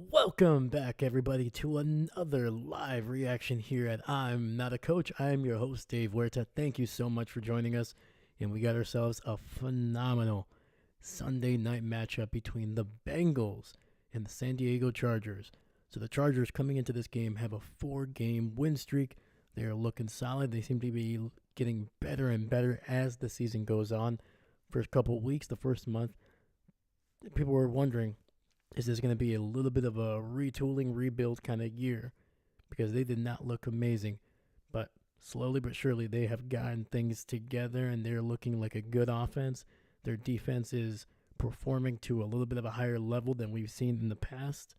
Welcome back, everybody, to another live reaction here at I'm Not a Coach. I am your host, Dave Huerta. Thank you so much for joining us. And we got ourselves a phenomenal Sunday night matchup between the Bengals and the San Diego Chargers. So the Chargers coming into this game have a 4-game win streak. They are looking solid. They seem to be getting better and better as the season goes on. First couple of weeks, the first month, people were wondering, is this going to be a little bit of a retooling, rebuild kind of year? Because they did not look amazing. But slowly but surely, they have gotten things together and they're looking like a good offense. Their defense is performing to a little bit of a higher level than we've seen in the past.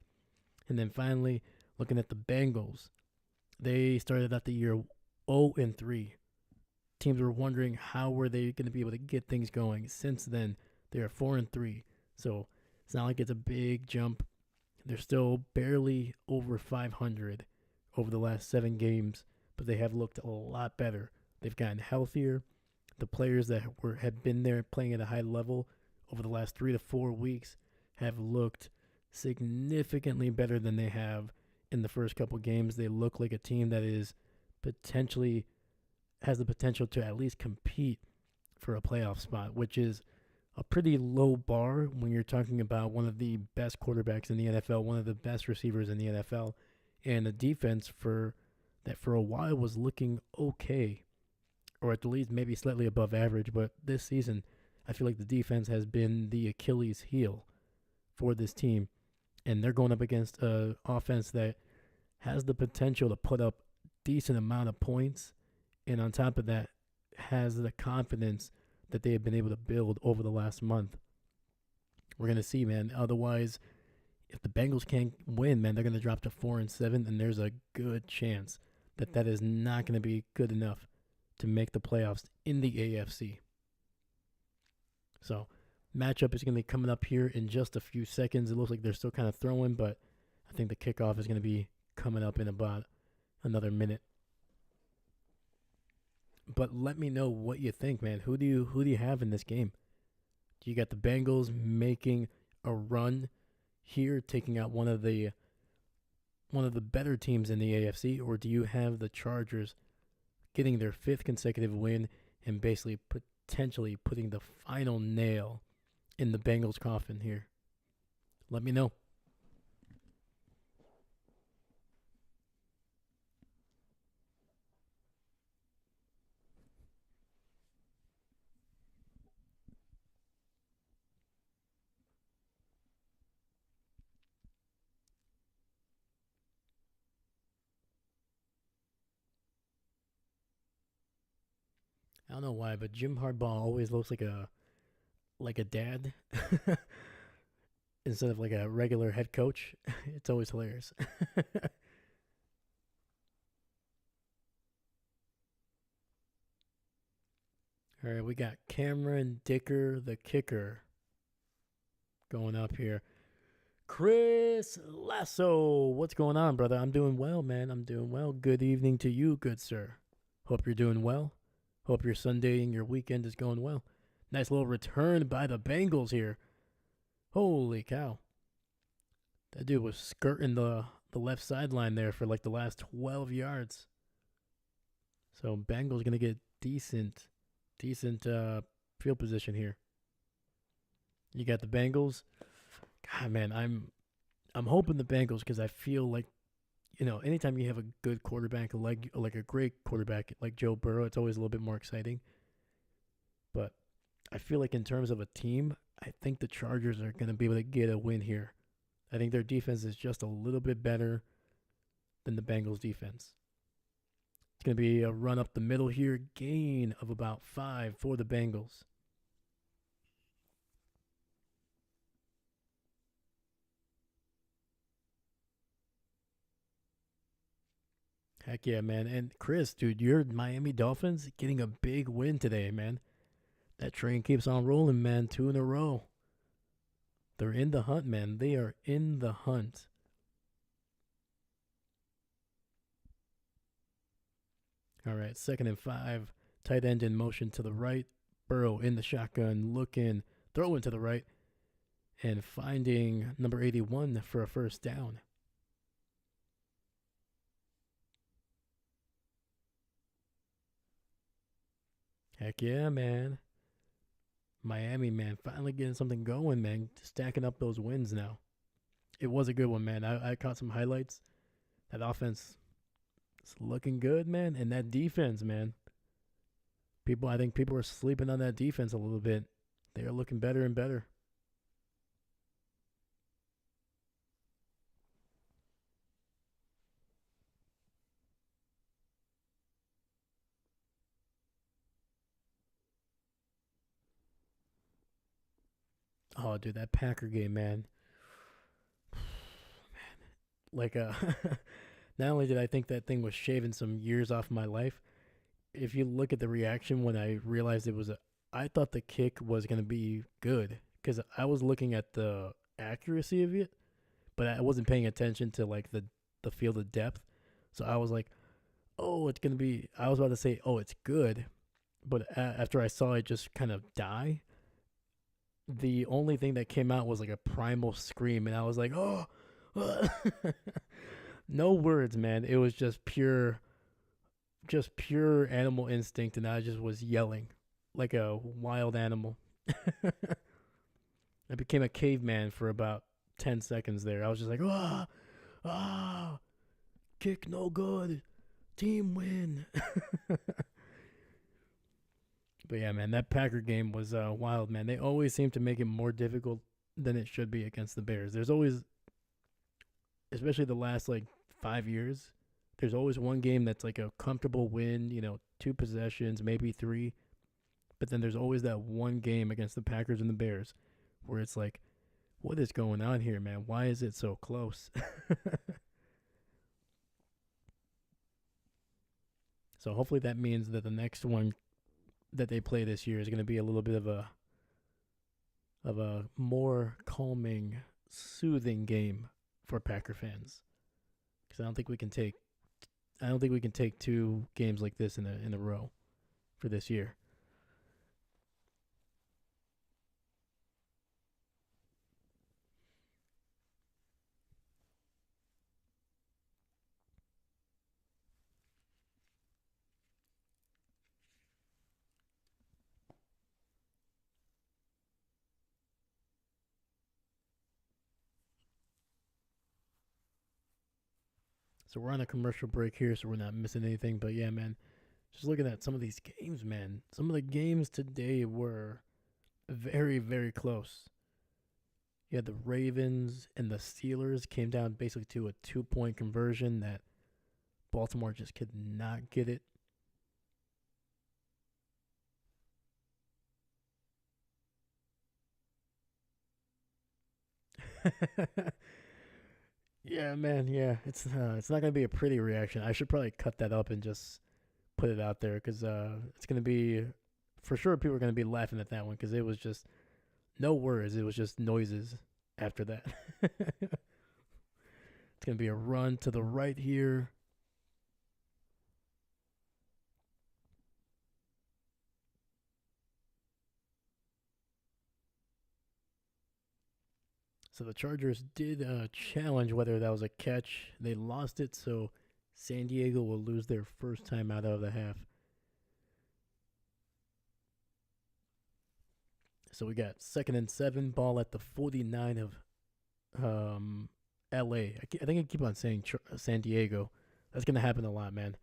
And then finally, looking at the Bengals, they started out the year 0-3. Teams were wondering how were they going to be able to get things going. Since then, they are 4-3. So it's not like it's a big jump. They're still barely over 500 over the last 7 games, but they have looked a lot better. They've gotten healthier. The players that have been there playing at a high level over the last 3 to 4 weeks have looked significantly better than they have in the first couple games. They look like a team that is potentially has the potential to at least compete for a playoff spot, which is a pretty low bar when you're talking about one of the best quarterbacks in the NFL, one of the best receivers in the NFL, and a defense for a while was looking okay, or at least maybe slightly above average. But this season, I feel like the defense has been the Achilles heel for this team, and they're going up against an offense that has the potential to put up decent amount of points, and on top of that, has the confidence that they have been able to build over the last month. We're going to see, man. Otherwise, if the Bengals can't win, man, they're going to drop to 4-7, and there's a good chance that that is not going to be good enough to make the playoffs in the AFC. So, matchup is going to be coming up here in just a few seconds. It looks like they're still kind of throwing, but I think the kickoff is going to be coming up in about another minute. But let me know what you think, man. Who do you have in this game? Do you got the Bengals making a run here, taking out one of the better teams in the AFC, or do you have the Chargers getting their 5th consecutive win and basically potentially putting the final nail in the Bengals' coffin here? Let me know. I don't know why, but Jim Harbaugh always looks like a dad instead of like a regular head coach. It's always hilarious. All right, we got Cameron Dicker, the kicker, going up here. Chris Lasso, what's going on, brother? I'm doing well, man. I'm doing well. Good evening to you, good sir. Hope you're doing well. Hope your Sunday and your weekend is going well. Nice little return by the Bengals here. Holy cow. That dude was skirting the left sideline there for like the last 12 yards. So Bengals going to get decent field position here. You got the Bengals. God, man, I'm hoping the Bengals, because I feel like, anytime you have a good quarterback, like a great quarterback like Joe Burrow, it's always a little bit more exciting. But I feel like in terms of a team, I think the Chargers are going to be able to get a win here. I think their defense is just a little bit better than the Bengals defense. It's going to be a run up the middle here, gain of about 5 for the Bengals. Heck yeah, man. And Chris, dude, your Miami Dolphins getting a big win today, man. That train keeps on rolling, man. 2 in a row. They're in the hunt, man. They are in the hunt. All right, 2nd and 5. Tight end in motion to the right. Burrow in the shotgun, looking, throwing to the right. and finding number 81 for a first down. Heck yeah, man. Miami, man, finally getting something going, man. Stacking up those wins now. It was a good one, man. I caught some highlights. That offense is looking good, man. And that defense, man. I think people are sleeping on that defense a little bit. They are looking better and better. Oh, dude, that Packer game, man. Like, not only did I think that thing was shaving some years off my life, if you look at the reaction when I realized I thought the kick was gonna be good because I was looking at the accuracy of it, but I wasn't paying attention to like the field of depth. So I was like, oh, it's gonna be. I was about to say, oh, it's good, but after I saw it just kind of die, the only thing that came out was like a primal scream, and I was like, oh, no words, man. It was just pure animal instinct, and I just was yelling like a wild animal. I became a caveman for about 10 seconds there. I was just like, ah, ah, kick no good, team win. But yeah, man, that Packer game was wild, man. They always seem to make it more difficult than it should be against the Bears. There's always, especially the last like 5 years, there's always one game that's like a comfortable win, 2 possessions, maybe three. But then there's always that one game against the Packers and the Bears where it's like, what is going on here, man? Why is it so close? So hopefully that means that the next one that they play this year is going to be a little bit of a more calming, soothing game for Packer fans. Because I don't think we can take 2 games like this in a row for this year. So we're on a commercial break here, so we're not missing anything. But yeah, man, just looking at some of these games, man. Some of the games today were very, very close. You had the Ravens and the Steelers came down basically to a 2 point conversion that Baltimore just could not get it. Yeah, man. Yeah, it's not gonna be a pretty reaction. I should probably cut that up and just put it out there because it's gonna be for sure. People are gonna be laughing at that one because it was just no words. It was just noises after that. It's gonna be a run to the right here. So the Chargers did challenge whether that was a catch. They lost it, so San Diego will lose their first time out of the half. So we got 2nd and 7, ball at the 49 of LA. I think I keep on saying San Diego. That's going to happen a lot, man.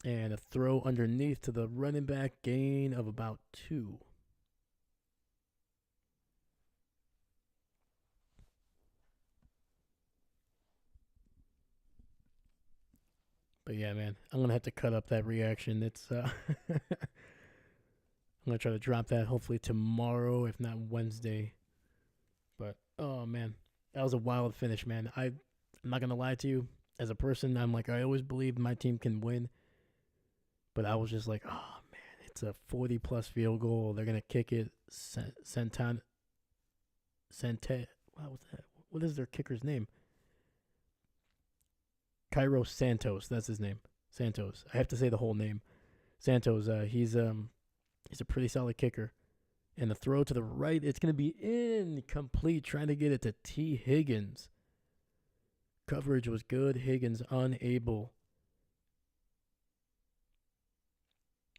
And a throw underneath to the running back, gain of about 2. But yeah, man, I'm going to have to cut up that reaction. I'm going to try to drop that hopefully tomorrow, if not Wednesday. But oh man, that was a wild finish, man. I'm not gonna lie to you. As a person, I'm like I always believed my team can win, but I was just like, oh man, it's a 40+ field goal. They're gonna kick it. Santan, Sante, what was that? What is their kicker's name? Cairo Santos. That's his name. Santos. I have to say the whole name. Santos. He's a pretty solid kicker. And the throw to the right, it's going to be incomplete, trying to get it to T. Higgins. Coverage was good. Higgins unable.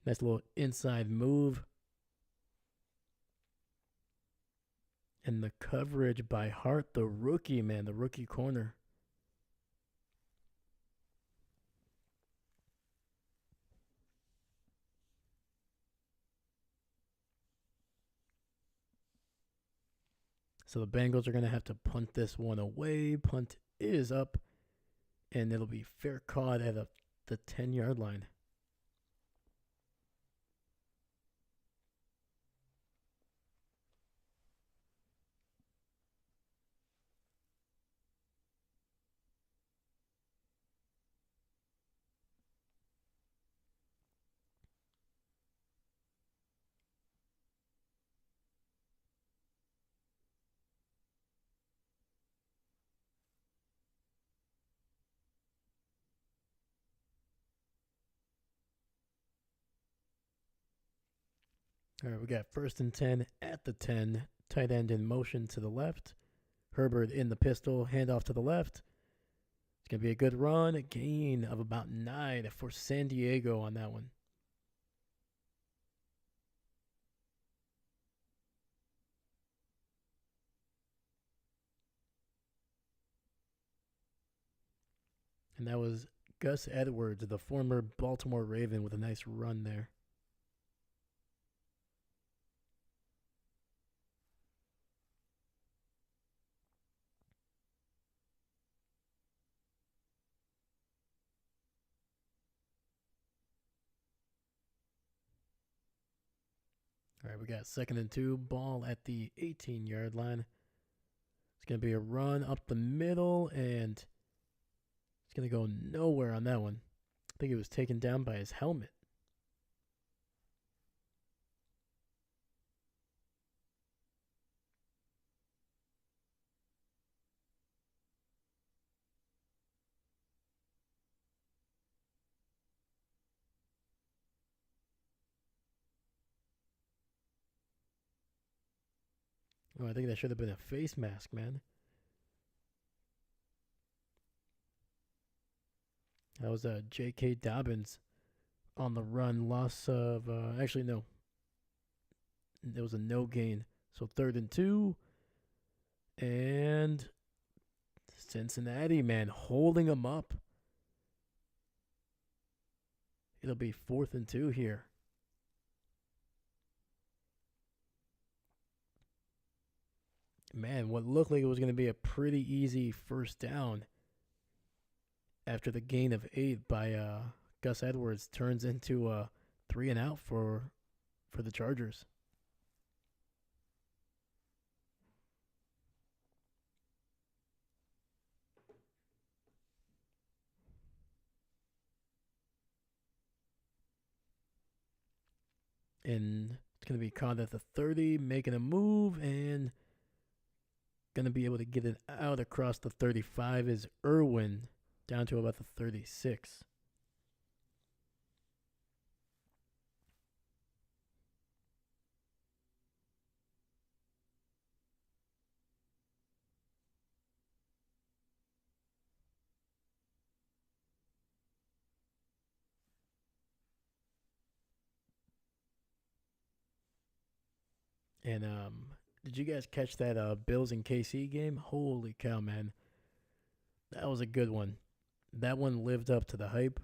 Nice little inside move. And the coverage by Hart, the rookie, man, the rookie corner. So the Bengals are going to have to punt this one away. Punt is up, and it'll be fair caught at the 10-yard line. All right, we got 1st and 10 at the 10. Tight end in motion to the left. Herbert in the pistol. Handoff to the left. It's going to be a good run. A gain of about 9 for San Diego on that one. And that was Gus Edwards, the former Baltimore Raven, with a nice run there. All right, we got 2nd and 2. Ball at the 18-yard line. It's going to be a run up the middle, and it's going to go nowhere on that one. I think it was taken down by his helmet. Oh, I think that should have been a face mask, man. That was J.K. Dobbins on the run. Loss of, actually, no. There was a no gain. So 3rd and 2. And Cincinnati, man, holding them up. It'll be 4th and 2 here. Man, what looked like it was going to be a pretty easy first down after the gain of 8 by Gus Edwards turns into a 3-and-out for the Chargers. And it's going to be caught at the 30, making a move, and going to be able to get it out across the 35 is Irwin, down to about the 36. And did you guys catch that Bills and KC game? Holy cow, man. That was a good one. That one lived up to the hype.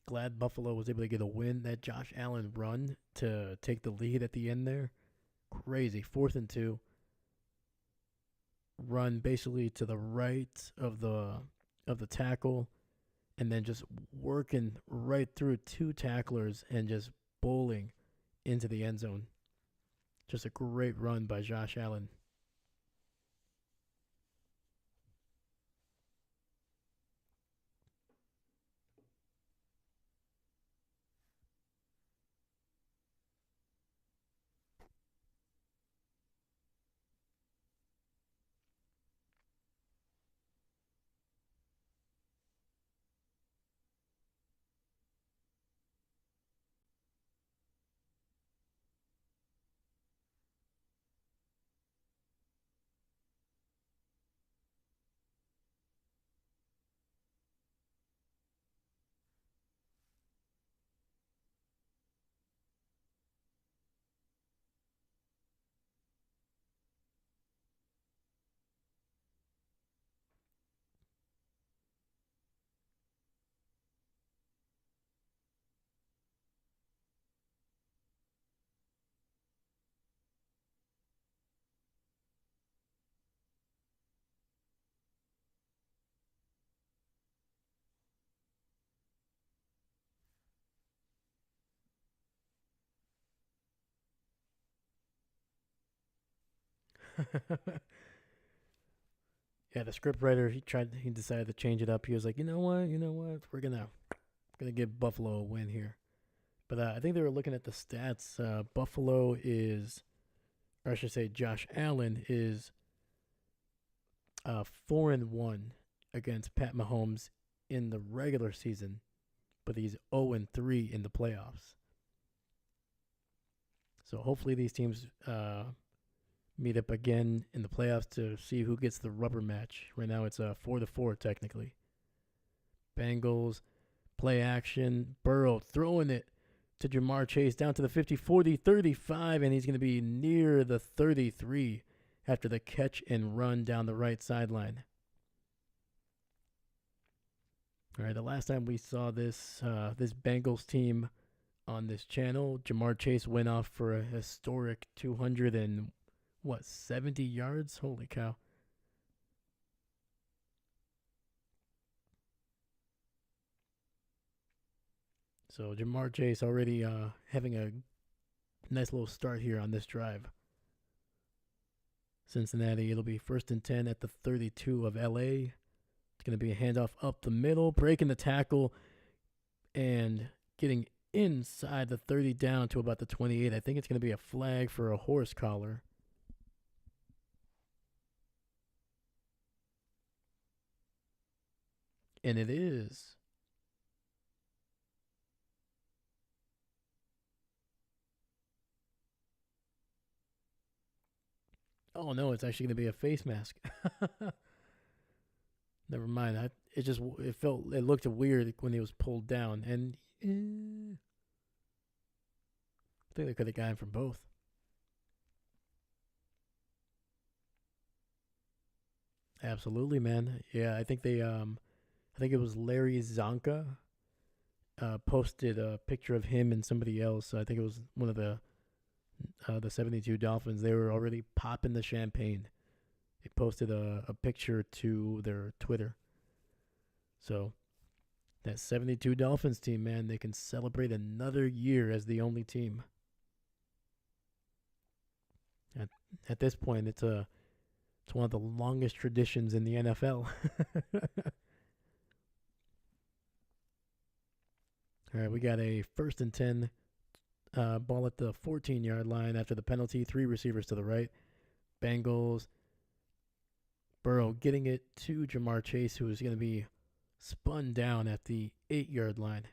Glad Buffalo was able to get a win. That Josh Allen run to take the lead at the end there, crazy. 4th and 2. Run basically to the right of the tackle, and then just working right through 2 tacklers and just bowling into the end zone. Just a great run by Josh Allen. Yeah, the scriptwriter he decided to change it up. He was like, you know what, we're gonna give Buffalo a win here. But I think they were looking at the stats. Buffalo is, or I should say, Josh Allen is 4-1 against Pat Mahomes in the regular season, but he's 0-3 in the playoffs. So hopefully these teams meet up again in the playoffs to see who gets the rubber match. Right now it's 4-4 technically. Bengals play action. Burrow throwing it to Jamar Chase down to the 50, 40, 35, and he's going to be near the 33 after the catch and run down the right sideline. All right, the last time we saw this Bengals team on this channel, Jamar Chase went off for a historic 70 yards. Holy cow! So Jamar Chase already having a nice little start here on this drive. Cincinnati, it'll be 1st and 10 at the 32 of LA. It's going to be a handoff up the middle, breaking the tackle, and getting inside the 30 down to about the 28. I think it's going to be a flag for a horse collar. And it is. Oh no, it's actually going to be a face mask. Never mind. It looked weird when he was pulled down, and I think they could have got him for both. Absolutely, man. Yeah, I think it was Larry Zonka posted a picture of him and somebody else. I think it was one of the 72 Dolphins. They were already popping the champagne. They posted a picture to their Twitter. So that 72 Dolphins team, man, they can celebrate another year as the only team. At, at this point, it's one of the longest traditions in the NFL. All right, we got a 1st and 10 ball at the 14-yard line after the penalty. 3 receivers to the right. Bengals. Burrow getting it to Jamar Chase, who is going to be spun down at the 8-yard line.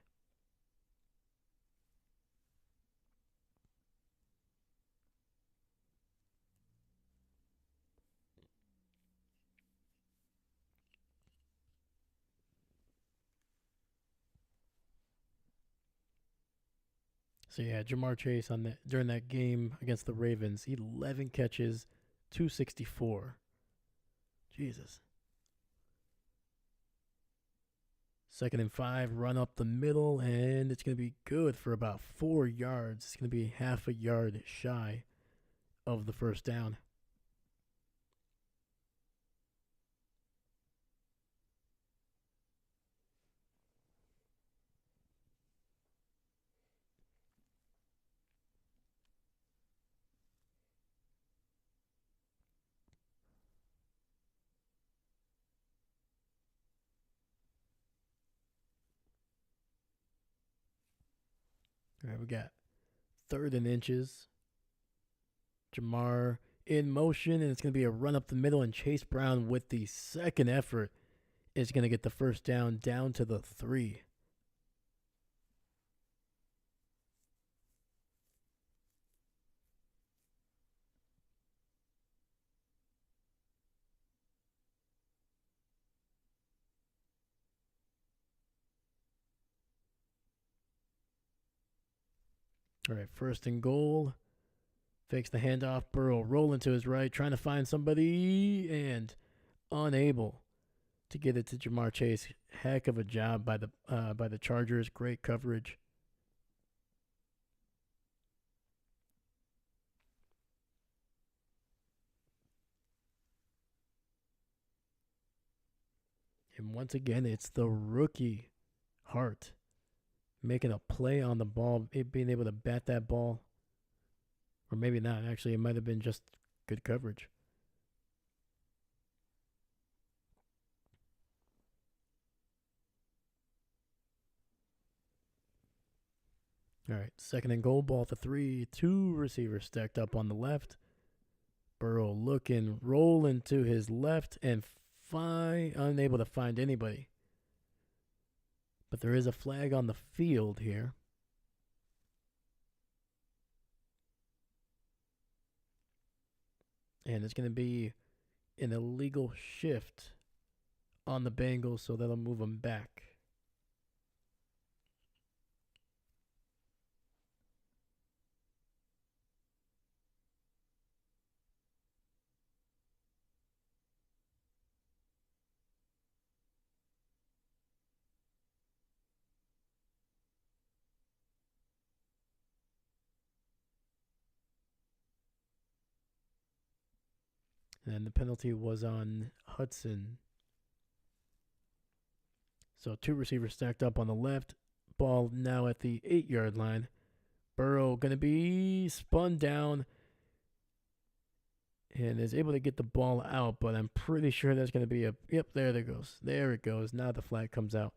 So yeah, Jamar Chase during that game against the Ravens, 11 catches, 264. Jesus. 2nd and 5, run up the middle, and it's going to be good for about 4 yards. It's going to be half a yard shy of the first down. All right, we got 3rd and inches. Jamar in motion, and it's going to be a run up the middle, and Chase Brown with the second effort is going to get the first down to the 3. All right, 1st and goal. Fakes the handoff. Burrow rolling to his right, trying to find somebody, and unable to get it to Jamar Chase. Heck of a job by the Chargers. Great coverage. And once again, it's the rookie Hart making a play on the ball, being able to bat that ball. Or maybe not. Actually, it might have been just good coverage. All right, second and goal, ball to three. Two receivers stacked up on the left. Burrow looking, rolling to his left, and unable to find anybody. But there is a flag on the field here. And it's going to be an illegal shift on the Bengals, so that'll move them back. And the penalty was on Hudson. So two receivers stacked up on the left. Ball now at the 8-yard line. Burrow going to be spun down and is able to get the ball out, but I'm pretty sure that's going to be yep, there it goes. There it goes. Now the flag comes out.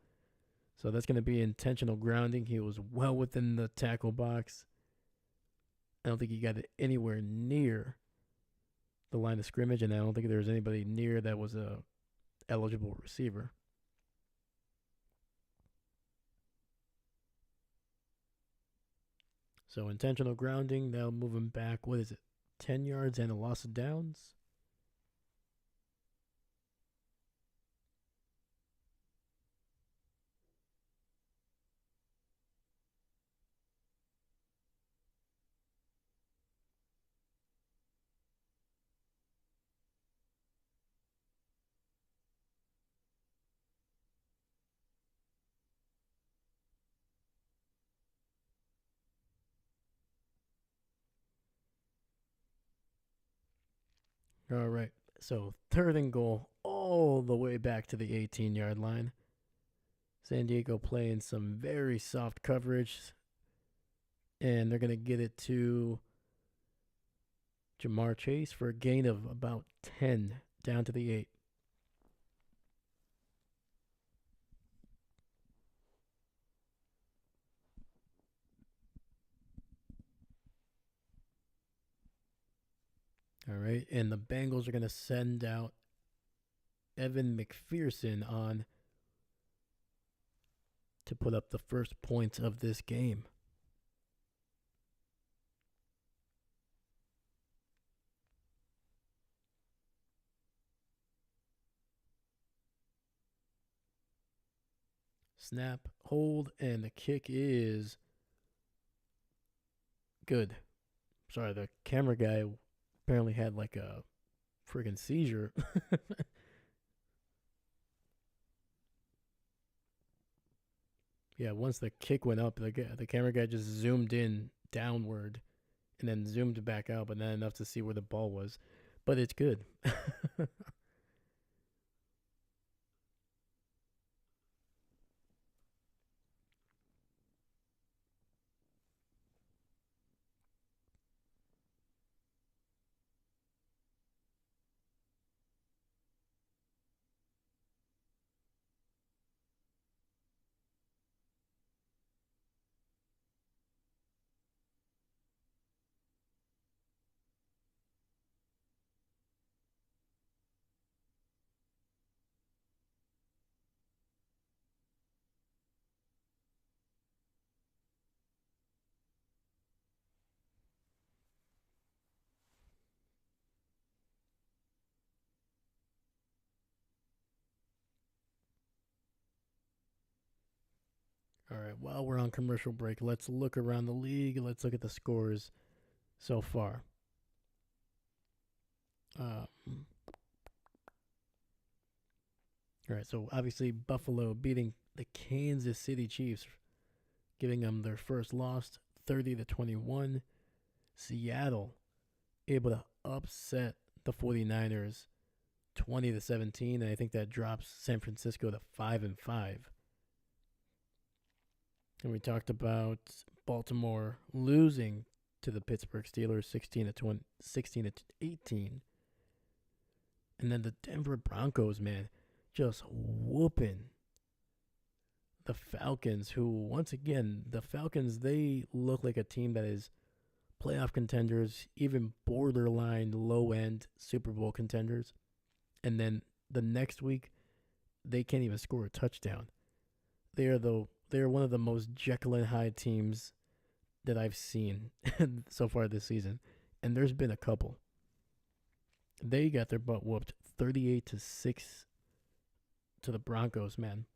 So that's going to be intentional grounding. He was well within the tackle box. I don't think he got it anywhere near the line of scrimmage, and I don't think there was anybody near that was a eligible receiver. So intentional grounding, that'll move him back. What is it? 10 yards and a loss of downs? All right. So third and goal, all the way back to the 18-yard line. San Diego playing some very soft coverage, and they're going to get it to Jamar Chase for a gain of about 10 down to the 8. All right, and the Bengals are going to send out Evan McPherson on to put up the first points of this game. Snap, hold, and the kick is good. Sorry, the camera guy apparently had like a friggin' seizure. Yeah, once the kick went up, the camera guy just zoomed in downward and then zoomed back out, but not enough to see where the ball was. But it's good. All right, while we're on commercial break, let's look around the league. Let's look at the scores so far. All right, so obviously Buffalo beating the Kansas City Chiefs, giving them their first loss, 30-21. Seattle able to upset the 49ers, 20-17, and I think that drops San Francisco to 5-5. And we talked about Baltimore losing to the Pittsburgh Steelers 16-18. And then the Denver Broncos, man, just whooping the Falcons, who, once again, the Falcons, they look like a team that is playoff contenders, even borderline low end Super Bowl contenders. And then the next week, they can't even score a touchdown. They are one of the most Jekyll and Hyde teams that I've seen so far this season, and there's been a couple. They got their butt whooped 38-6 to the Broncos, man.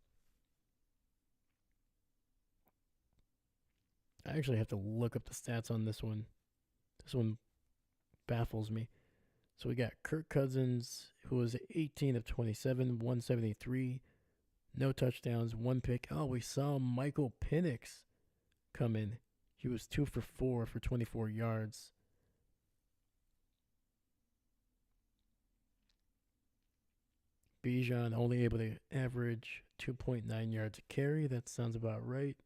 I actually have to look up the stats on this one. This one baffles me. So we got Kirk Cousins, who was 18 of 27, 173, no touchdowns, one pick. Oh, we saw Michael Penix come in. He was 2 for 4 for 24 yards. Bijan only able to average 2.9 yards a carry. That sounds about right.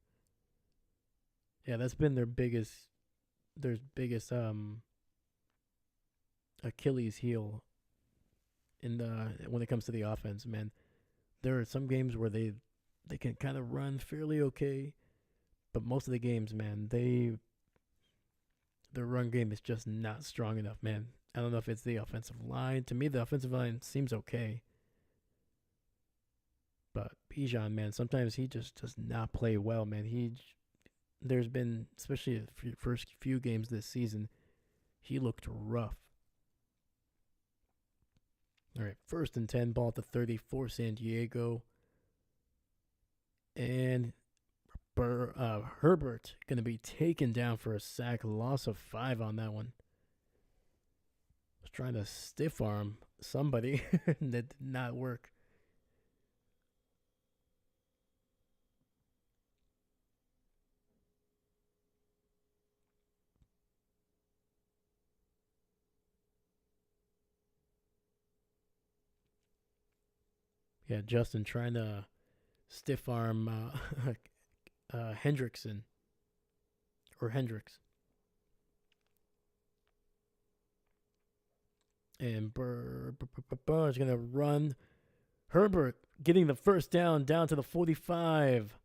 Yeah, that's been their biggest Achilles heel in the when it comes to the offense, man. There are some games where they can kind of run fairly okay, but most of the games, man, their run game is just not strong enough, man. I don't know if it's the offensive line. To me, the offensive line seems okay. But Bijan, man, sometimes he just does not play well, man. There's been, especially the first few games this season, he looked rough. All right, 1st and 10, ball at the 30 for San Diego. And Herbert going to be taken down for a sack, loss of 5 on that one. Was trying to stiff arm somebody, and that did not work. Yeah, Justin trying to stiff arm Hendrickson or Hendricks. And Burr is going to run. Herbert getting the first down to the 45.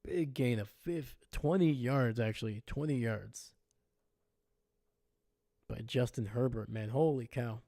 Big gain of 20 yards, actually. 20 yards by Justin Herbert, man. Holy cow.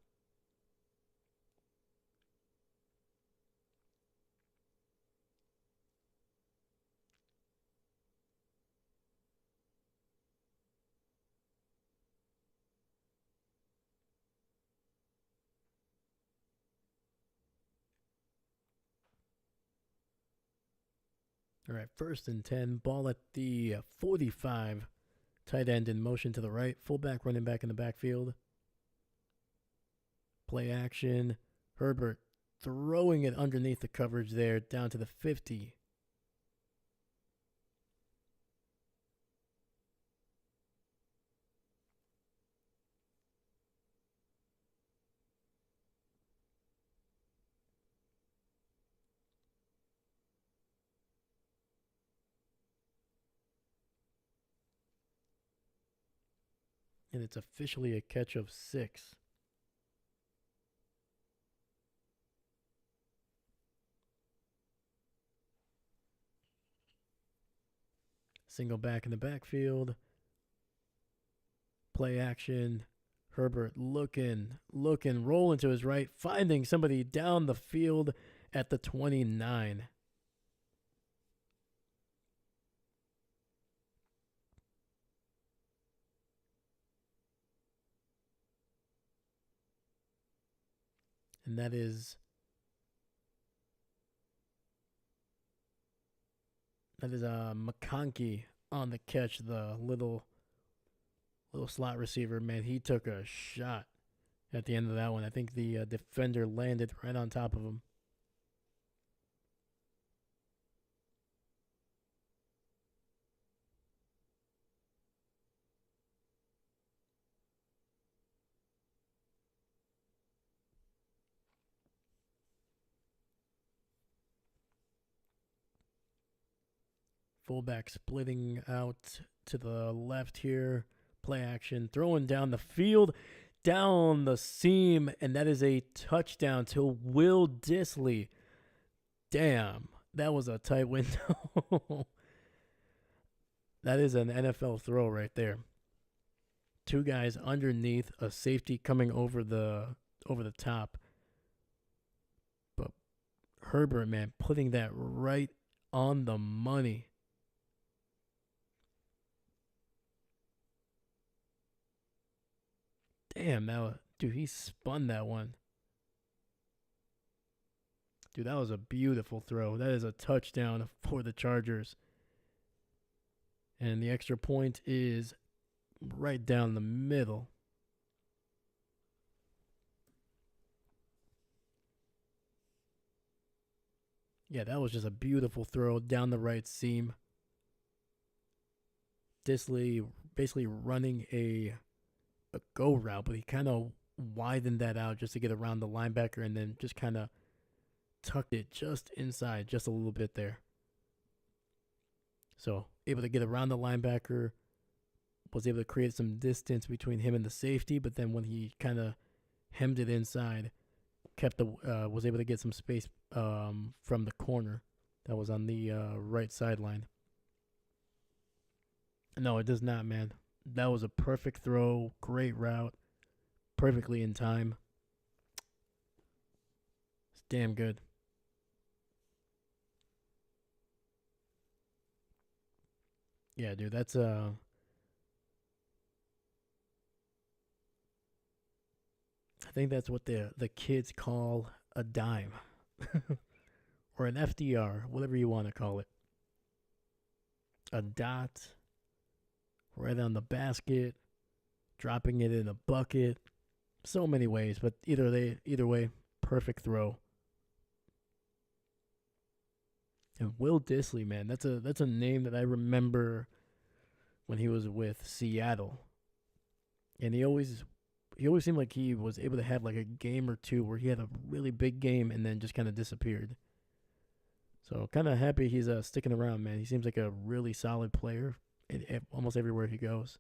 All right, 1st and 10, ball at the 45. Tight end in motion to the right. Fullback running back in the backfield. Play action. Herbert throwing it underneath the coverage there down to the 50. And it's officially a catch of 6. Single back in the backfield. Play action. Herbert looking, rolling to his right, finding somebody down the field at the 29. And that is McConkey on the catch, the little slot receiver, man. He took a shot at the end of that one. I think the defender landed right on top of him. Fullback splitting out to the left here. Play action, throwing down the field, down the seam, and that is a touchdown to Will Dissly. Damn, that was a tight window. That is an NFL throw right there. Two guys underneath, a safety coming over the top. But Herbert, man, putting that right on the money. Damn, dude, he spun that one. Dude, that was a beautiful throw. That is a touchdown for the Chargers. And the extra point is right down the middle. Yeah, that was just a beautiful throw down the right seam. Disley basically running a go route, but he kind of widened that out just to get around the linebacker and then just kind of tucked it just inside, just a little bit there. So able to get around the linebacker, was able to create some distance between him and the safety, but then when he kind of hemmed it inside, kept the was able to get some space from the corner that was on the right sideline. No, it does not, man. That was a perfect throw, great route, perfectly in time. It's damn good. Yeah, dude, that's I think that's what the kids call a dime or an FDR, whatever you want to call it. A dot right on the basket, dropping it in a bucket. So many ways, but either way, perfect throw. And Will Disley, man, that's a name that I remember when he was with Seattle, and he always seemed like he was able to have like a game or two where he had a really big game and then just kind of disappeared. So kind of happy he's sticking around, man. He seems like a really solid player in almost everywhere he goes.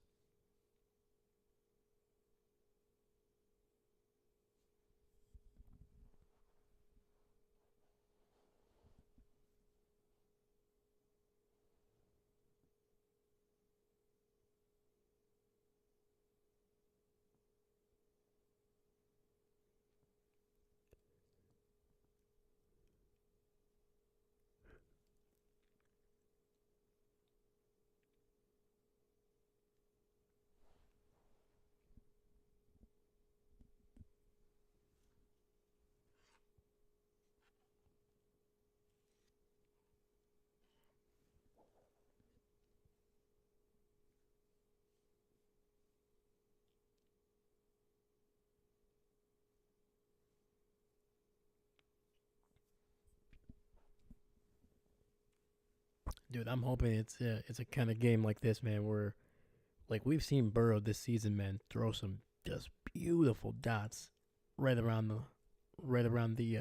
Dude, I'm hoping it's a kind of game like this, man, where like we've seen Burrow this season, man, throw some just beautiful dots right around the right around the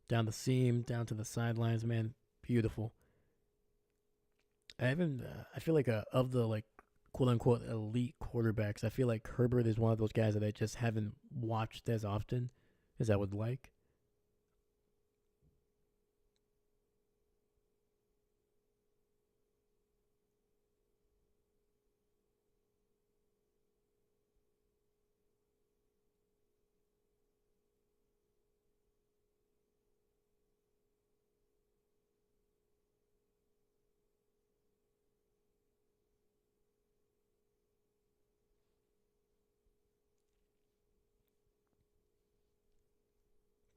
down the seam, down to the sidelines, man. Beautiful. I haven't. I feel like of the like quote unquote elite quarterbacks, I feel like Herbert is one of those guys that I just haven't watched as often as I would like.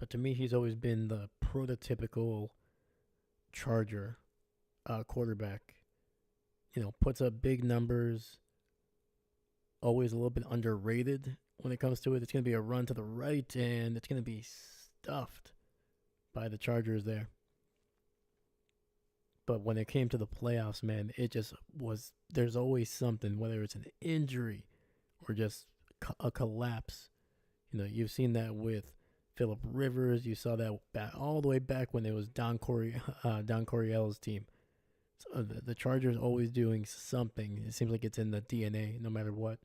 But to me, he's always been the prototypical Charger quarterback. Puts up big numbers, always a little bit underrated when it comes to it. It's going to be a run to the right, and it's going to be stuffed by the Chargers there. But when it came to the playoffs, man, it just was. There's always something, whether it's an injury or just a collapse. You've seen that with Philip Rivers. You saw that back all the way back when it was Don Coryell's team. So the Chargers always doing something. It seems like it's in the DNA, no matter what.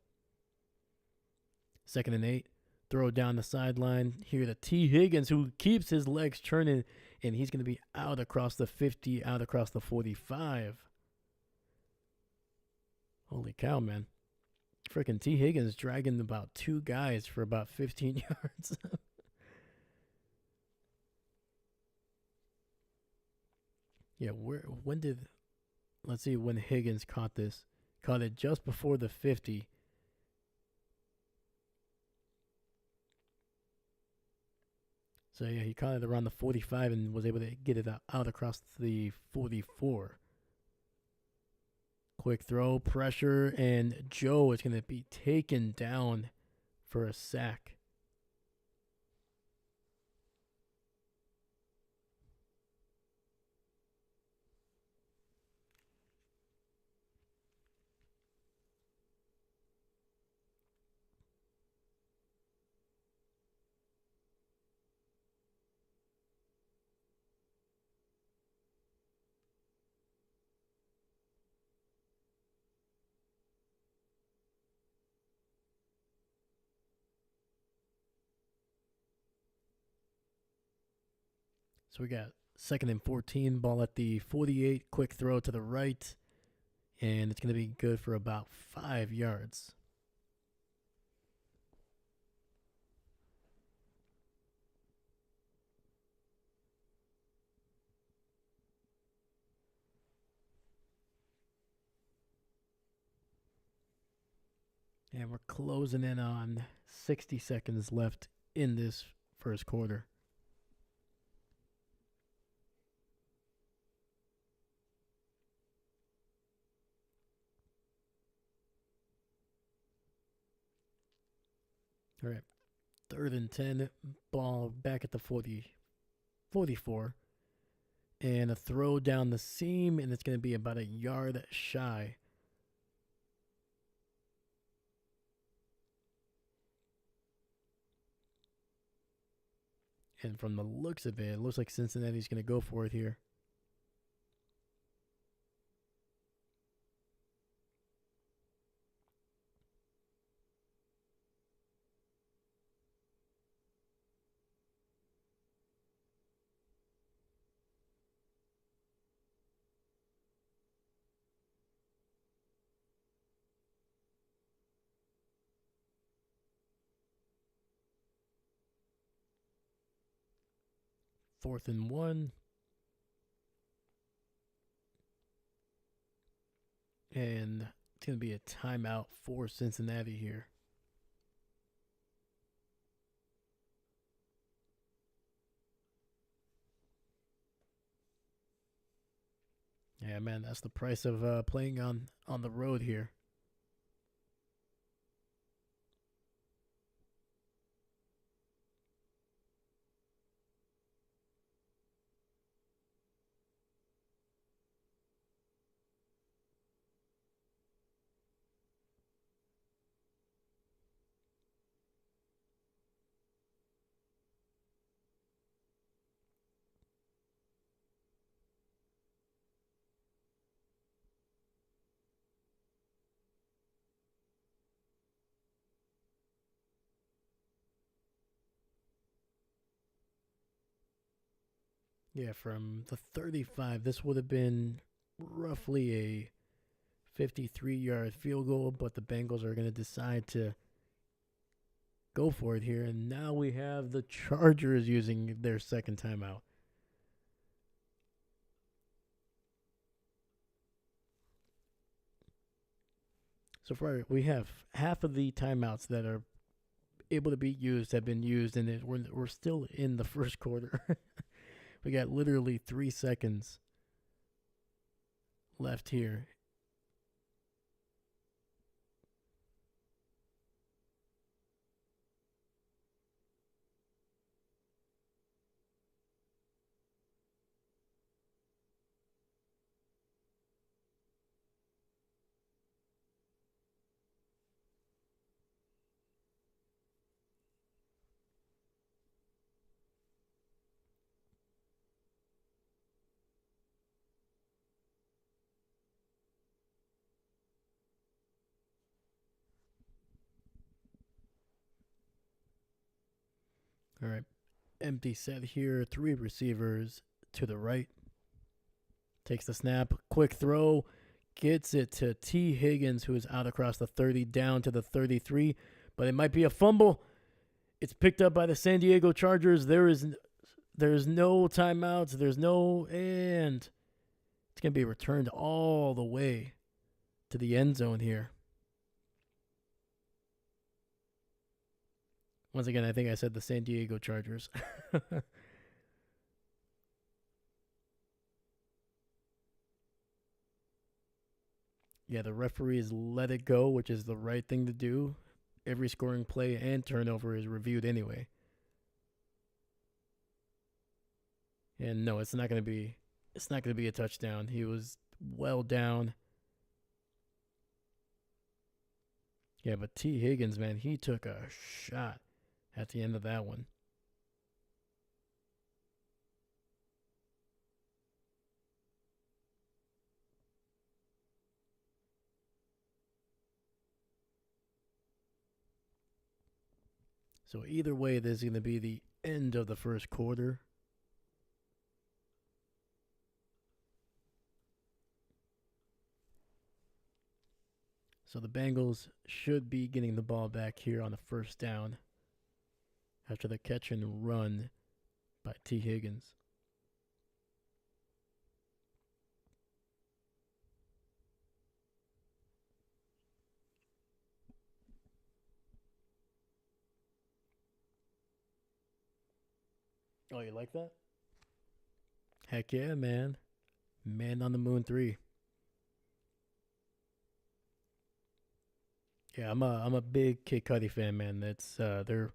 2nd and 8. Throw down the sideline. Here to T. Higgins, who keeps his legs turning, and he's going to be out across the 50, out across the 45. Holy cow, man. Freaking T. Higgins dragging about two guys for about 15 yards. Yeah, when did, let's see when Higgins caught this. Caught it just before the 50. So yeah, he caught it around the 45 and was able to get it out across the 44. Quick throw, pressure, and Joe is going to be taken down for a sack. So we got second and 14, ball at the 48, quick throw to the right, and it's going to be good for about 5 yards. And we're closing in on 60 seconds left in this first quarter. All right, third and 10, ball back at the 44, and a throw down the seam, and it's going to be about a yard shy. And from the looks of it, it looks like Cincinnati's going to go for it here. Fourth and 1. And it's going to be a timeout for Cincinnati here. Yeah, man, that's the price of playing on the road here. Yeah, from the 35, this would have been roughly a 53-yard field goal, but the Bengals are going to decide to go for it here. And now we have the Chargers using their second timeout. So far, we have half of the timeouts that are able to be used have been used, and we're still in the first quarter. We got literally 3 seconds left here. All right. Empty set here. Three receivers to the right. Takes the snap. Quick throw. Gets it to T. Higgins, who is out across the 30 down to the 33. But it might be a fumble. It's picked up by the San Diego Chargers. There's no timeouts. And it's going to be returned all the way to the end zone here. Once again, I think I said the San Diego Chargers. Yeah, the referees let it go, which is the right thing to do. Every scoring play and turnover is reviewed anyway. And no, it's not going to be a touchdown. He was well down. Yeah, but T. Higgins, man, he took a shot at the end of that one. So either way, this is going to be the end of the first quarter. So the Bengals should be getting the ball back here on the first down after the catch and run by T. Higgins. Oh, you like that? Heck yeah, man. Man on the Moon 3. Yeah, I'm a big Kid Cudi fan, man. That's they're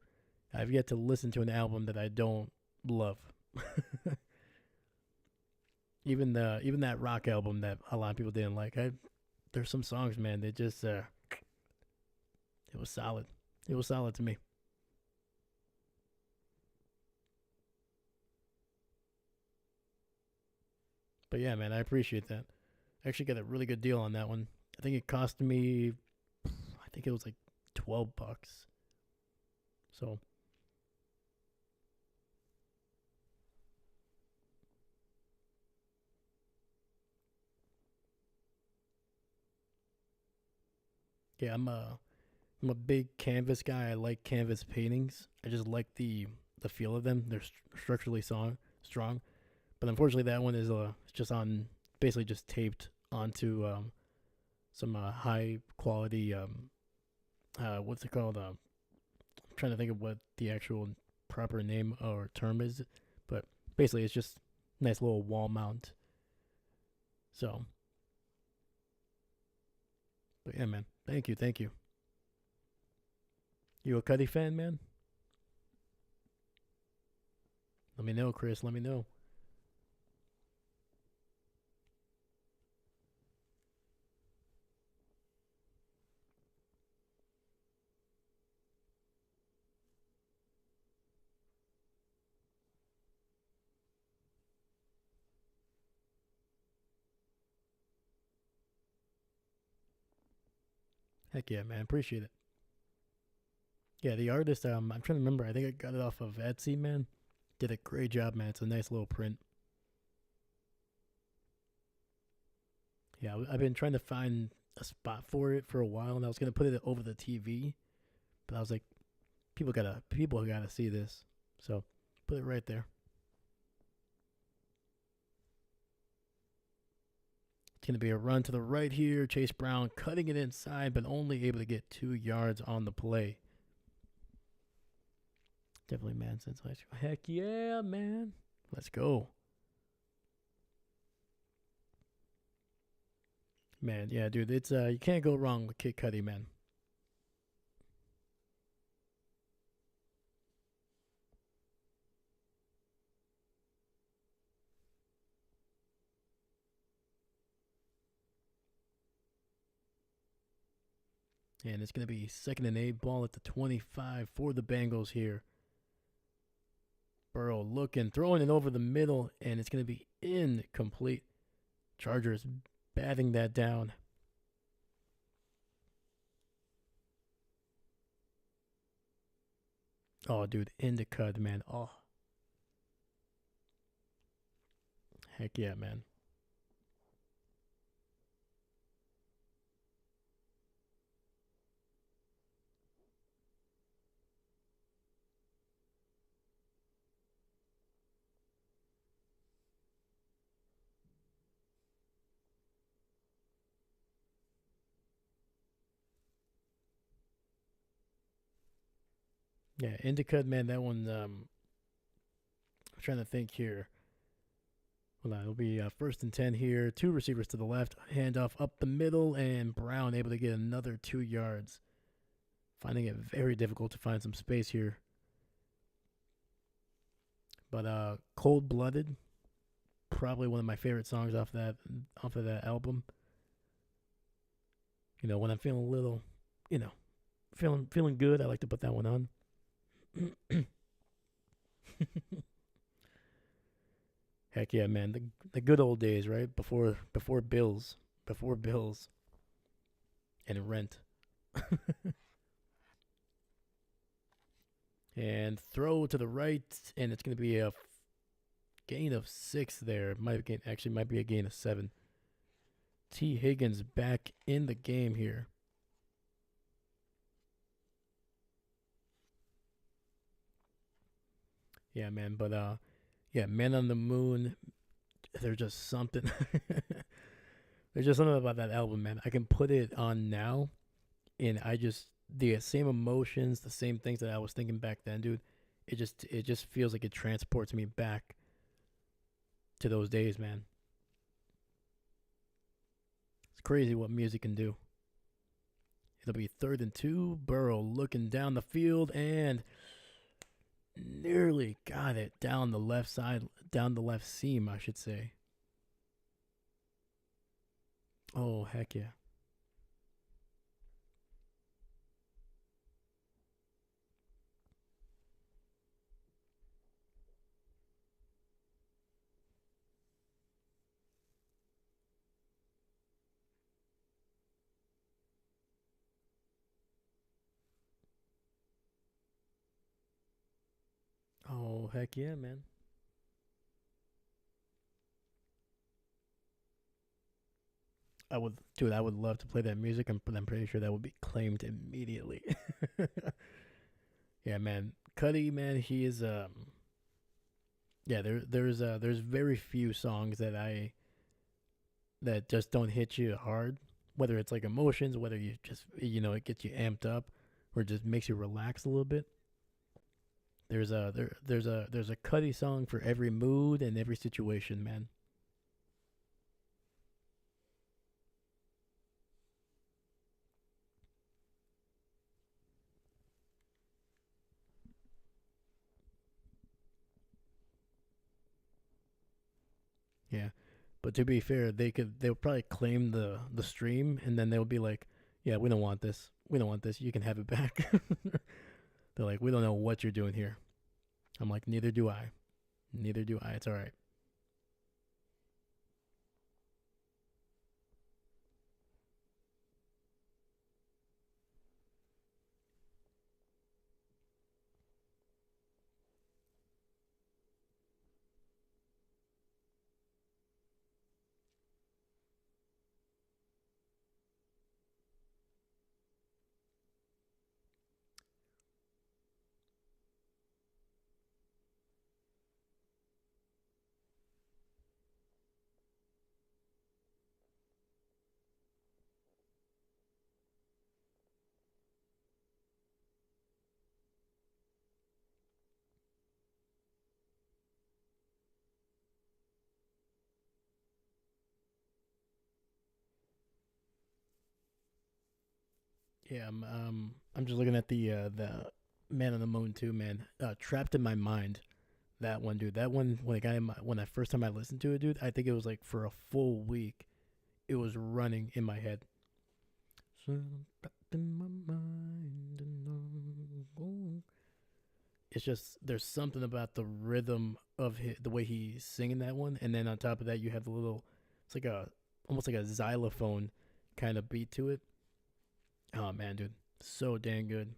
I've yet to listen to an album that I don't love. Even that rock album that a lot of people didn't like. There's some songs, man, that just it was solid. It was solid to me. But yeah, man, I appreciate that. I actually got a really good deal on that one. I think it cost me I think it was like $12. So yeah, I'm a big canvas guy. I like canvas paintings. I just like the feel of them. They're structurally strong. But unfortunately, that one is just on basically just taped onto some high quality what's it called? I'm trying to think of what the actual proper name or term is, but basically it's just nice little wall mount. So, but yeah, man, thank you. You a Cuddy fan, man? Let me know, Chris. Let me know. Heck yeah, man. Appreciate it. Yeah, the artist, I'm trying to remember. I think I got it off of Etsy, man. Did a great job, man. It's a nice little print. Yeah, I've been trying to find a spot for it for a while, and I was gonna put it over the TV, but I was like, people gotta see this, so put it right there. It's gonna be a run to the right here. Chase Brown cutting it inside, but only able to get 2 yards on the play. Definitely man since high school. Heck yeah, man. Let's go. Man, yeah, dude, it's you can't go wrong with Kid Cudi, man. And it's gonna be second and 8 ball at the 25 for the Bengals here. Burrow looking, throwing it over the middle, and it's gonna be incomplete. Chargers batting that down. Oh, dude, Indica, man. Oh, heck yeah, man. Yeah, Indica, man. That one. I'm trying to think here. Hold on, it'll be first and 10 here. Two receivers to the left, handoff up the middle, and Brown able to get another 2 yards. Finding it very difficult to find some space here. But Cold Blooded, probably one of my favorite songs off of that album. You know, when I'm feeling a little, you know, feeling good, I like to put that one on. Heck yeah, man. The good old days, right? Before Bills and Rent. And throw to the right, and it's going to be a gain of 6 there. Might be a gain of 7. T Higgins back in the game here. Yeah, man. But yeah, Man on the Moon. There's just something. There's just something about that album, man. I can put it on now, and I just the same emotions, the same things that I was thinking back then, dude. It just feels like it transports me back to those days, man. It's crazy what music can do. It'll be third and 2. Burrow looking down the field and nearly got it down the left side, down the left seam, I should say. Oh, heck yeah. Oh, heck yeah, man. I would love to play that music. I'm pretty sure that would be claimed immediately. Yeah, man. Cuddy, man, he is yeah, there's very few songs that just don't hit you hard. Whether it's like emotions, whether you just it gets you amped up, or it just makes you relax a little bit. There's a Cuddy song for every mood and every situation, man. Yeah, but to be fair, they'll probably claim the stream, and then they'll be like, yeah, we don't want this. We don't want this. You can have it back. They're like, we don't know what you're doing here. I'm like, neither do I. Neither do I. It's all right. Yeah, I'm just looking at the Man on the Moon too, man. Trapped in My Mind. That one, dude. That one, when I first time I listened to it, dude, I think it was like for a full week, it was running in my head. So trapped in my mind, it's just there's something about the rhythm of the way he's singing that one, and then on top of that, you have the little, it's like a almost like a xylophone kind of beat to it. Oh man, dude, so dang good.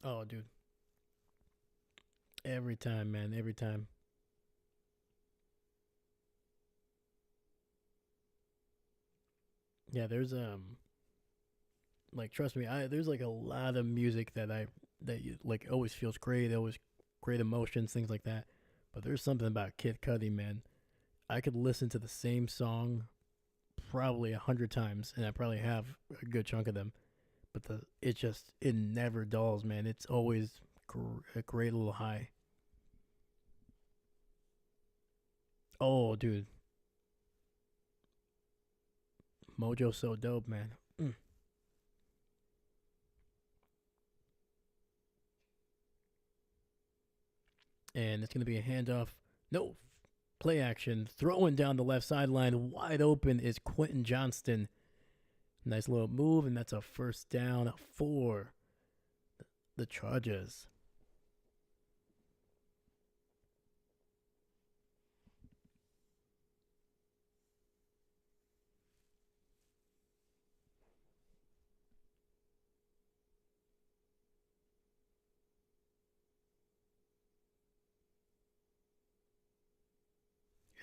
Oh, dude. Every time, man. Every time. Yeah, there's like trust me, I there's like a lot of music that you like always feels great, always great emotions, things like that. But there's something about Kid Cudi, man. I could listen to the same song probably 100 times, and I probably have a good chunk of them. But it never dulls, man. It's always a great little high. Oh, dude, Mojo's so dope, man. Mm. And it's gonna be a handoff. No, play action, throwing down the left sideline, wide open is Quentin Johnston. Nice little move, and that's a first down for the Chargers.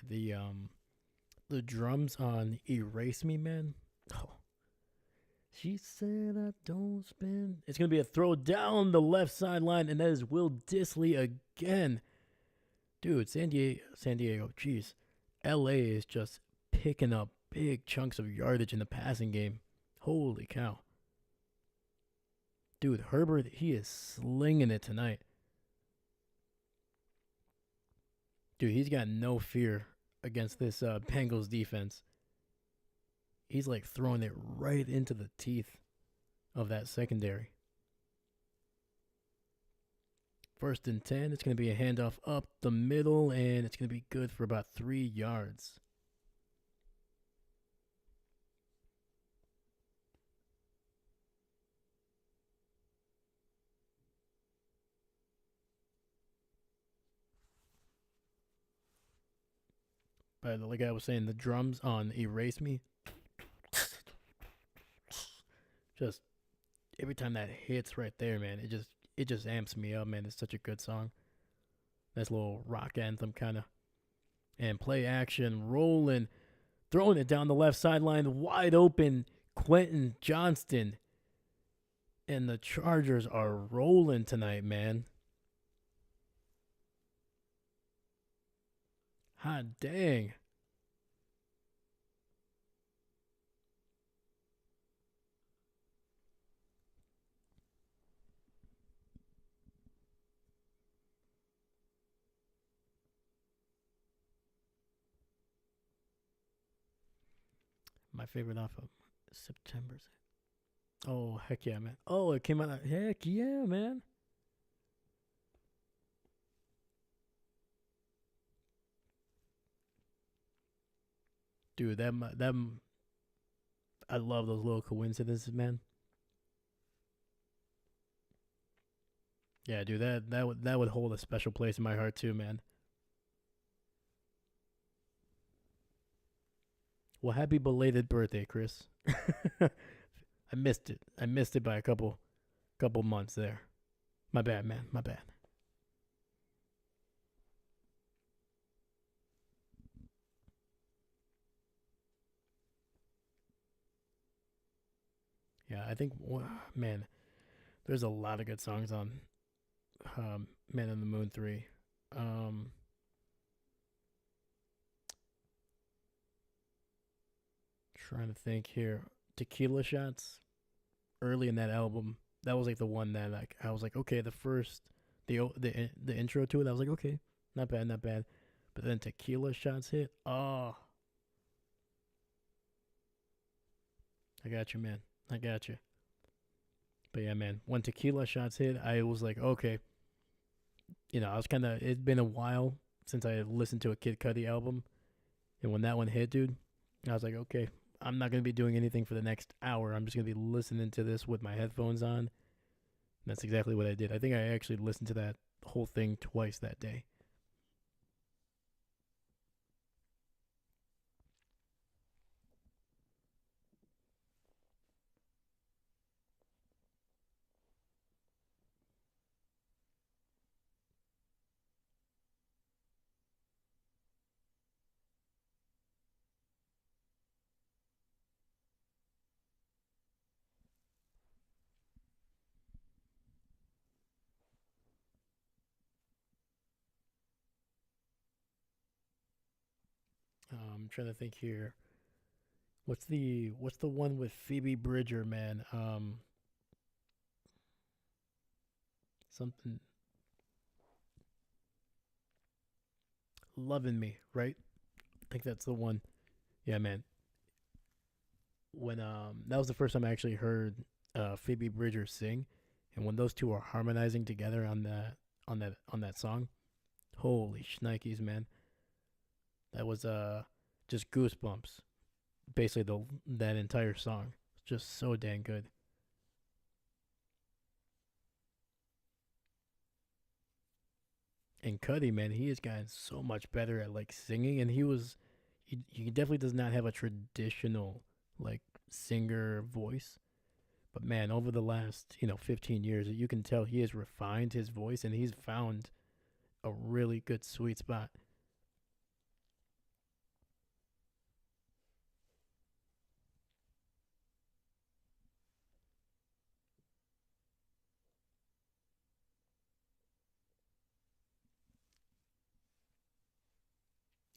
The um the drums on Erase Me, man. Oh, she said I don't spend. It's gonna be a throw down the left sideline, and that is Will Disley again. Dude, San Diego, jeez. LA is just picking up big chunks of yardage in the passing game. Holy cow. Dude, Herbert, he is slinging it tonight. Dude, he's got no fear against this Bengals defense. He's like throwing it right into the teeth of that secondary. First and 10, it's going to be a handoff up the middle, and it's going to be good for about 3 yards. But like I was saying, the drums on Erase Me, just every time that hits right there, man, it just amps me up, man. It's such a good song. Nice little rock anthem kind of. And play action, rolling, throwing it down the left sideline, wide open. Quentin Johnston and the Chargers are rolling tonight, man. Hot dang. My favorite off of September's. Oh, heck yeah, man. Oh, it came out. Heck yeah, man. Dude, I love those little coincidences, man. Yeah, dude, that would hold a special place in my heart too, man. Well, happy belated birthday, Chris. I missed it. I missed it by a couple months there. My bad, man. My bad. Yeah, I think man, there's a lot of good songs on Man on the Moon 3. Um Trying to think here. Tequila Shots early in that album. That was like the one that like I was like, okay, the intro to it, I was like, okay, not bad, not bad. But then Tequila Shots hit. Oh, I got you, man. I got you. But yeah, man, when Tequila Shots hit, I was like, okay, I was kind of. It's been a while since I listened to a Kid Cudi album, and when that one hit, dude, I was like, okay, I'm not gonna be doing anything for the next hour. I'm just gonna be listening to this with my headphones on. And that's exactly what I did. I think I actually listened to that whole thing twice that day. trying to think here. What's the one with Phoebe Bridger, man? Something loving me, right? I think that's the one. Yeah, man. When that was the first time I actually heard Phoebe Bridger sing, and when those two are harmonizing together on that song, holy shnikes, man! That was just goosebumps. Basically, the that entire song, it's just so dang good. And Cuddy, man, he has gotten so much better at like singing, and he definitely does not have a traditional like singer voice. But man, over the last 15 years, you can tell he has refined his voice, and he's found a really good sweet spot.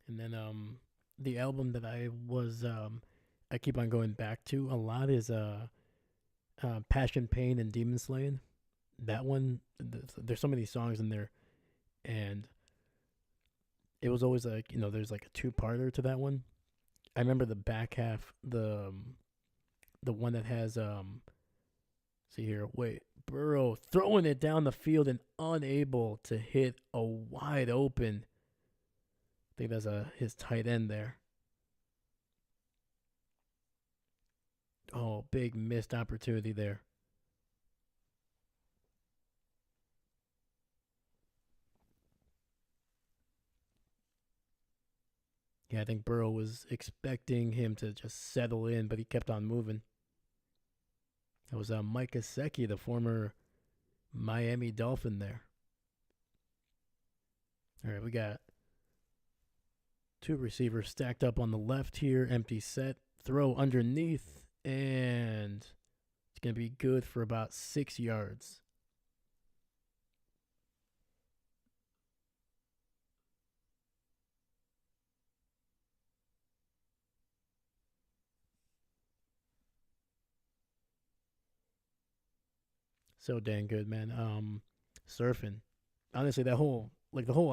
And then the album that I keep on going back to a lot is Passion, Pain, and Demon Slaying. That one, there's so many songs in there, and it was always like there's like a two-parter to that one. I remember the back half, the one that has see here, wait, Burrow throwing it down the field and unable to hit a wide open. I think that's his tight end there. Oh, big missed opportunity there. Yeah, I think Burrow was expecting him to just settle in, but he kept on moving. That was Mike Gesicki, the former Miami Dolphin there. All right, we got two receivers stacked up on the left here, empty set, throw underneath, and it's going to be good for about 6 yards. So dang good, man. Surfing. Honestly, the whole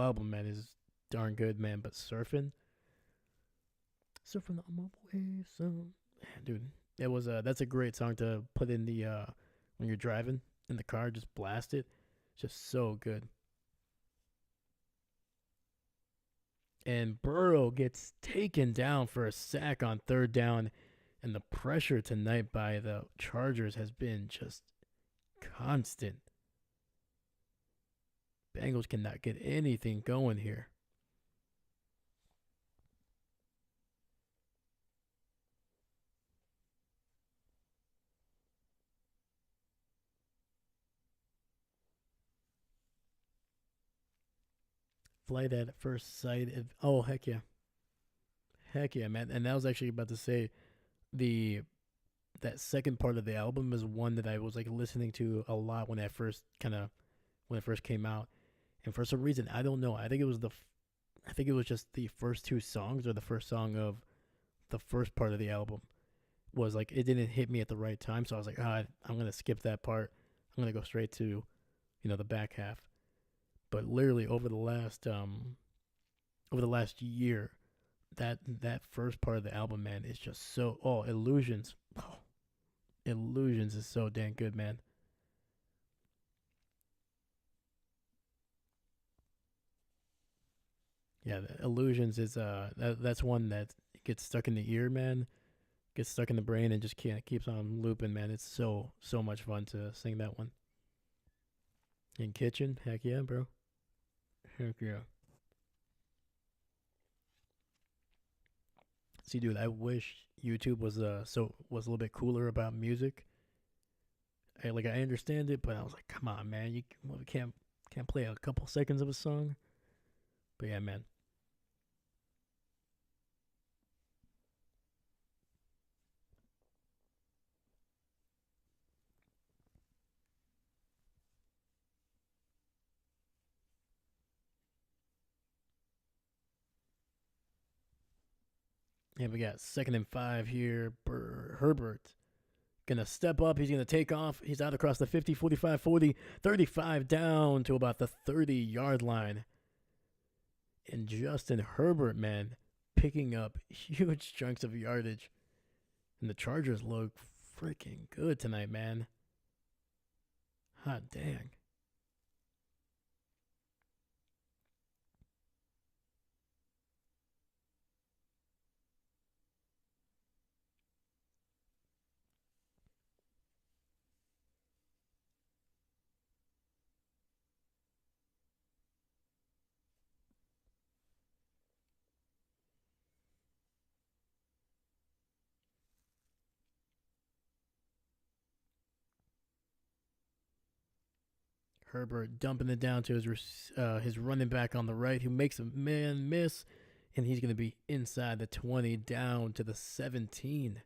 album, man, is darn good, man. But surfing on my way, so dude, it was that's a great song to put in the when you're driving in the car, just blast it. It's just so good. And Burrow gets taken down for a sack on third down, and the pressure tonight by the Chargers has been just constant. Bengals cannot get anything going here. Flight at first sight. Oh heck yeah, man! And I was actually about to say the that second part of the album is one that I was like listening to a lot when it first came out, and for some reason I don't know. I think it was just the first two songs or the first song of the first part of the album was like it didn't hit me at the right time, so I was like, I'm gonna skip that part. I'm gonna go straight to the back half. But literally over the last year, that first part of the album, man, is just so illusions. Oh, illusions is so damn good, man. Yeah, illusions is that's one that gets stuck in the ear, man. Gets stuck in the brain and just can't keeps on looping, man. It's so much fun to sing that one. In kitchen, heck yeah, bro. Heck yeah. See, dude, I wish YouTube was a little bit cooler about music. I understand it, but I was like, come on, man, you can't play a couple seconds of a song. But yeah, man. And we got 2nd and 5 here. Herbert gonna step up. He's gonna take off. He's out across the 50, 45, 40, 35 down to about the 30-yard line. And Justin Herbert, man, picking up huge chunks of yardage. And the Chargers look freaking good tonight, man. Hot dang. Herbert dumping it down to his running back on the right, who makes a man miss, and he's going to be inside the 20, down to the 17.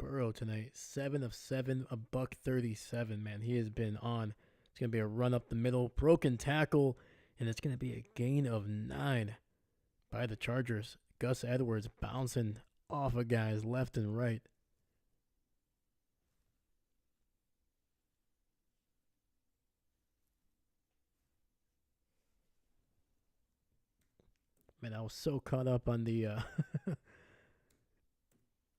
Burrow tonight, 7 of 7, a buck 37. Man, he has been on. It's going to be a run up the middle, broken tackle, and it's going to be a gain of 9 by the Chargers. Gus Edwards bouncing off of guys left and right. Man, I was so caught up on the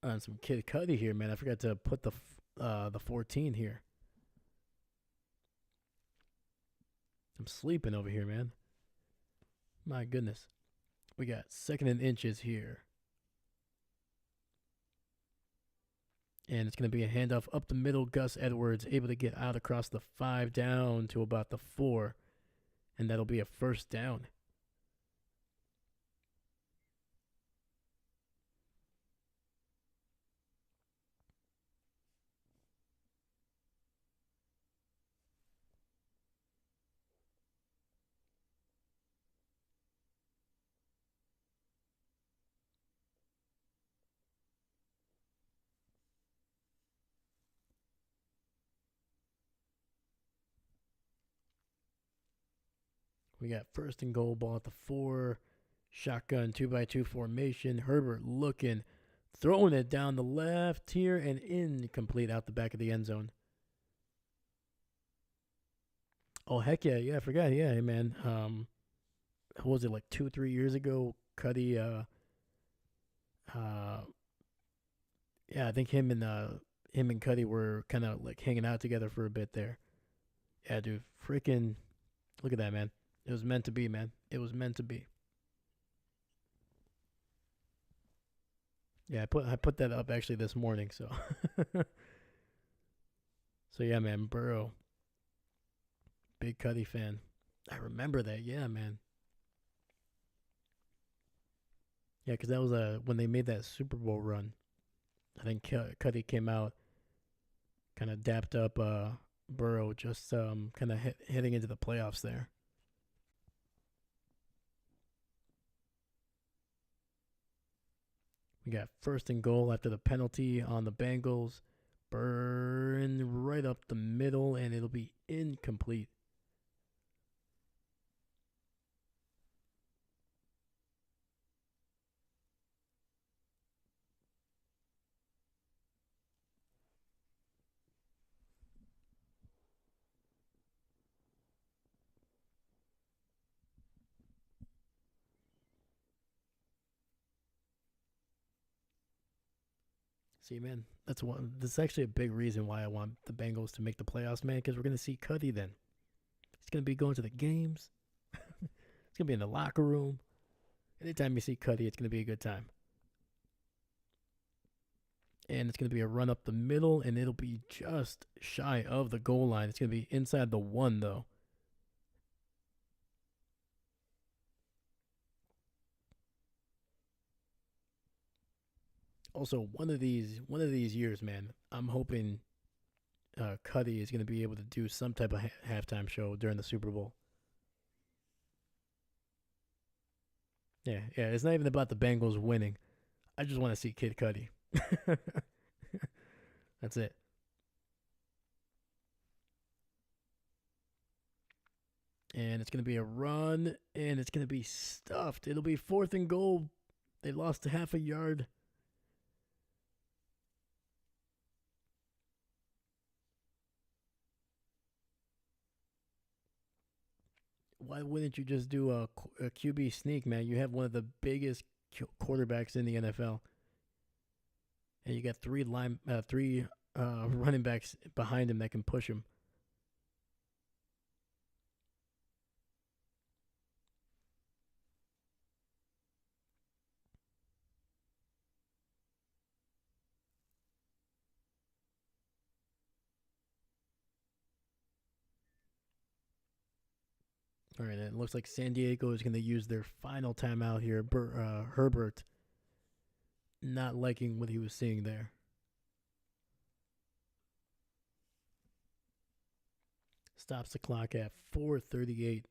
on some Kid Cudi here, man. I forgot to put the 14 here. I'm sleeping over here, man. My goodness. We got 2nd and inches here. And it's going to be a handoff up the middle. Gus Edwards able to get out across the 5 down to about the 4. And that'll be a first down. We got 1st and goal, ball at the 4. Shotgun 2-by-2 formation. Herbert looking, throwing it down the left here and incomplete out the back of the end zone. Oh, heck yeah. Yeah, I forgot. Yeah, hey, man. What was it, like 2-3 years ago? Cuddy, uh, yeah, I think him and Cuddy were kind of like hanging out together for a bit there. Yeah, dude, freaking look at that, man. It was meant to be, man. It was meant to be. Yeah, I put that up actually this morning. So, so yeah, man. Burrow, big Cuddy fan. I remember that. Yeah, man. Yeah, because that was when they made that Super Bowl run. I think Cuddy came out, kind of dapped up Burrow, just kind of heading into the playoffs there. We got 1st and goal after the penalty on the Bengals. Burn right up the middle, and it'll be incomplete. See, man, that's actually a big reason why I want the Bengals to make the playoffs, man, because we're going to see Cuddy then. He's going to be going to the games. He's going to be in the locker room. Anytime you see Cuddy, it's going to be a good time. And it's going to be a run up the middle, and it'll be just shy of the goal line. It's going to be inside the 1, though. Also, one of these years, man, I'm hoping Cuddy is going to be able to do some type of halftime show during the Super Bowl. Yeah, yeah. It's not even about the Bengals winning. I just want to see Kid Cudi. That's it. And it's going to be a run, and it's going to be stuffed. It'll be fourth and goal. They lost a half a yard. Why wouldn't you just do a QB sneak, man? You have one of the biggest quarterbacks in the NFL, and you got three running backs behind him that can push him. All right, and it looks like San Diego is going to use their final timeout here. Herbert not liking what he was seeing there. Stops the clock at 4:38.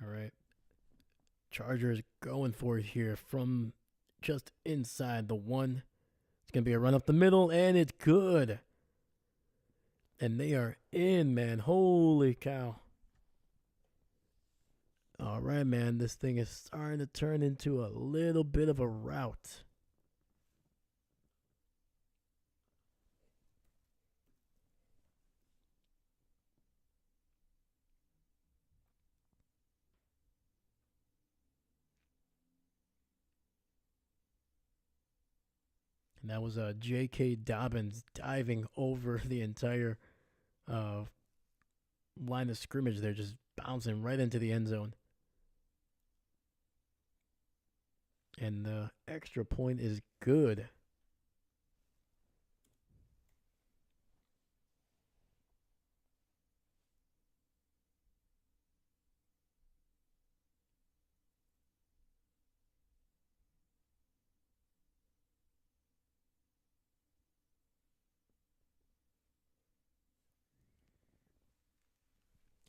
All right, Chargers going for it here from just inside the one. It's going to be a run up the middle, and it's good. And they are in, man. Holy cow. All right, man. This thing is starting to turn into a little bit of a rout. And that was J.K. Dobbins diving over the entire uh, line of scrimmage there, just bouncing right into the end zone. And the extra point is good.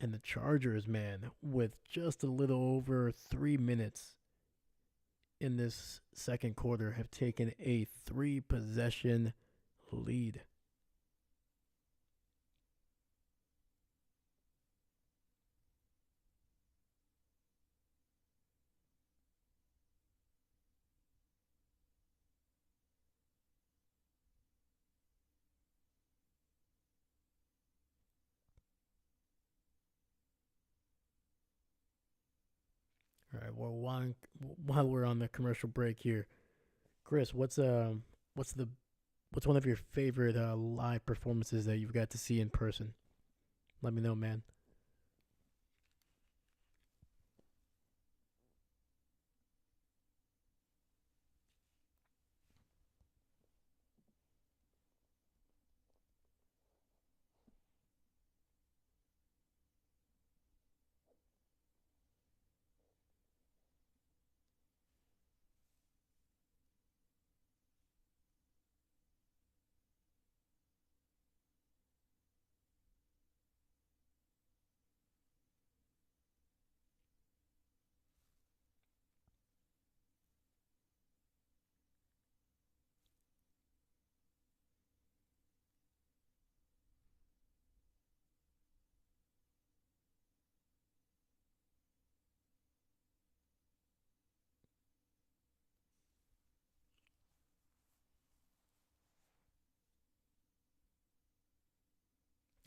And the Chargers, man, with just a little over 3 minutes in this second quarter, have taken a 3 possession lead. All right. Well, while we're on the commercial break here, Chris, what's the what's one of your favorite live performances that you've got to see in person? Let me know, man.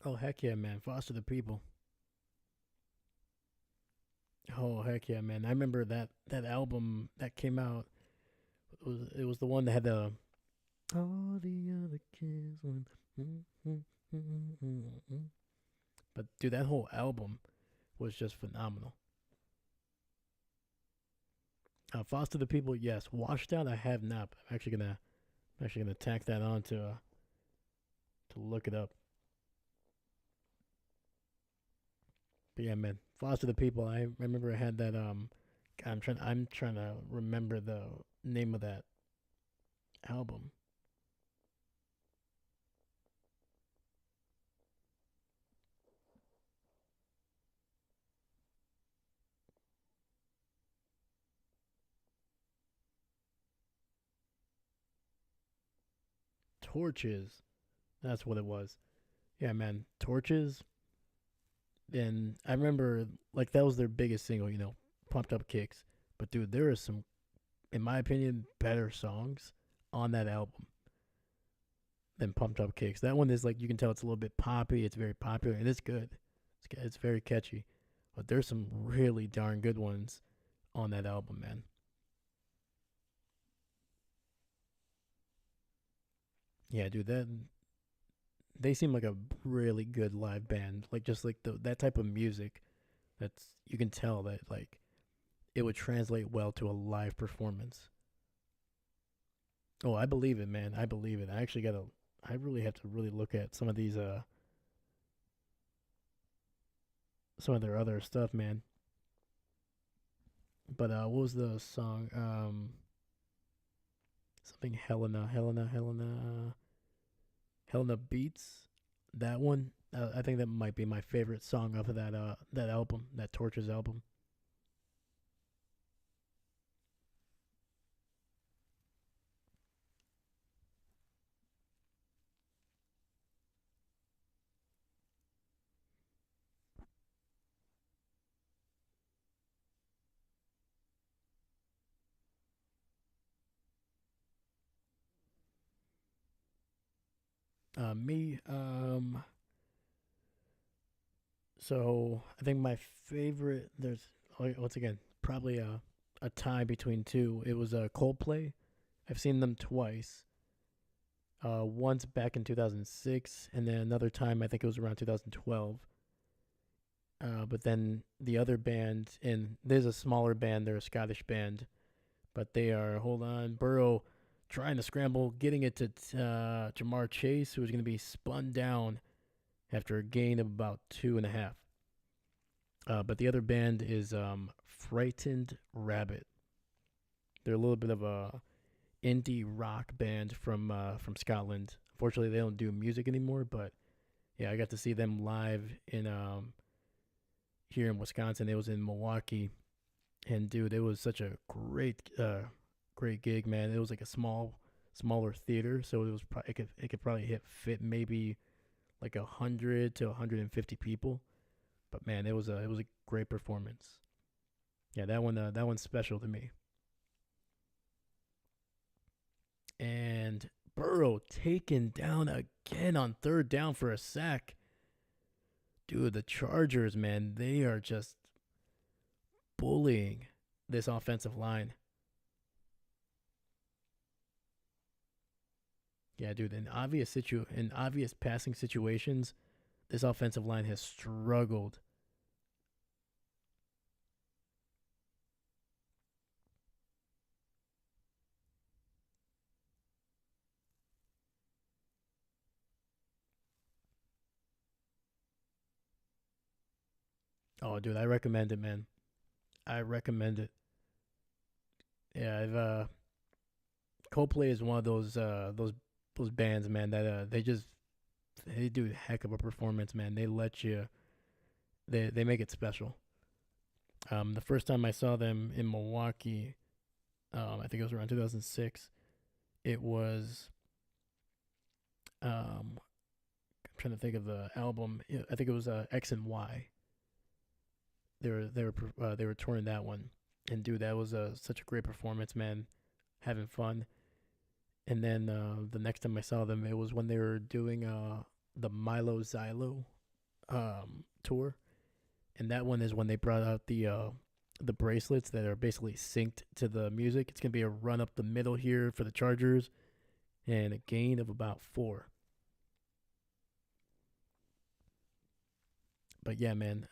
Oh heck yeah, man! Foster the People. Oh heck yeah, man! I remember that album that came out. It was the one that had the all the other kids. But dude, that whole album was just phenomenal. Foster the People, yes. Washed Out, I have not. But I'm actually gonna tack that on to look it up. But yeah, man, Foster the People. I remember I had that. I'm trying to remember the name of that album. Torches. That's what it was. Yeah, man. Torches. And I remember like that was their biggest single. Pumped Up Kicks. But dude, there are some, in my opinion, better songs on that album than Pumped Up Kicks. That one is like you can tell it's a little bit poppy. It's very popular and it's good. It's very catchy. But there's some really darn good ones on that album, man. Yeah, dude, that they seem like a really good live band. Like just like that type of music that's you can tell that like it would translate well to a live performance. Oh, I believe it, man. I believe it. I really have to really look at some of their other stuff, man. But what was the song? Something Helena Beats. That one. I think that might be my favorite song off of that album, that Torches album. Me, so I think my favorite. There's once again probably a tie between two. It was Coldplay. I've seen them twice. Once back in 2006, and then another time I think it was around 2012. But then the other band, and there's a smaller band. They're a Scottish band, but they are, hold on, Burrow trying to scramble, getting it to Jamar Chase, who is going to be spun down after a gain of about 2.5. But the other band is Frightened Rabbit. They're a little bit of a indie rock band from Scotland. Unfortunately, they don't do music anymore, but yeah, I got to see them live in here in Wisconsin. It was in Milwaukee, and dude, it was such a great gig, man. It was like a smaller theater, so it was it could probably fit maybe like 100 to 150 people. But man, it was a great performance. Yeah, that one's special to me. And Burrow taken down again on third down for a sack. Dude, the Chargers, man, they are just bullying this offensive line. Yeah, dude, in obvious passing situations, this offensive line has struggled. Oh, dude, I recommend it, man. I recommend it. Yeah, I've Coldplay is one of those bands, man, that they do a heck of a performance, man. They make it special. The first time I saw them in Milwaukee, I think it was around 2006. It was I'm trying to think of the album. Yeah, I think it was X and Y. They were touring that one, and dude, that was such a great performance, man. Having fun. And then the next time I saw them, it was when they were doing the Milo Xylo. tour, and that one is when they brought out the bracelets that are basically synced to the music. It's gonna be a run up the middle here for the Chargers, and a gain of about 4. But yeah, man.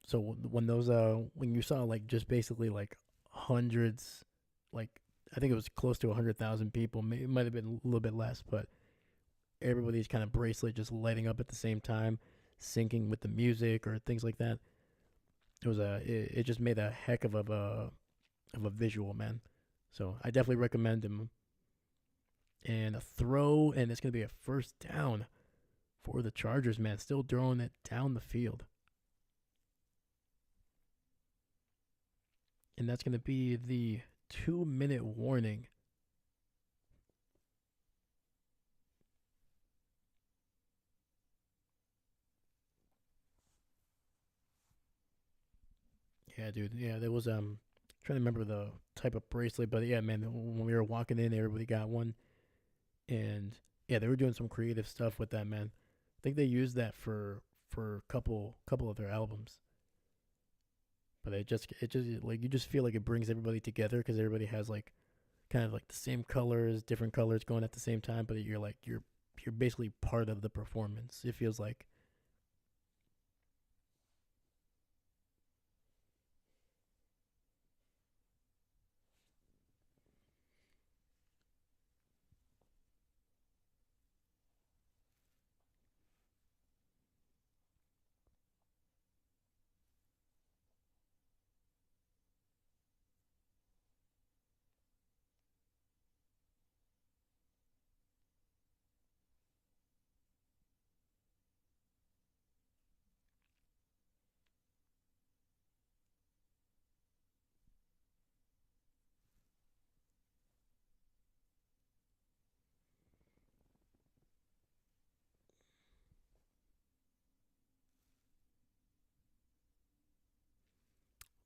So when those when you saw like just basically like hundreds, like I think it was close to 100,000 people. It might have been a little bit less, but everybody's kind of bracelet just lighting up at the same time, syncing with the music or things like that. It just made a heck of a visual, man. So I definitely recommend him. And a throw, and it's gonna be a first down for the Chargers, man. Still throwing it down the field. And that's going to be the 2 minute warning. Yeah, dude. Yeah, there was trying to remember the type of bracelet, but yeah, man, when we were walking in, everybody got one, and yeah, they were doing some creative stuff with that, man. I think they used that for a couple of their albums. But it just like you just feel like it brings everybody together because everybody has like kind of like the same colors, different colors going at the same time, but you're basically part of the performance. It feels like.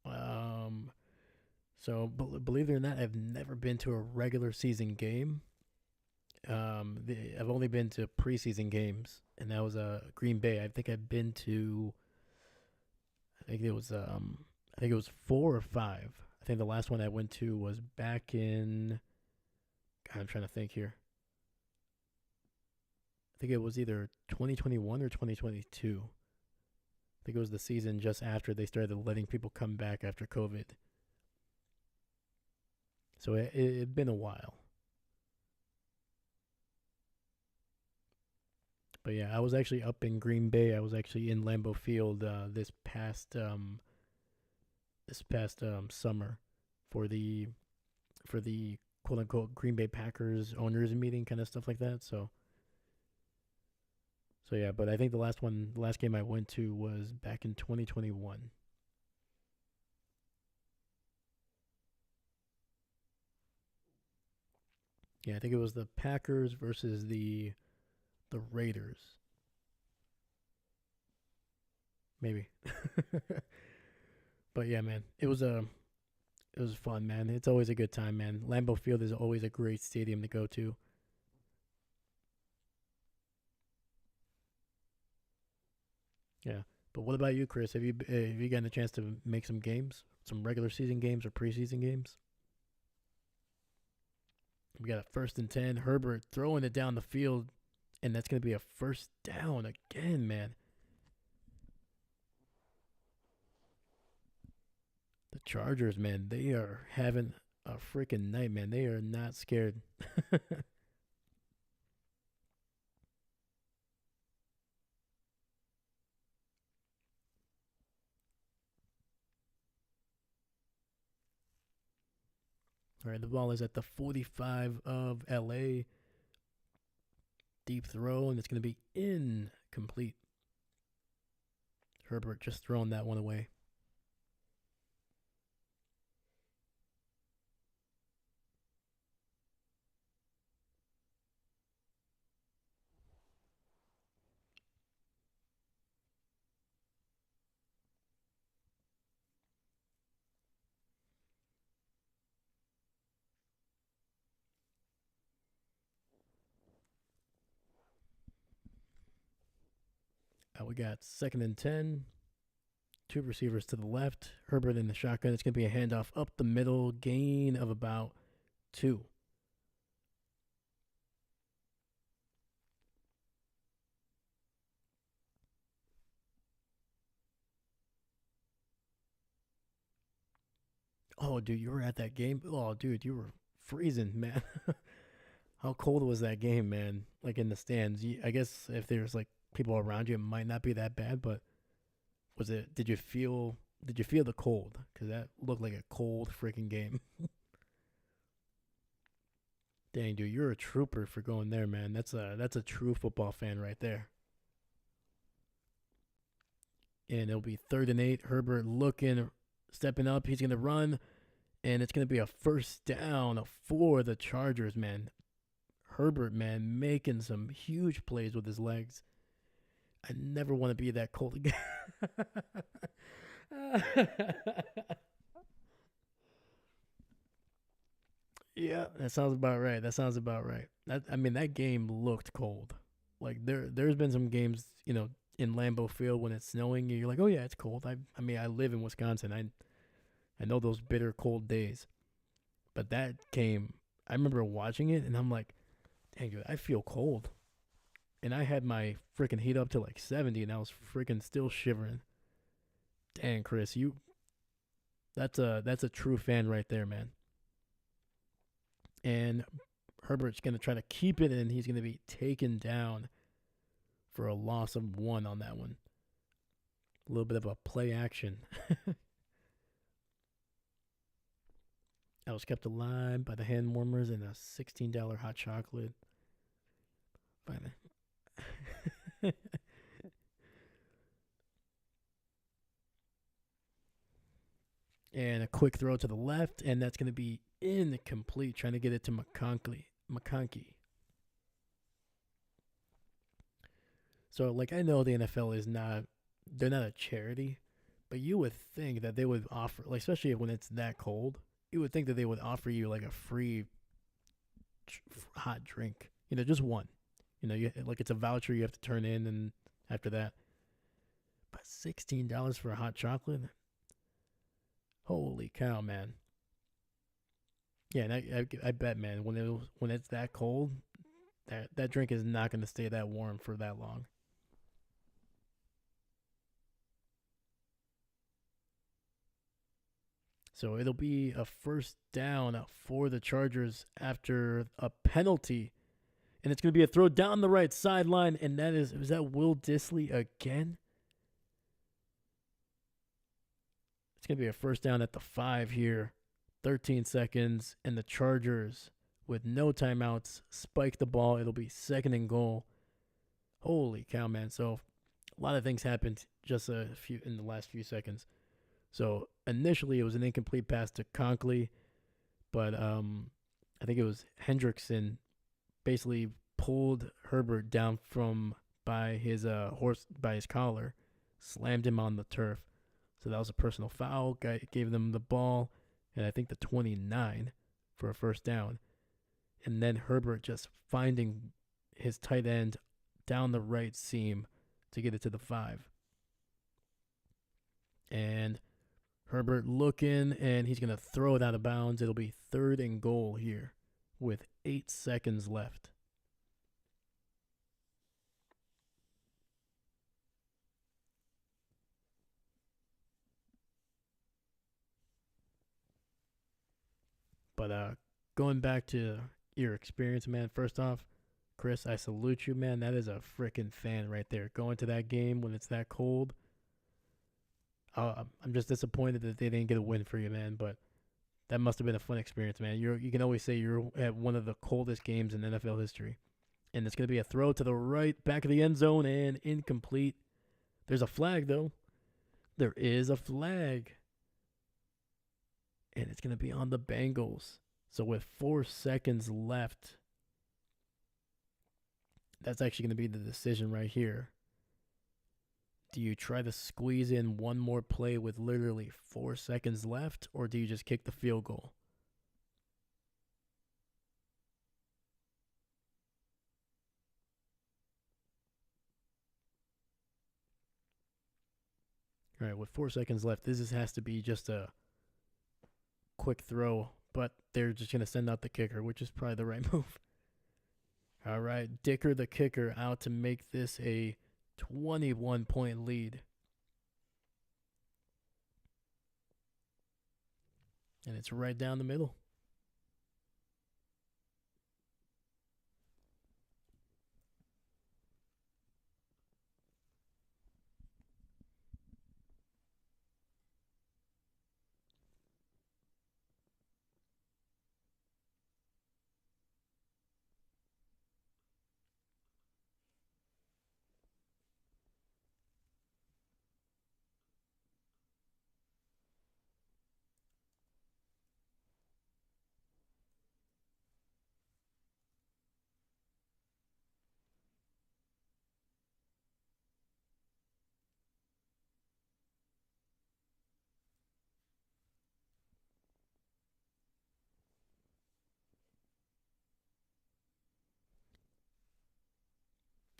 Um, so believe it or not, I've never been to a regular season game. I've only been to preseason games, and that was Green Bay. I think I've been to. I think it was I think it was 4 or 5. I think the last one I went to was back in. God, I'm trying to think here. I think it was either 2021 or 2022. I think it was the season just after they started letting people come back after COVID. So it'd been a while. But yeah, I was actually up in Green Bay. I was actually in Lambeau Field this past summer for the quote unquote Green Bay Packers owners meeting, kind of stuff like that. So yeah, but I think the last game I went to was back in 2021. Yeah, I think it was the Packers versus the Raiders, maybe. But yeah, man, it was fun, man. It's always a good time, man. Lambeau Field is always a great stadium to go to. Yeah. But what about you, Chris? Have you gotten a chance to make some games, some regular season games or preseason games? We got a 1st and 10. Herbert throwing it down the field, and that's going to be a first down again, man. The Chargers, man, they are having a freaking night, man. They are not scared. All right, the ball is at the 45 of LA. Deep throw, and it's going to be incomplete. Herbert just throwing that one away. We got second and 10. Two receivers to the left. Herbert in the shotgun. It's going to be a handoff up the middle. Gain of about 2. Oh, dude, you were at that game? Oh, dude, you were freezing, man. How cold was that game, man? Like in the stands. I guess if there's like people around you, it might not be that bad. But was it? Did you feel? Did you feel the cold? Because that looked like a cold freaking game. Dang, dude, you're a trooper for going there, man. That's a true football fan right there. And it'll be third and 8. Herbert looking, stepping up. He's gonna run, and it's gonna be a first down for the Chargers, man. Herbert, man, making some huge plays with his legs. I never want to be that cold again. Yeah, that sounds about right. That sounds about right. I mean, that game looked cold. Like there's been some games, in Lambeau Field when it's snowing, you're like, oh yeah, it's cold. I mean, I live in Wisconsin. I know those bitter cold days. But that game, I remember watching it, and I'm like, dang, dude, I feel cold. And I had my freaking heat up to like 70, and I was freaking still shivering. Dang, Chris, that's a true fan right there, man. And Herbert's gonna try to keep it, and he's gonna be taken down for a loss of 1 on that one. A little bit of a play action. I was kept alive by the hand warmers and a $16 hot chocolate. Finally. And a quick throw to the left, and that's going to be incomplete, trying to get it to McConkey. So, like, I know the NFL they're not a charity, but you would think that they would offer, like, especially when it's that cold, you would think that they would offer you, like, a free hot drink. Just one. Like, it's a voucher you have to turn in, and after that. But $16 for a hot chocolate? Holy cow, man. Yeah, and I bet, man, when it's that cold, that drink is not going to stay that warm for that long. So it'll be a first down for the Chargers after a penalty. And it's going to be a throw down the right sideline. And was that Will Disley again? It's going to be a first down at the 5 here. 13 seconds. And the Chargers, with no timeouts, spike the ball. It'll be second and goal. Holy cow, man. So a lot of things happened just in the last few seconds. So initially it was an incomplete pass to Conkley, but I think it was Hendrickson basically pulled Herbert down by his collar, slammed him on the turf. So that was a personal foul. Gave them the ball, and I think the 29 for a first down. And then Herbert just finding his tight end down the right seam to get it to the 5. And Herbert looking, and he's going to throw it out of bounds. It'll be third and goal here with 8 seconds left. But going back to your experience, man, first off, Chris, I salute you, man. That is a freaking fan right there. Going to that game when it's that cold. I'm just disappointed that they didn't get a win for you, man. But that must have been a fun experience, man. You can always say you're at one of the coldest games in NFL history. And it's going to be a throw to the right, back of the end zone, and incomplete. There's a flag, though. There is a flag. And it's going to be on the Bengals. So with 4 seconds left, that's actually going to be the decision right here. Do you try to squeeze in one more play with literally 4 seconds left, or do you just kick the field goal? All right, with 4 seconds left, this has to be just a quick throw, but they're just going to send out the kicker, which is probably the right move. All right, Dicker the kicker out to make this a 21-point lead. And it's right down the middle.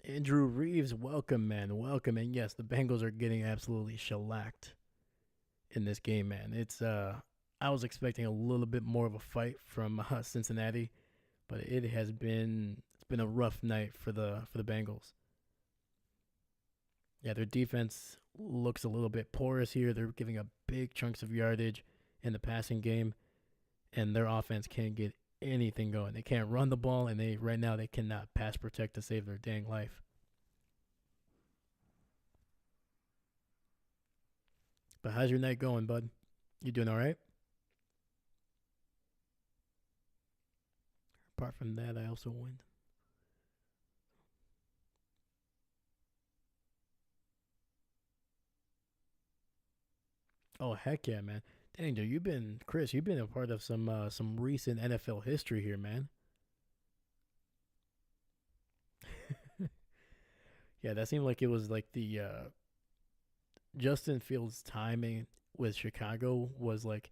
Andrew Reeves, welcome, man. Welcome. And yes, the Bengals are getting absolutely shellacked in this game, man. I was expecting a little bit more of a fight from Cincinnati, but it's been a rough night for the Bengals. Yeah, their defense looks a little bit porous here. They're giving up big chunks of yardage in the passing game, and their offense can't get anything going. They can't run the ball, and they cannot pass protect to save their dang life. But how's your night going, bud? You doing all right? Apart from that, I also win. Oh heck yeah, man! Dang, dude, You've been a part of some recent NFL history here, man. Yeah, that seemed like it was like the Justin Fields' timing with Chicago was like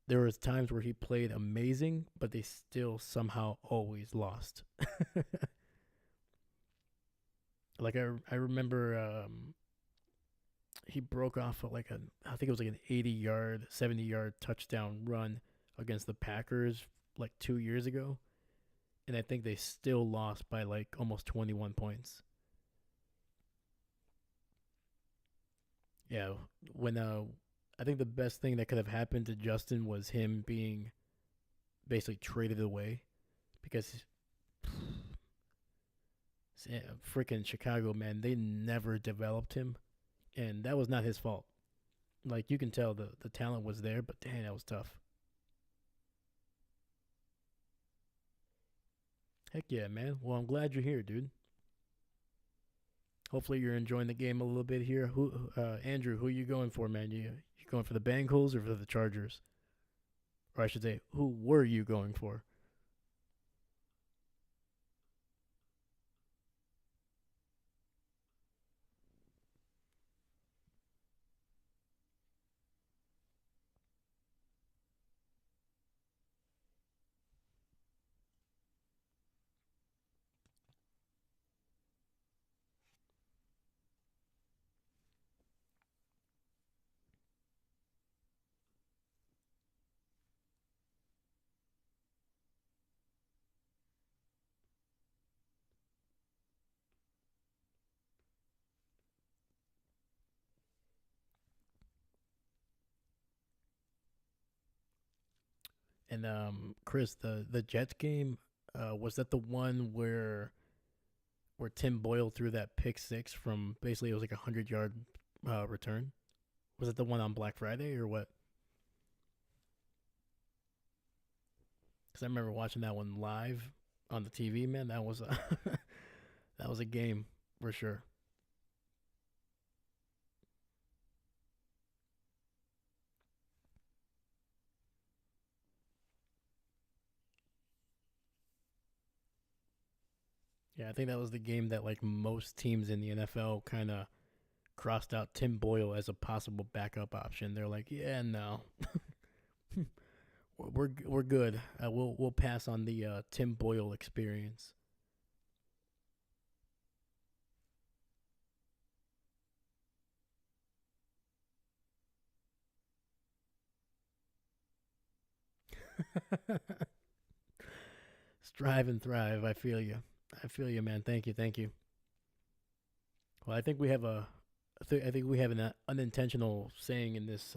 there was times where he played amazing, but they still somehow always lost. Like I remember he broke off like I think it was like an 80-yard, 70-yard touchdown run against the Packers like 2 years ago, and I think they still lost by like almost 21 points. Yeah, when I think the best thing that could have happened to Justin was him being basically traded away because freaking Chicago, man, they never developed him, and that was not his fault. Like you can tell the talent was there, but dang, that was tough. Heck yeah, man. Well, I'm glad you're here, dude. Hopefully you're enjoying the game a little bit here. Andrew, who are you going for, man? You going for the Bengals or for the Chargers? Or I should say, who were you going for? And Chris, the Jets game, was that the one where Tim Boyle threw that pick six from basically it was like 100-yard return? Was it the one on Black Friday or what? Because I remember watching that one live on the TV. Man, that was a that was a game for sure. Yeah, I think that was the game that like most teams in the NFL kind of crossed out Tim Boyle as a possible backup option. They're like, yeah, no, we're good. We'll pass on the Tim Boyle experience. Strive and thrive. I feel you. I feel you, man. Thank you. Thank you. Well, I think we have I think we have an unintentional saying in this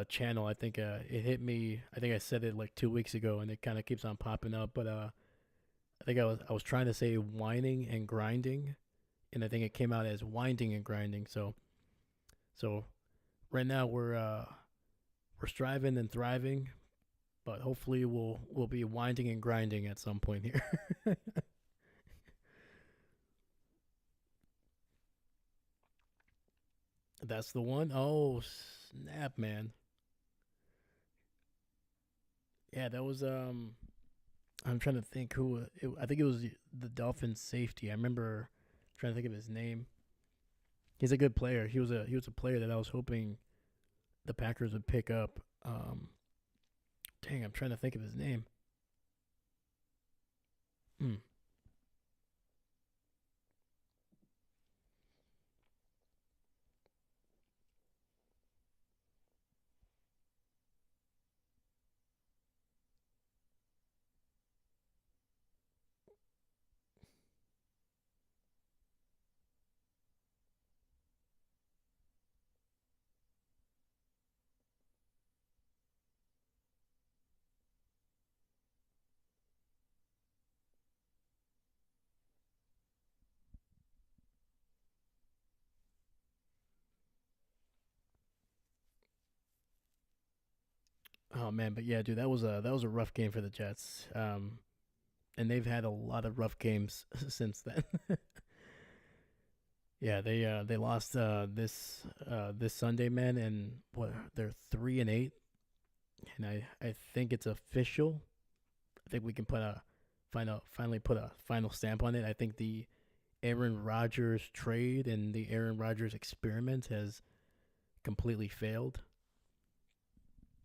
channel. I think it hit me. I think I said it like 2 weeks ago, and it kind of keeps on popping up. But I think I was trying to say whining and grinding, and I think it came out as winding and grinding. So right now we're striving and thriving, but hopefully we'll be winding and grinding at some point here. That's the one. Oh snap, man! Yeah, that was I'm trying to think who I think it was the Dolphins safety. I remember trying to think of his name. He's a good player. He was a player that I was hoping the Packers would pick up. Dang, I'm trying to think of his name. Hmm. Oh man, but yeah, dude, that was a rough game for the Jets. And they've had a lot of rough games since then. Yeah, they lost this Sunday, man, and what they're 3-8, and I think it's official. I think we can put a finally put a final stamp on it. I think the Aaron Rodgers trade and the Aaron Rodgers experiment has completely failed,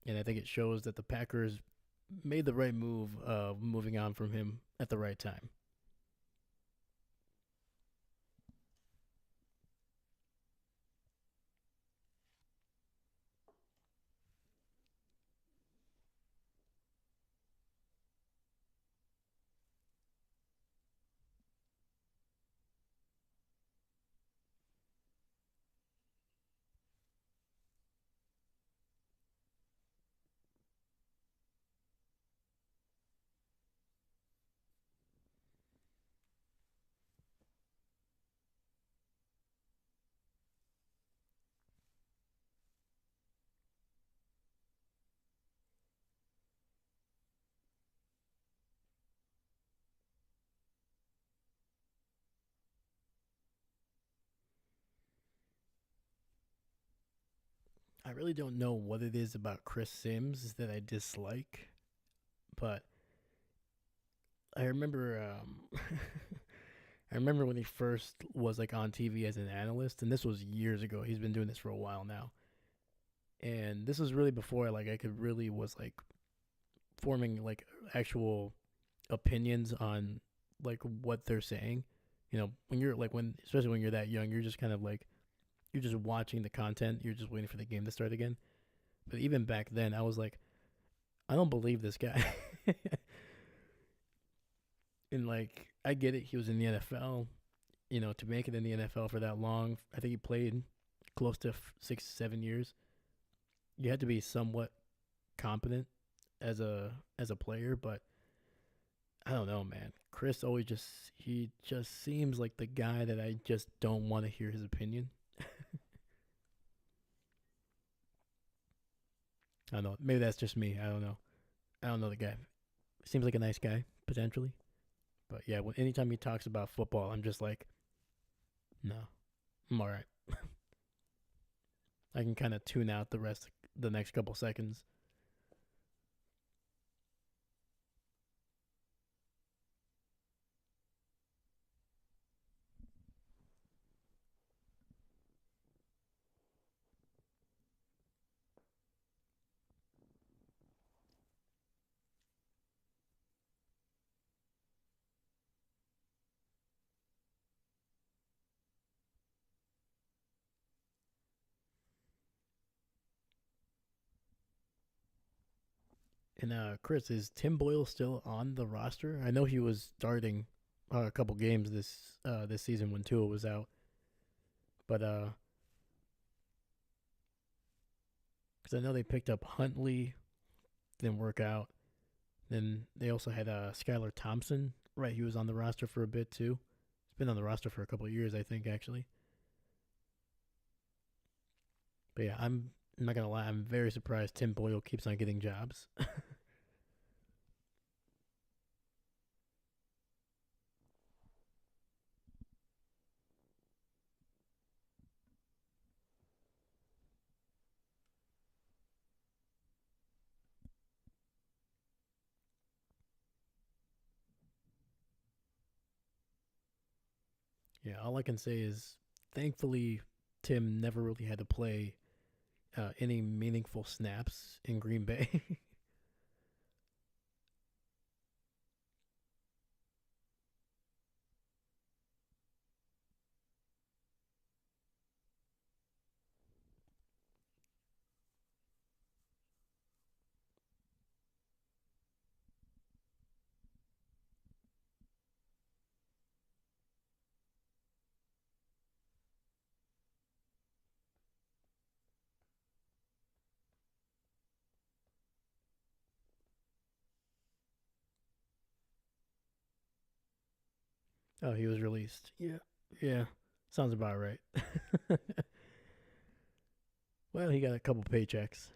and I think it shows that the Packers made the right move of moving on from him at the right time. I really don't know what it is about Chris Sims that I dislike, but I remember I remember when he first was like on TV as an analyst, and this was years ago. He's been doing this for a while now, and this was really before like I could really was like forming like actual opinions on like what they're saying. You know, when you're like when especially when you're that young, you're just kind of like you're just watching the content. You're just waiting for the game to start again. But even back then, I was like, I don't believe this guy. And like, I get it. He was in the NFL. You know, to make it in the NFL for that long, I think he played close to 6, 7 years. You had to be somewhat competent as a player, but I don't know, man. Chris always just he just seems like the guy that I just don't want to hear his opinion. I don't know. Maybe that's just me. I don't know. I don't know the guy. Seems like a nice guy potentially, but yeah. When anytime he talks about football, I'm just like, no, I'm all right. I can kind of tune out the next couple seconds. And Chris, is Tim Boyle still on the roster? I know he was starting a couple games this season when Tua was out, but because I know they picked up Huntley, didn't work out. Then they also had Skylar Thompson. Right, he was on the roster for a bit too. He's been on the roster for a couple of years, I think, actually. But yeah, I'm not gonna lie, I'm very surprised Tim Boyle keeps on getting jobs. Yeah, all I can say is, thankfully, Tim never really had to play any meaningful snaps in Green Bay. Oh, he was released. Yeah, yeah, sounds about right. Well, he got a couple paychecks.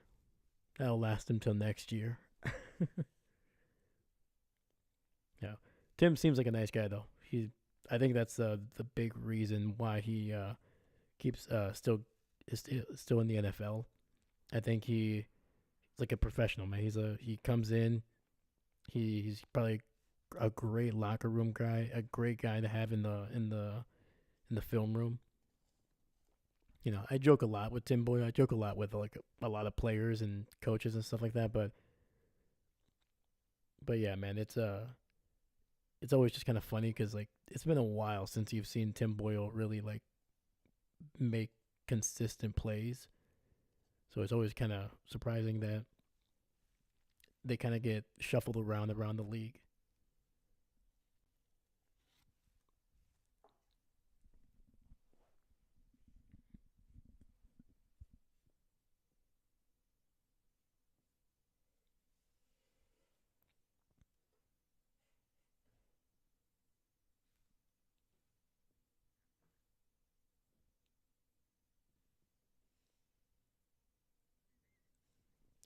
That'll last him till next year. Yeah, Tim seems like a nice guy though. I think that's the big reason why he keeps still in the NFL. I think he's like a professional man. He comes in. He's probably a great locker room guy, a great guy to have in the film room. You know, I joke a lot with Tim Boyle. I joke a lot with like a lot of players and coaches and stuff like that. But yeah, man, it's always just kind of funny because like it's been a while since you've seen Tim Boyle really like make consistent plays. So it's always kind of surprising that they kind of get shuffled around the league.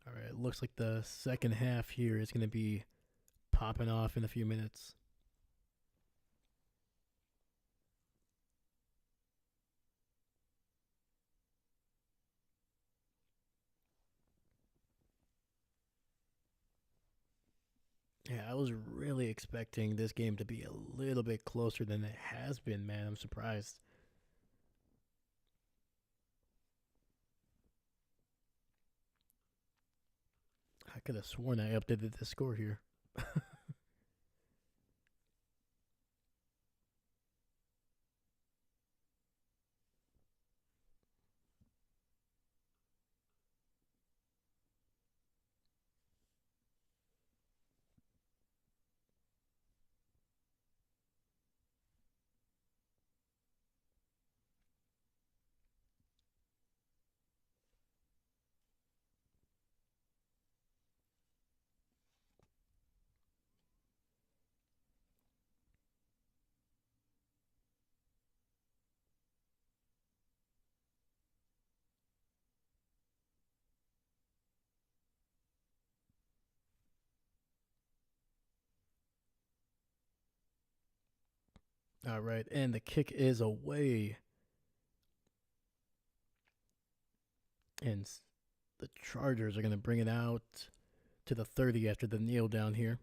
All right, it looks like the second half here is going to be popping off in a few minutes. Yeah, I was really expecting this game to be a little bit closer than it has been, man. I'm surprised. I could have sworn I updated the score here. All right, and the kick is away, and the Chargers are going to bring it out to the 30 after the kneel down here.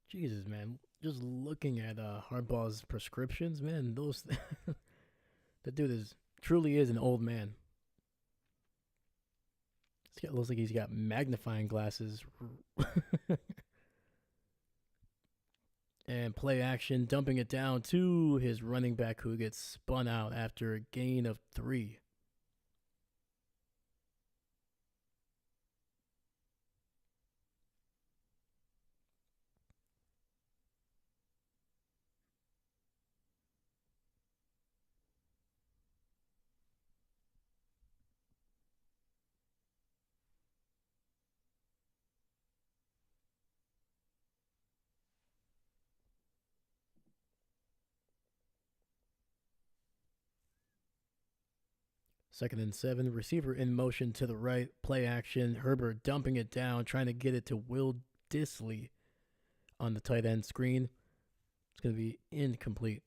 Jesus, man, just looking at Hardball's prescriptions, man, those that dude is truly is an old man. Looks like he's got magnifying glasses. And play action, dumping it down to his running back who gets spun out after a gain of 3. Second and 7, receiver in motion to the right, play action. Herbert dumping it down, trying to get it to Will Disley on the tight end screen. It's going to be incomplete.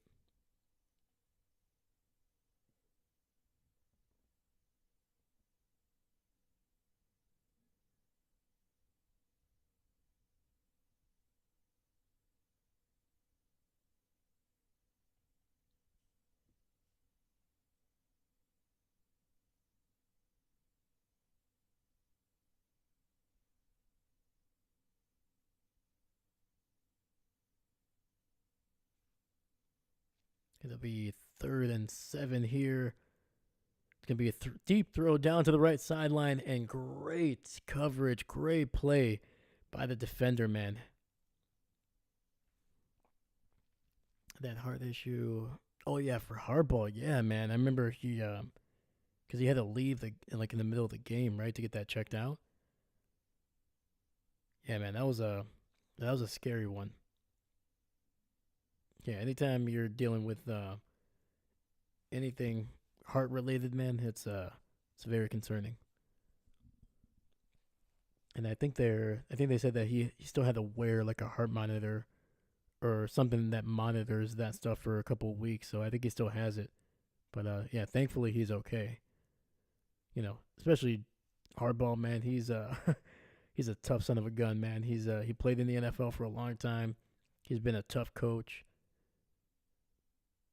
It'll be 3rd and 7 here. It's going to be a deep throw down to the right sideline, and great coverage, great play by the defender, man. That heart issue. Oh, yeah, for Harbaugh. Yeah, man. I remember because he had to leave in the middle of the game, right, to get that checked out. Yeah, man, that was a scary one. Yeah, anytime you're dealing with anything heart related, man, it's very concerning. And I think they said that he still had to wear like a heart monitor or something that monitors that stuff for a couple of weeks. So I think he still has it. But yeah, thankfully he's okay. Especially Hardball, man. He's a tough son of a gun, man. He played in the NFL for a long time. He's been a tough coach.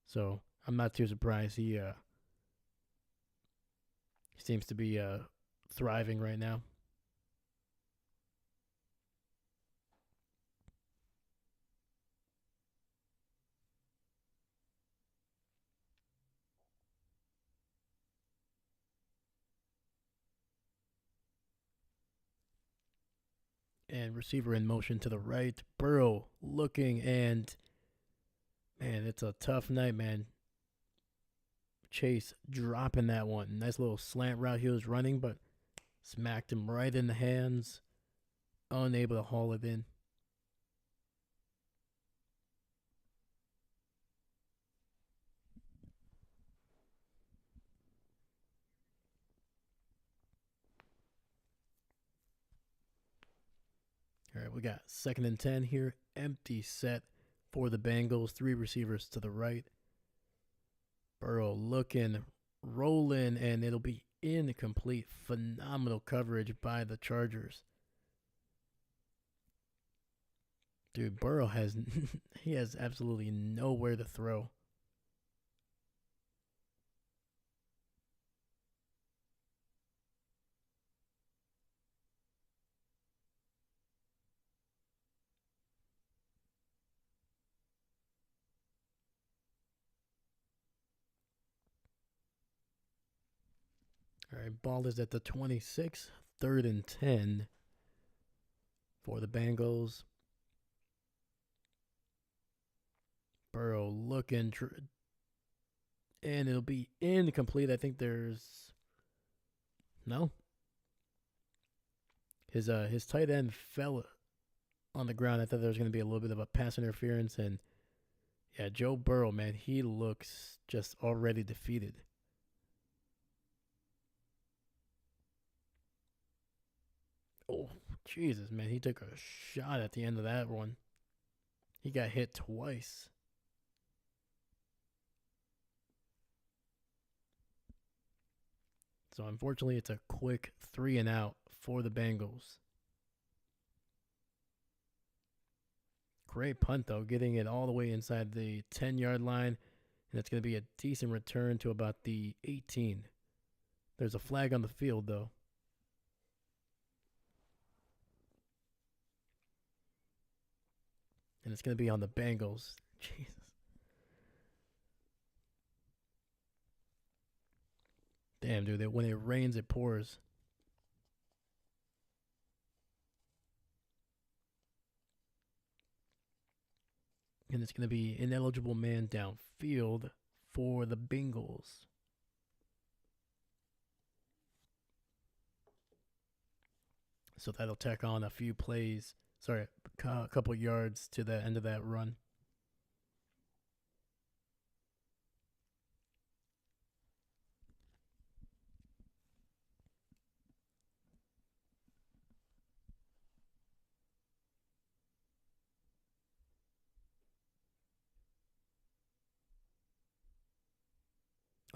So I'm not too surprised. He seems to be thriving right now. And receiver in motion to the right. Burrow looking, and man, it's a tough night, man. Chase dropping that one. Nice little slant route he was running, but smacked him right in the hands. Unable to haul it in. All right, we got 2nd and 10 here. Empty set for the Bengals. 3 receivers to the right. Burrow looking, rolling, and it'll be incomplete. Phenomenal coverage by the Chargers. Dude, Burrow he has absolutely nowhere to throw. All right, ball is at the 26, 3rd and 10 for the Bengals. Burrow looking, and it'll be incomplete. I think there's no. His tight end fell on the ground. I thought there was going to be a little bit of a pass interference, and yeah, Joe Burrow, man, he looks just already defeated. Oh, Jesus, man, he took a shot at the end of that one. He got hit twice. So unfortunately, it's a quick 3-and-out for the Bengals. Great punt, though, getting it all the way inside the 10-yard line. And it's going to be a decent return to about the 18. There's a flag on the field, though. and it's going to be on the Bengals. Jesus. Damn, dude. When it rains, it pours. And it's going to be ineligible man downfield for the Bengals. So that'll tack on a few plays. Sorry, a couple yards to the end of that run.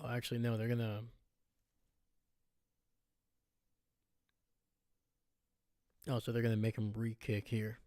Oh, actually, no, they're gonna. Oh, so they're gonna make him re-kick here.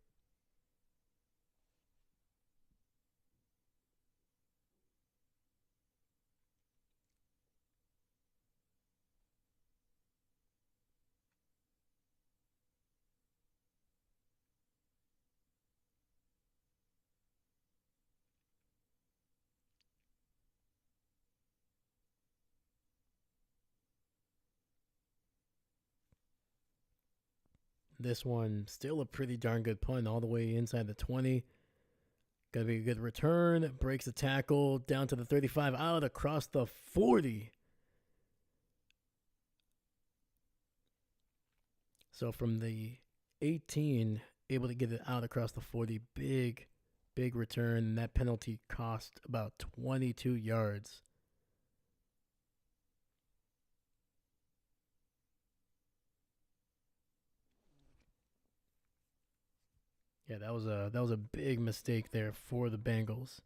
This one still a pretty darn good punt all the way inside the 20. Gonna be a good return. Breaks the tackle down to the 35, out across the 40. So from the 18, able to get it out across the 40. Big return. That penalty cost about 22 yards. Yeah, that was a big mistake there for the Bengals.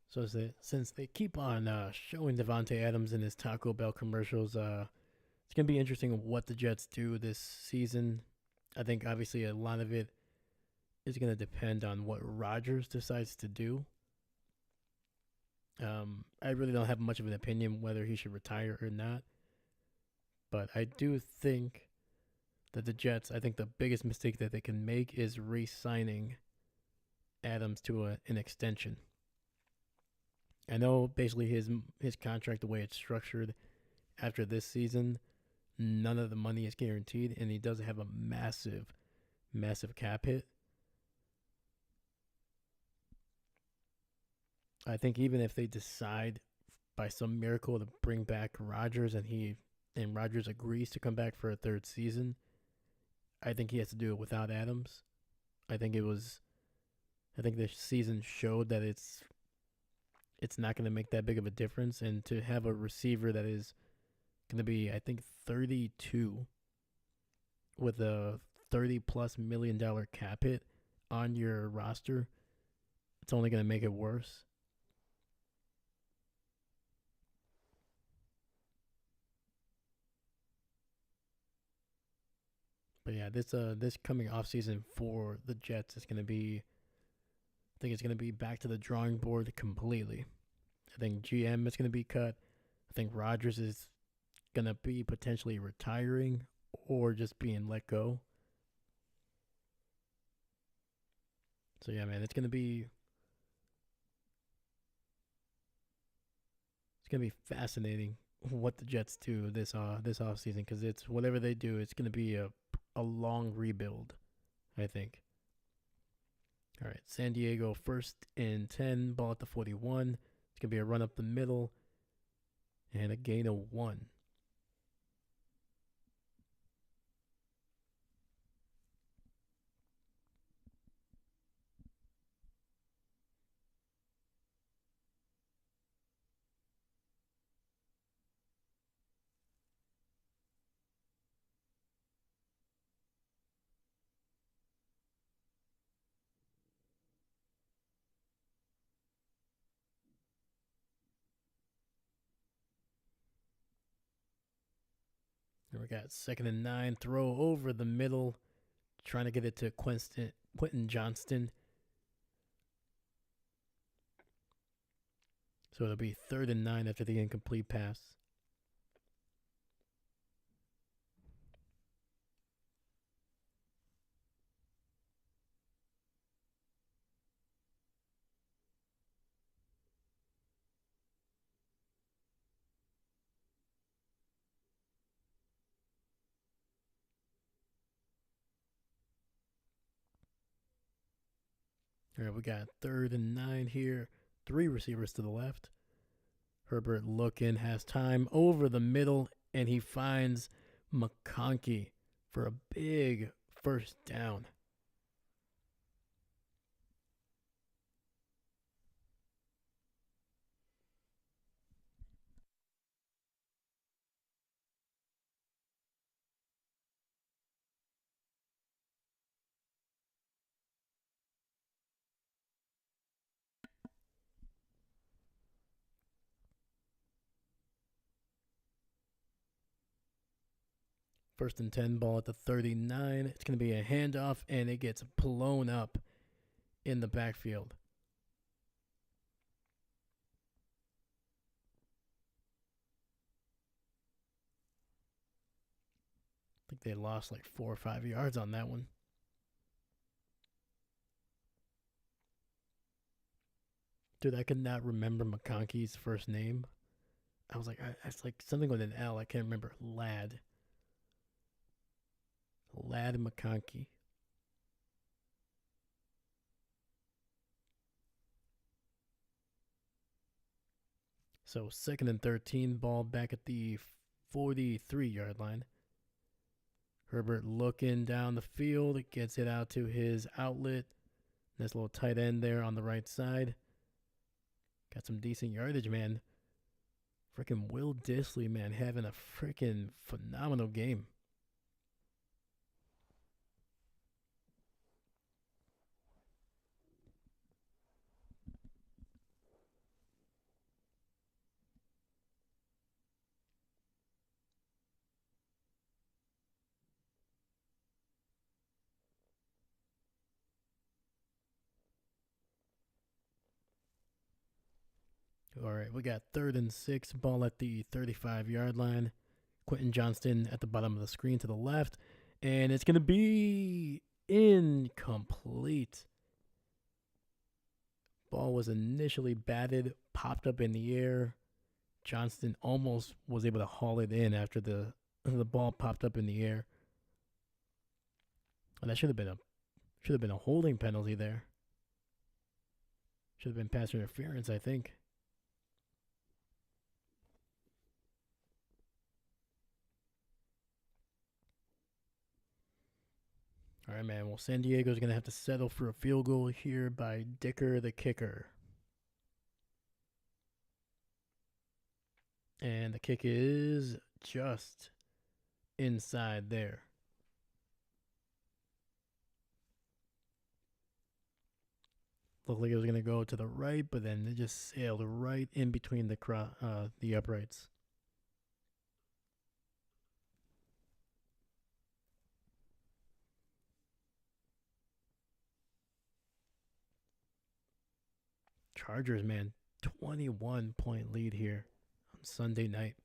So since they keep on showing Devontae Adams in his Taco Bell commercials, it's gonna be interesting what the Jets do this season. I think obviously a lot of it is gonna depend on what Rodgers decides to do. I really don't have much of an opinion whether he should retire or not, but I do think that the Jets, I think the biggest mistake that they can make is re-signing Adams to an extension. I know basically his contract, the way it's structured after this season, none of the money is guaranteed, and he does have a massive cap hit. I think even if they decide by some miracle to bring back Rodgers and Rodgers agrees to come back for a third season, I think he has to do it without Adams. I think it was I think this season showed that it's not going to make that big of a difference, and to have a receiver that is going to be, I think, 32 with a $30+ million cap hit on your roster, it's only going to make it worse. But yeah, this coming off season for the Jets is going to be, I think it's going to be back to the drawing board completely. I think GM is going to be cut. I think Rodgers is going to be potentially retiring or just being let go. So yeah, man, it's gonna be fascinating what the Jets do this off season, because it's whatever they do, it's gonna be a long rebuild, I think. All right, San Diego 1st and 10, ball at the 41. It's gonna be a run up the middle and a gain of 1. And we got 2nd and 9. Throw over the middle. Trying to get it to Quentin Johnston. So it'll be 3rd and 9 after the incomplete pass. All right, we got 3rd and 9 here. 3 receivers to the left. Herbert looking, has time over the middle, and he finds McConkey for a big first down. First and 10, ball at the 39. It's going to be a handoff, and it gets blown up in the backfield. I think they lost like 4 or 5 yards on that one. Dude, I could not remember McConkey's first name. I was like, it's like something with an L. I can't remember. Lad McConkey. So 2nd and 13, ball back at the 43-yard line. Herbert looking down the field, gets it out to his outlet. Nice little tight end there on the right side. Got some decent yardage, man. Freaking Will Dissly, man, having a freaking phenomenal game. All right, we got 3rd and 6, ball at the 35-yard line. Quentin Johnston at the bottom of the screen to the left, and it's going to be incomplete. Ball was initially batted, popped up in the air. Johnston almost was able to haul it in after the ball popped up in the air. And that should have been a holding penalty there. Should have been pass interference, I think. All right, man. Well, San Diego's going to have to settle for a field goal here by Dicker the kicker. And the kick is just inside there. Looked like it was going to go to the right, but then it just sailed right in between the uprights. Chargers, man, 21-point lead here on Sunday night.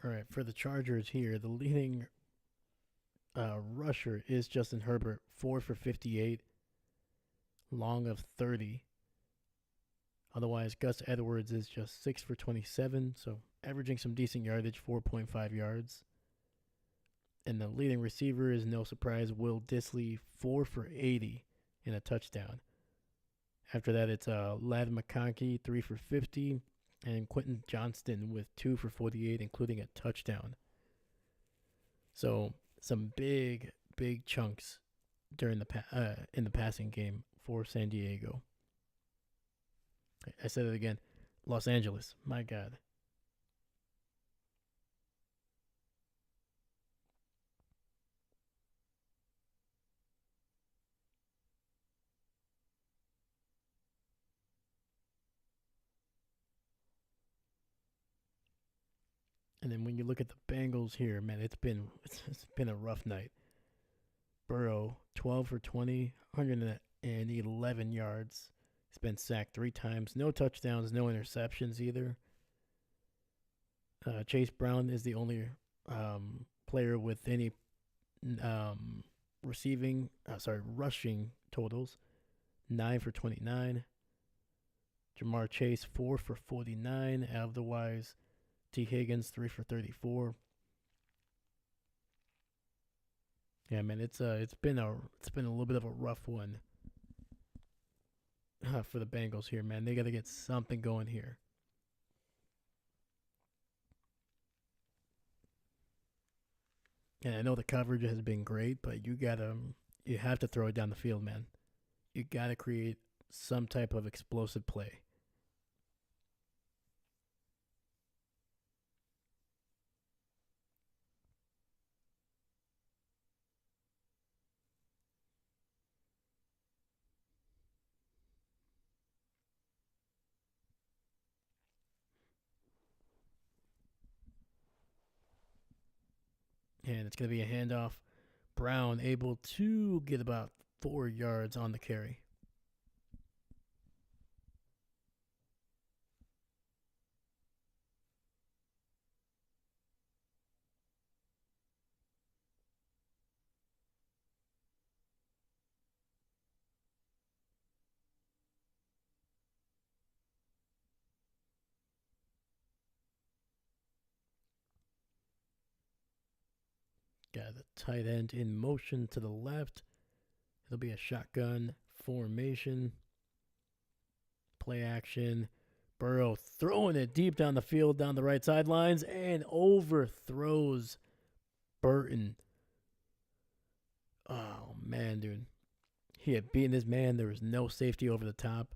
All right, for the Chargers here, the leading rusher is Justin Herbert, 4 for 58, long of 30. Otherwise, Gus Edwards is just 6 for 27, so averaging some decent yardage, 4.5 yards. And the leading receiver is no surprise, Will Dissly, 4 for 80 in a touchdown. After that, it's Lad McConkey, 3 for 50, and Quentin Johnston with 2 for 48, including a touchdown. So some big chunks during in the passing game for San Diego. I said it again, Los Angeles. My God. And then when you look at the Bengals here, man, it's been a rough night. Burrow, 12 for 20, 111 yards. He's been sacked 3 times. No touchdowns, no interceptions either. Chase Brown is the only player with any um, rushing totals. 9 for 29. Jamar Chase, 4 for 49. Otherwise, T. Higgins, 3 for 34. Yeah, man, it's been a little bit of a rough one for the Bengals here, man. They got to get something going here. And I know the coverage has been great, but you have to throw it down the field, man. You got to create some type of explosive play. And it's going to be a handoff. Brown able to get about 4 yards on the carry. Got the tight end in motion to the left. It'll be a shotgun formation. Play action. Burrow throwing it deep down the field, down the right sidelines, and overthrows Burton. Oh, man, dude. He had beaten his man. There was no safety over the top.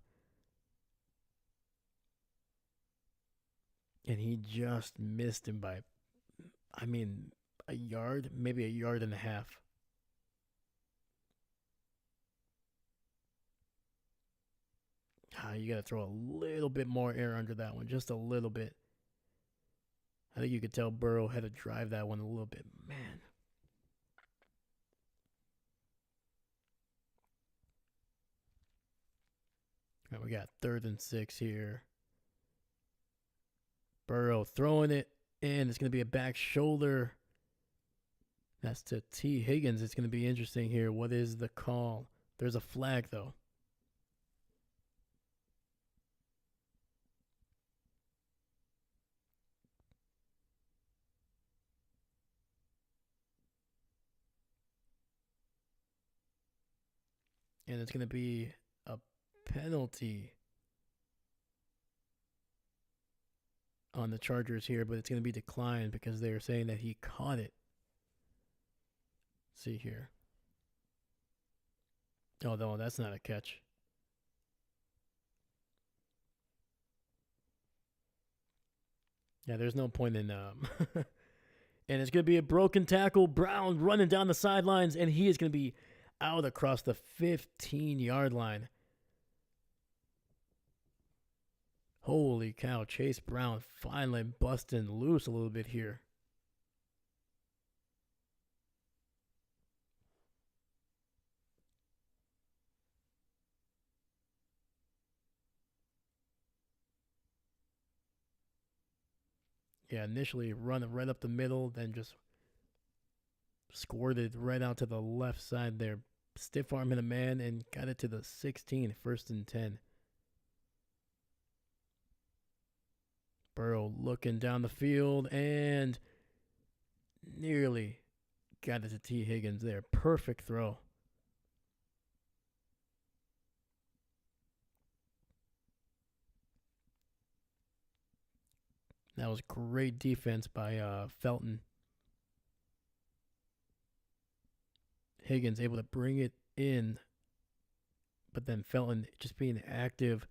And he just missed him by, I mean, a yard, maybe a yard and a half. You got to throw a little bit more air under that one, just a little bit. I think you could tell Burrow had to drive that one a little bit. Man. All right, we got 3rd and 6 here. Burrow throwing it, and it's going to be a back shoulder. That's to T. Higgins. It's going to be interesting here. What is the call? There's a flag, though. And it's going to be a penalty on the Chargers here, but it's going to be declined because they're saying that he caught it. See here. Oh, no, that's not a catch. Yeah, there's no point in and it's going to be a broken tackle. Brown running down the sidelines, and he is going to be out across the 15-yard line. Holy cow, Chase Brown finally busting loose a little bit here. Yeah, initially running right up the middle, then just squirted right out to the left side there. Stiff arming a man and got it to the 16, 1st and 10. Burrow looking down the field and nearly got it to T. Higgins there. Perfect throw. That was great defense by Felton. Higgins able to bring it in, but then Felton just being active,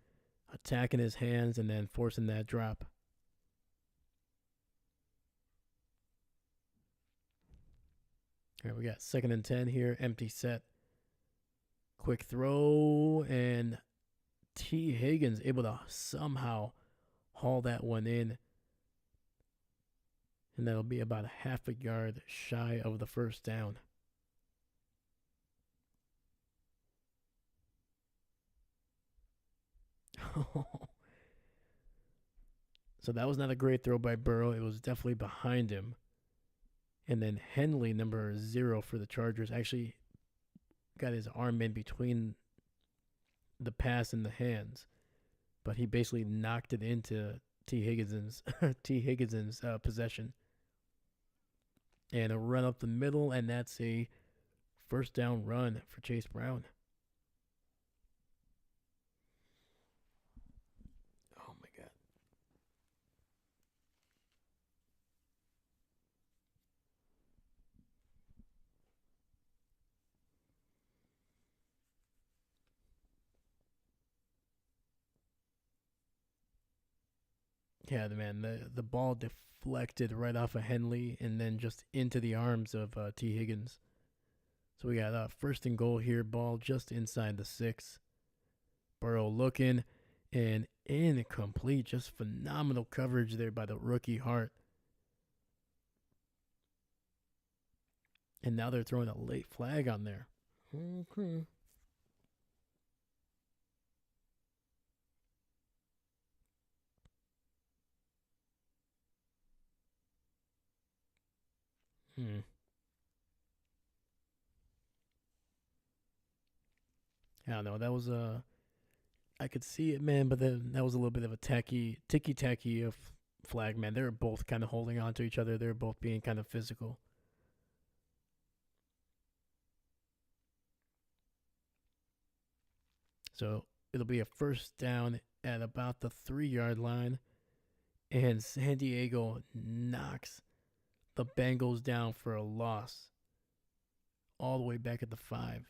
attacking his hands, and then forcing that drop. All right, we got 2nd and 10 here. Empty set. Quick throw, and T. Higgins able to somehow haul that one in. And that'll be about a half a yard shy of the first down. So that was not a great throw by Burrow. It was definitely behind him. And then Henley, number 0 for the Chargers, actually got his arm in between the pass and the hands, but he basically knocked it into T. Higginson's possession. And a run up the middle, and that's a first down run for Chase Brown. Oh my God. Yeah, man, the ball deflected right off of Henley and then just into the arms of T. Higgins. So we got first and goal here, ball just inside the 6. Burrow looking, and incomplete. Just phenomenal coverage there by the rookie Hart. And now they're throwing a late flag on there. Okay. I don't know. That was I could see it, man, but then that was a little bit of a ticky tacky of flag, man. They were both kind of holding on to each other. They were both being kind of physical. So it'll be a first down at about the 3-yard line, and San Diego knocks the Bengals down for a loss, all the way back at the 5.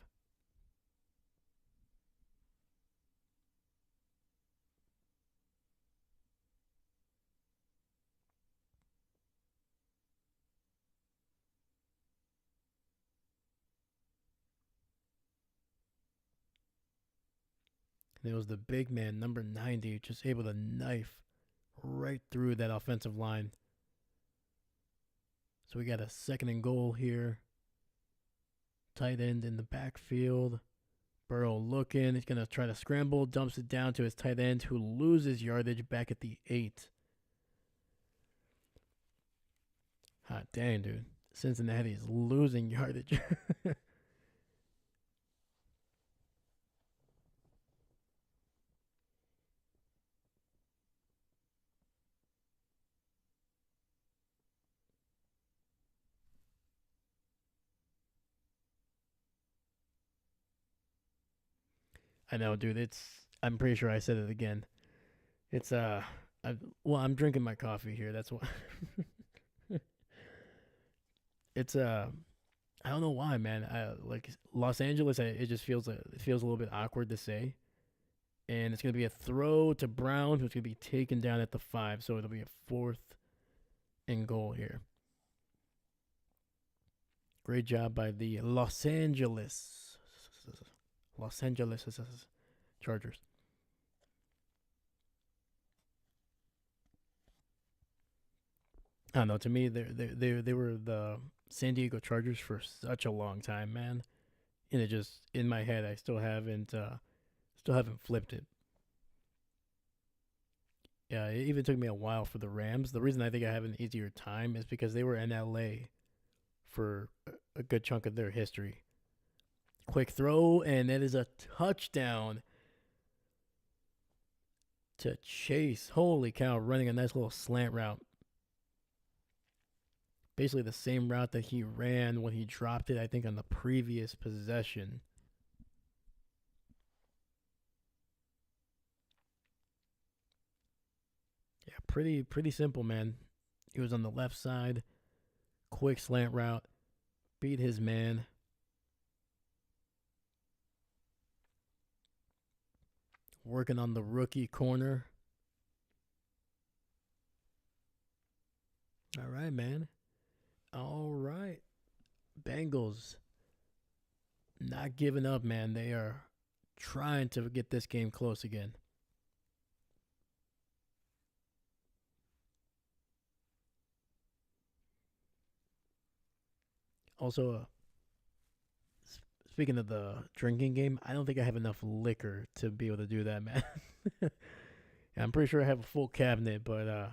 And it was the big man, number 90, just able to knife right through that offensive line. So we got a 2nd and goal here. Tight end in the backfield. Burrow looking. He's going to try to scramble. Dumps it down to his tight end, who loses yardage back at the 8. Hot dang, dude. Cincinnati is losing yardage. I know, dude. I'm pretty sure I said it again. It's I'm drinking my coffee here. That's why. It's I don't know why, man. Like Los Angeles. It just feels a little bit awkward to say. And it's gonna be a throw to Brown, who's gonna be taken down at the 5. So it'll be a 4th and goal here. Great job by the Los Angeles Chargers. I don't know. To me, they were the San Diego Chargers for such a long time, man. And it just in my head, I still haven't flipped it. Yeah, it even took me a while for the Rams. The reason I think I have an easier time is because they were in LA for a good chunk of their history. Quick throw, and that is a touchdown to Chase. Holy cow, running a nice little slant route. Basically the same route that he ran when he dropped it, I think, on the previous possession. Yeah, Pretty simple, man. He was on the left side, quick slant route, beat his man. Working on the rookie corner. All right, man. All right. Bengals not giving up, man. They are trying to get this game close again. Also, speaking of the drinking game, I don't think I have enough liquor to be able to do that, man. I'm pretty sure I have a full cabinet, but I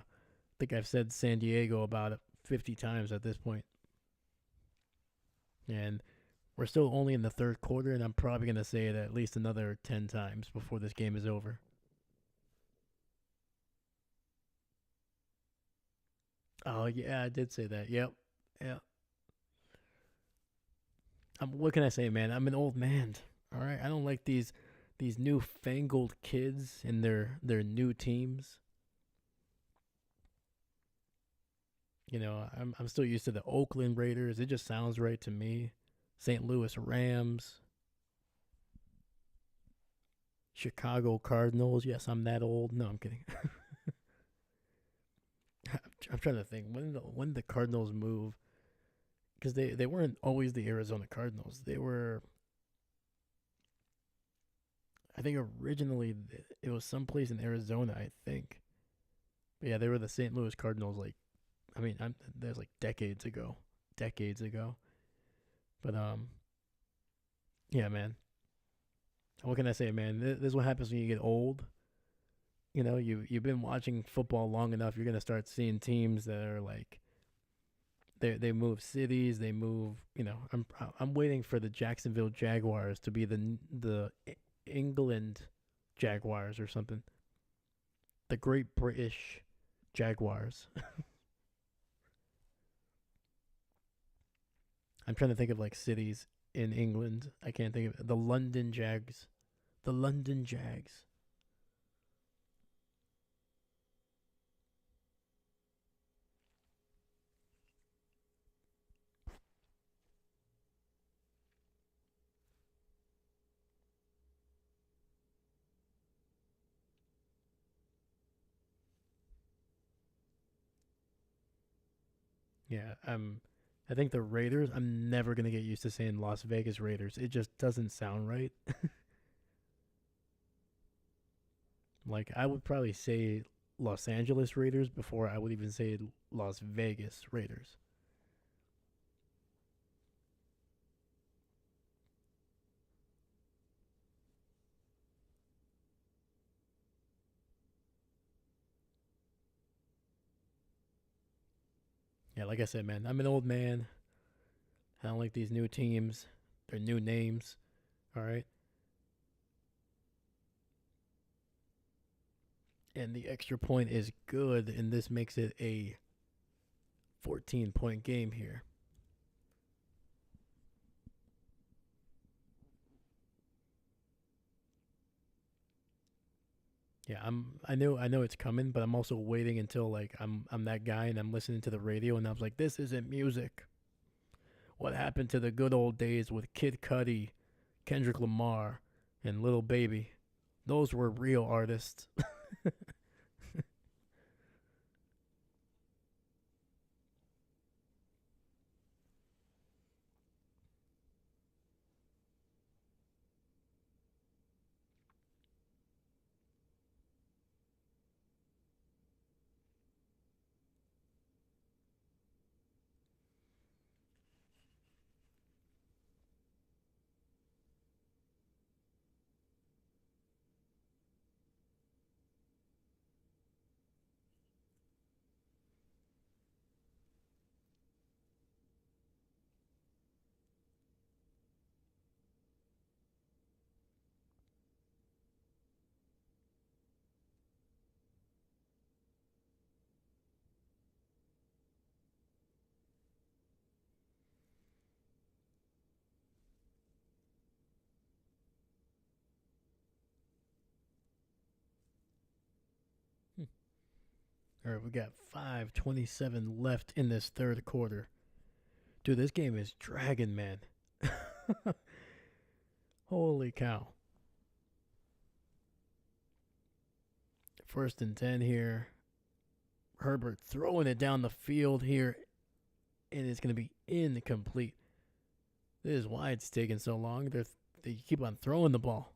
think I've said San Diego about it 50 times at this point. And we're still only in the third quarter, and I'm probably going to say it at least another 10 times before this game is over. Oh, yeah, I did say that. Yep. Yeah. What can I say, man? I'm an old man. All right. I don't like these newfangled kids and their new teams. I'm still used to the Oakland Raiders. It just sounds right to me. St. Louis Rams, Chicago Cardinals. Yes, I'm that old. No, I'm kidding. I'm trying to think when the Cardinals move, because they weren't always the Arizona Cardinals. They were, I think, originally it was someplace in Arizona. I think, but yeah, they were the St. Louis Cardinals. Like, I mean, there's like decades ago. But yeah, man. What can I say, man? This is what happens when you get old. You've been watching football long enough. You're gonna start seeing teams that are like they move cities. They move. I'm waiting for the Jacksonville Jaguars to be the England Jaguars or something. The Great British Jaguars. I'm trying to think of like cities in England. I can't think of it. The London Jags. The London Jags. Yeah, I think the Raiders. I'm never gonna get used to saying Las Vegas Raiders. It just doesn't sound right. Like I would probably say Los Angeles Raiders before I would even say Las Vegas Raiders. Yeah, like I said, man, I'm an old man. I don't like these new teams. They're new names. All right. And the extra point is good, and this makes it a 14-point game here. Yeah, I know it's coming, but I'm also waiting until like I'm that guy and I'm listening to the radio and I was like, this isn't music. What happened to the good old days with Kid Cudi, Kendrick Lamar, and Little Baby? Those were real artists. All right, we got 5:27 left in this third quarter. Dude, this game is dragging, man. Holy cow. First and 10 here. Herbert throwing it down the field here, and it's going to be incomplete. This is why it's taking so long. They keep on throwing the ball.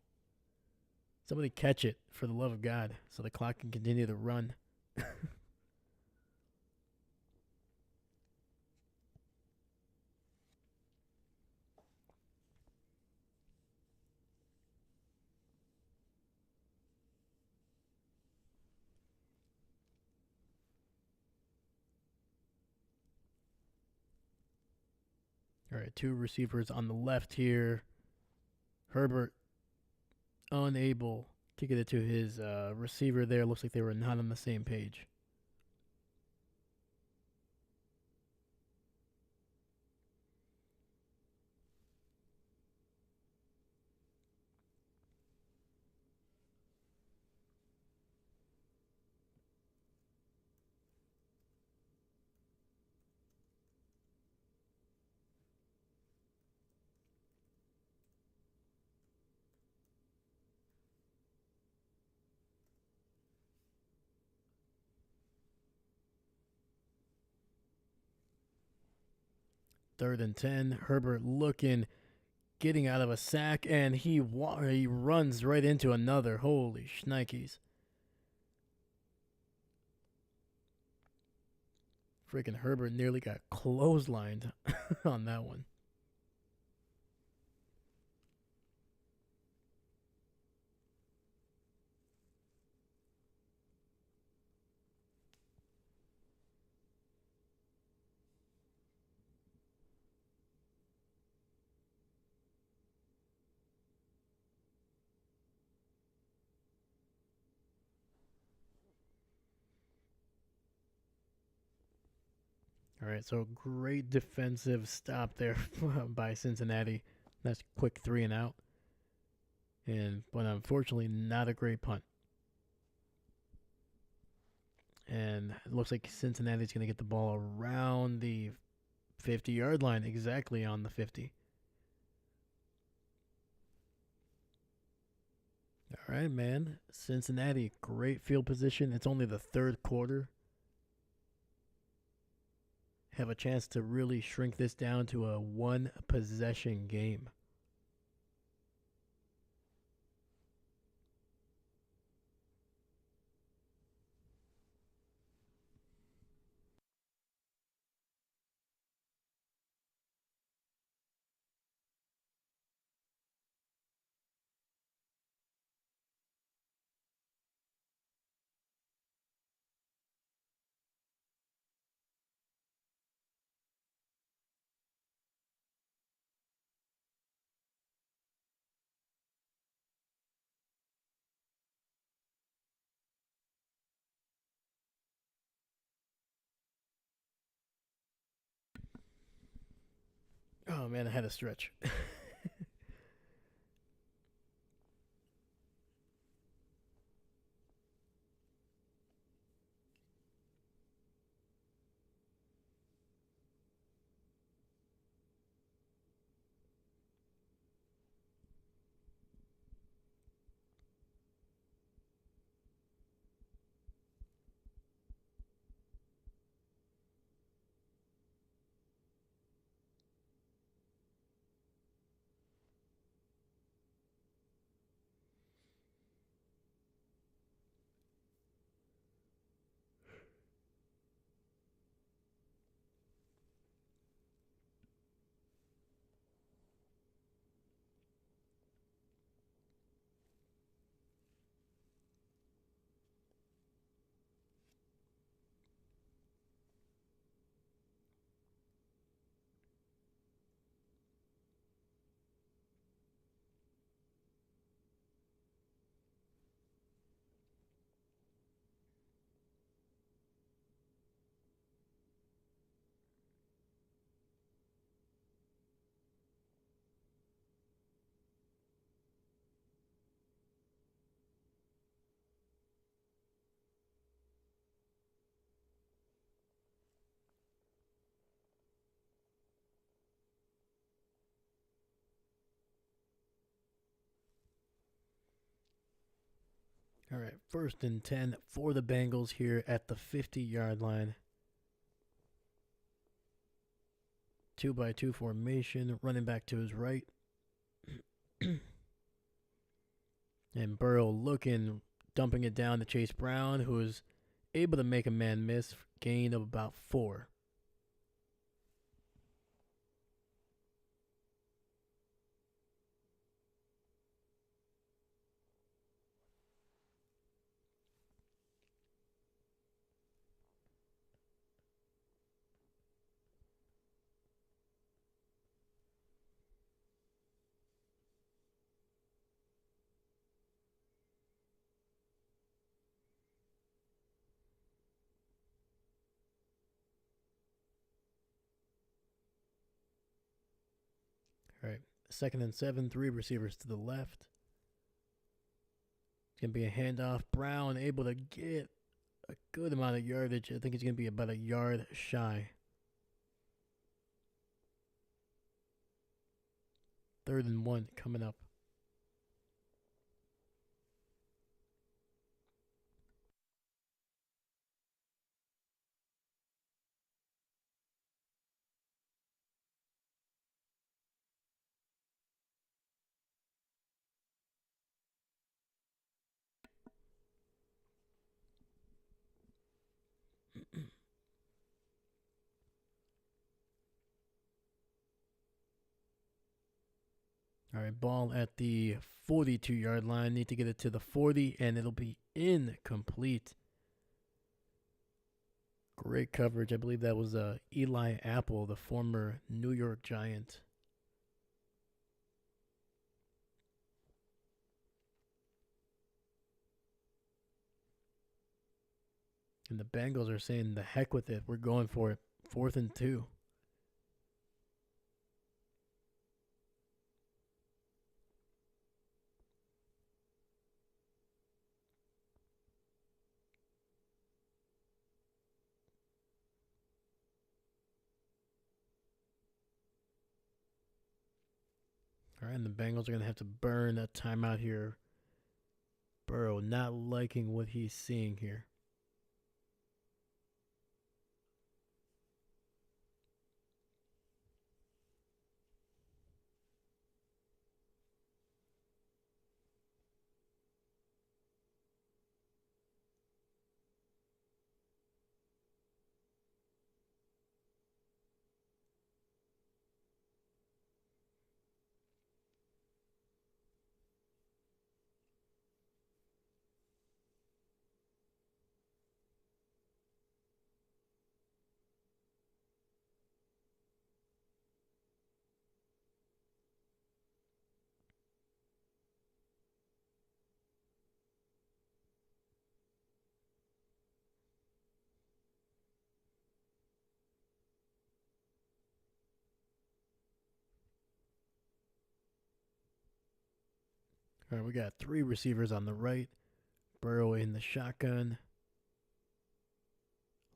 Somebody catch it, for the love of God, so the clock can continue to run. All right, two receivers on the left here. Herbert unable to get it to his receiver there. Looks like they were not on the same page. Third and 10. Herbert looking, getting out of a sack, and he runs right into another. Holy shnikes. Freaking Herbert nearly got clotheslined on that one. All right, so great defensive stop there by Cincinnati. That's quick 3-and-out. But unfortunately not a great punt. And it looks like Cincinnati's going to get the ball around the 50-yard line, exactly on the 50. All right, man. Cincinnati, great field position. It's only the third quarter. Have a chance to really shrink this down to a one-possession game. Oh, man, I had a stretch. All right, 1st and 10 for the Bengals here at the 50-yard line. 2-by-2 formation, running back to his right. And Burrow looking, dumping it down to Chase Brown, who is able to make a man miss, gain of about 4. All right, 2nd and 7, 3 receivers to the left. It's going to be a handoff. Brown able to get a good amount of yardage. I think it's going to be about a yard shy. 3rd and 1 coming up. All right, ball at the 42-yard line. Need to get it to the 40, and it'll be incomplete. Great coverage. I believe that was Eli Apple, the former New York Giant. And the Bengals are saying, the heck with it. We're going for it. 4th and 2. All right, and the Bengals are going to have to burn a timeout here. Burrow not liking what he's seeing here. All right, we got 3 receivers on the right. Burrow in the shotgun.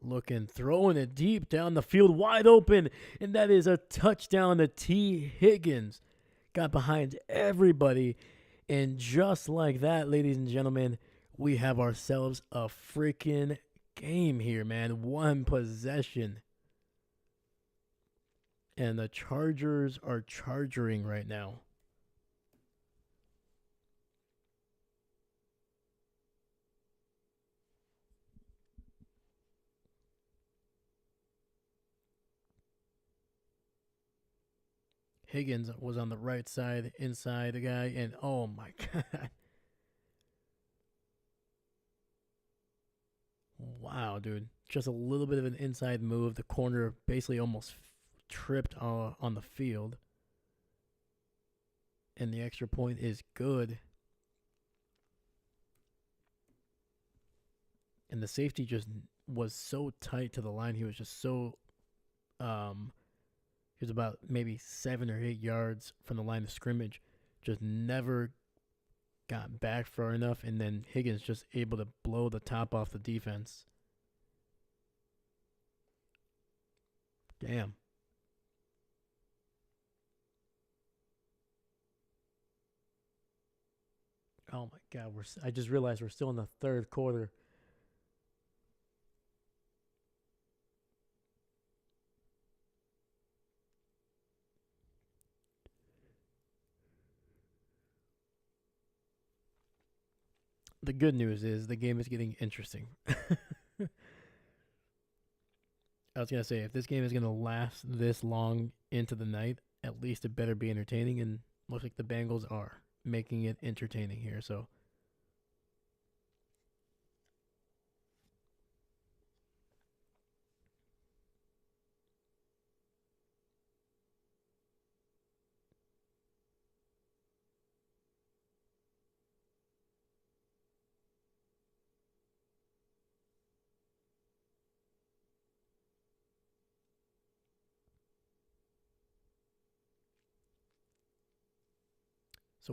Looking, throwing it deep down the field, wide open. And that is a touchdown to T. Higgins. Got behind everybody. And just like that, ladies and gentlemen, we have ourselves a freaking game here, man. 1 possession. And the Chargers are charging right now. Higgins was on the right side, inside the guy, and oh my God. Wow, dude. Just a little bit of an inside move. The corner basically almost tripped on the field. And the extra point is good. And the safety just was so tight to the line. He was just so he was about maybe 7 or 8 yards from the line of scrimmage. Just never got back far enough, and then Higgins just able to blow the top off the defense. Damn. Oh Oh my God, I just realized we're still in the third quarter. The good news is the game is getting interesting. I was gonna say if this game is gonna last this long into the night, at least it better be entertaining. And looks like the Bengals are making it entertaining here. So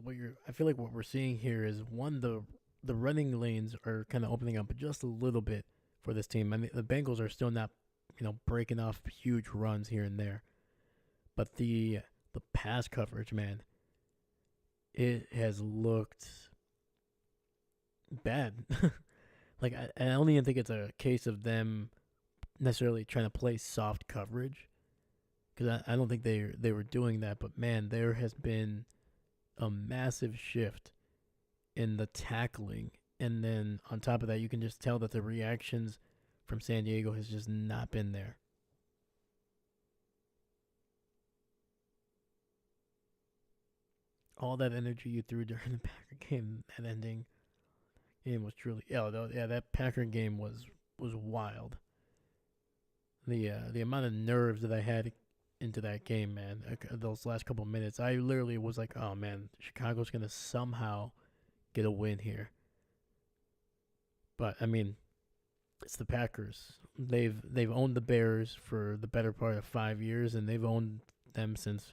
what you're, I feel like what we're seeing here is one the running lanes are kind of opening up just a little bit for this team. I mean, the Bengals are still not, breaking off huge runs here and there, but the pass coverage, man, it has looked bad. Like I don't even think it's a case of them necessarily trying to play soft coverage because I don't think they were doing that. But man, there has been a massive shift in the tackling, and then on top of that, you can just tell that the reactions from San Diego has just not been there. All that energy you threw during the Packer game, that ending game was truly yeah, that Packer game was wild. The amount of nerves that I had into that game, man, those last couple of minutes, I literally was like, oh man, Chicago's gonna somehow get a win here. But I mean, it's the Packers. They've owned the Bears for the better part of 5 years, and they've owned them since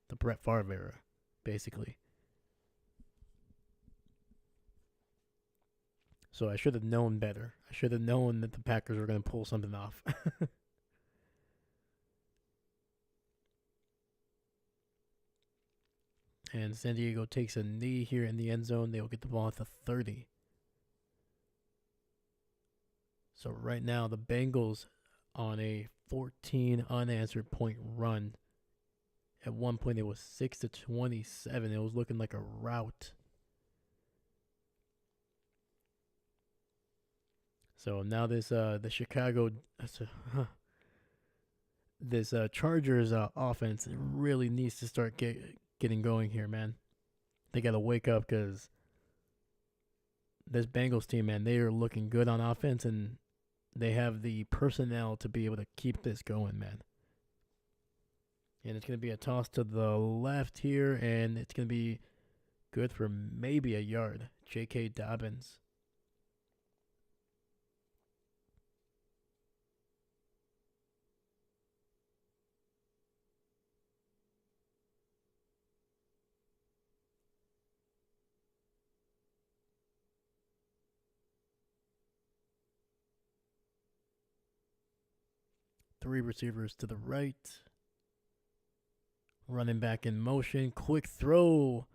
the Brett Favre era, basically. So I should have known better. I should have known that the Packers were going to pull something off. And San Diego takes a knee here in the end zone. They will get the ball at the 30. So right now, the Bengals on a 14 unanswered point run. At one point, it was 6-27. It was looking like a rout. So now the Chicago this Chargers offense really needs to start getting going here, man. They got to wake up because this Bengals team, man, they are looking good on offense, and they have the personnel to be able to keep this going, man. And it's going to be a toss to the left here, and it's going to be good for maybe a yard. J.K. Dobbins. Three receivers to the right. Running back in motion. Quick throw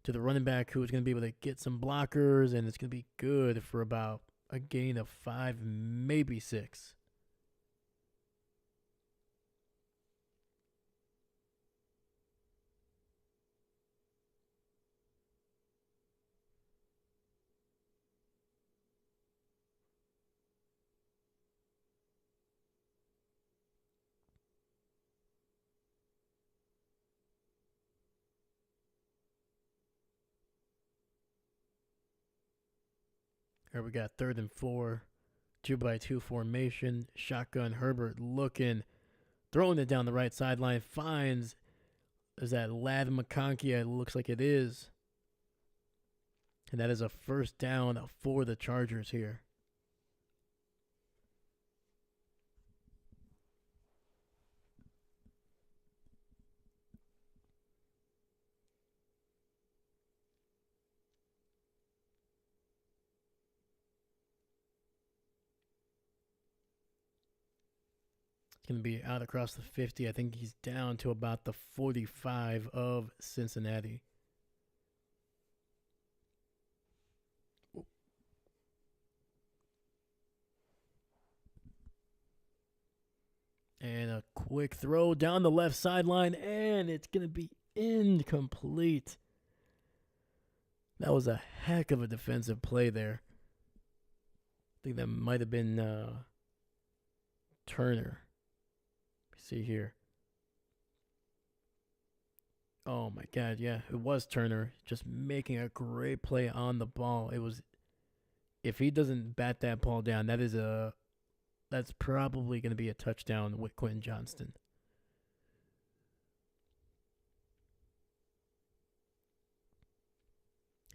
to the running back who is going to be able to get some blockers, and it's going to be good for about a gain of 5, maybe 6. Here we got 3rd and 4. 2-by-2 formation. Shotgun. Herbert looking. Throwing it down the right sideline. Finds. Is that Lad McConkey? It looks like it is. And that is a first down for the Chargers here. It's going to be out across the 50. I think he's down to about the 45 of Cincinnati. quick throw down the left sideline, and it's going to be incomplete. That was a heck of a defensive play there. I think that might have been Turner. See here. Oh my God, yeah, it was Turner just making a great play on the ball. It was, if he doesn't bat that ball down, that's probably going to be a touchdown with Quentin Johnston.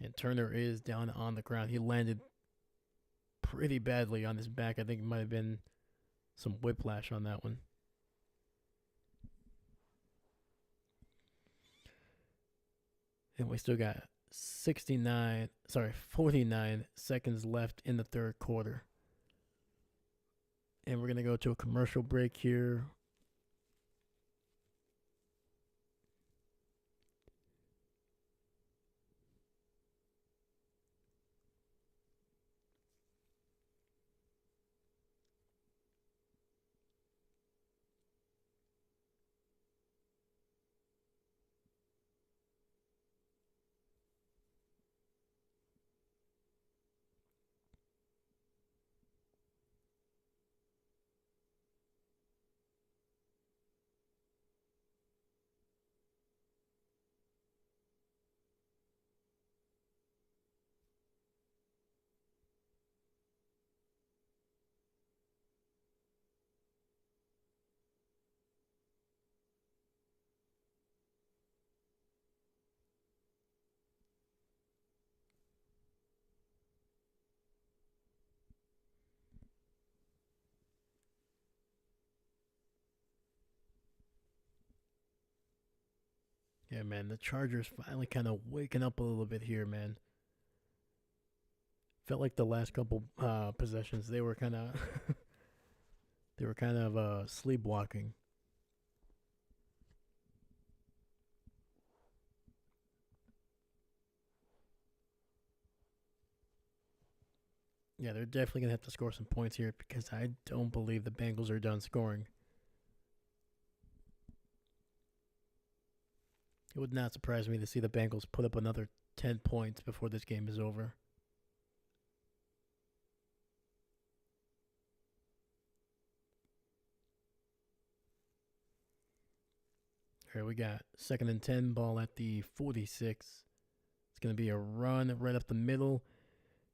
And Turner is down on the ground. He landed pretty badly on his back. I think it might have been some whiplash on that one. And we still got 49 seconds left in the third quarter. And we're going to go to a commercial break here. Yeah, man, the Chargers finally kind of waking up a little bit here, man. Felt like the last couple possessions they were kind of sleepwalking. Yeah, they're definitely gonna have to score some points here because I don't believe the Bengals are done scoring. It would not surprise me to see the Bengals put up another 10 points before this game is over. Here we got 2nd and 10, ball at the 46. It's going to be a run right up the middle.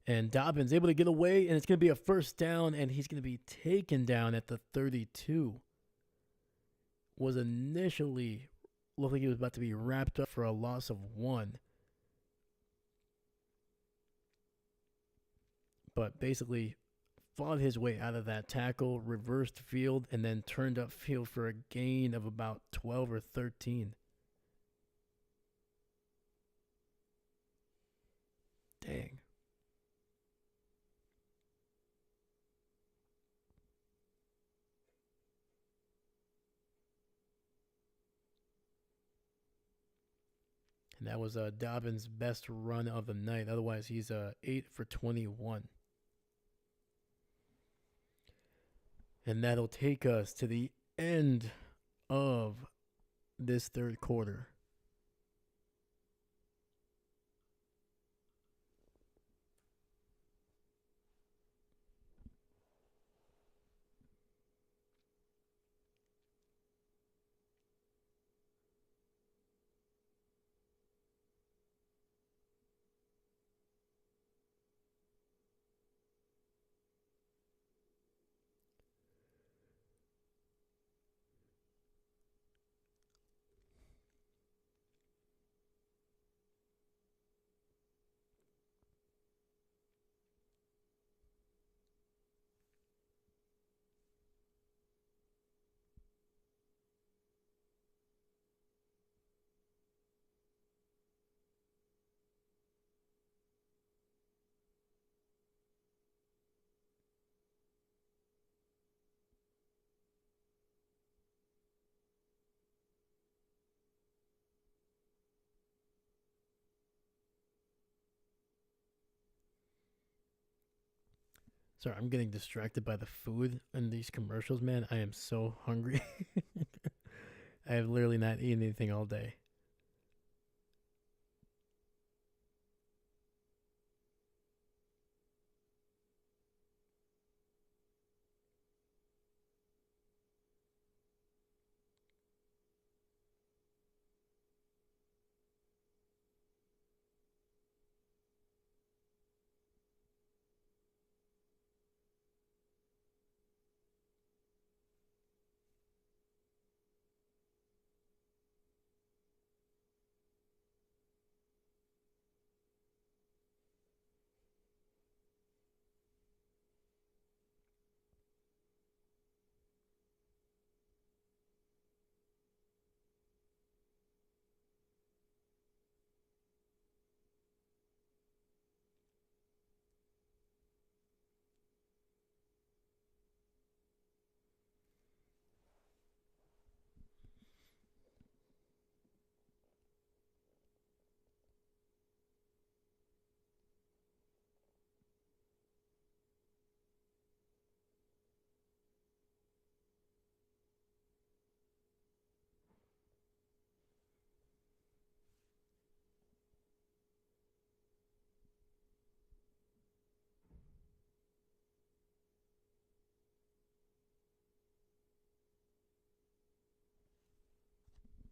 And Dobbins able to get away, and it's going to be a first down, and he's going to be taken down at the 32. Was initially looked like he was about to be wrapped up for a loss of 1. But basically fought his way out of that tackle, reversed field, and then turned up field for a gain of about 12 or 13. Dang. And that was Dobbins' best run of the night. Otherwise, he's 8 for 21. And that'll take us to the end of this third quarter. Sorry, I'm getting distracted by the food in these commercials, man. I am so hungry. I have literally not eaten anything all day.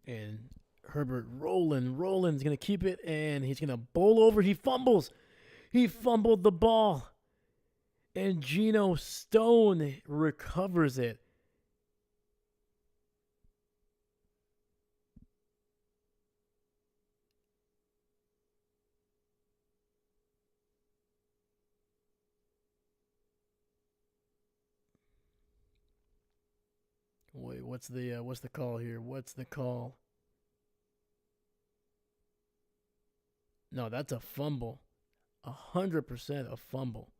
And Herbert Rollins gonna keep it, and he's gonna bowl over. He fumbles. He fumbled the ball, and Geno Stone recovers it. Wait, what's the call here? What's the call? No, that's a fumble. 100% a fumble.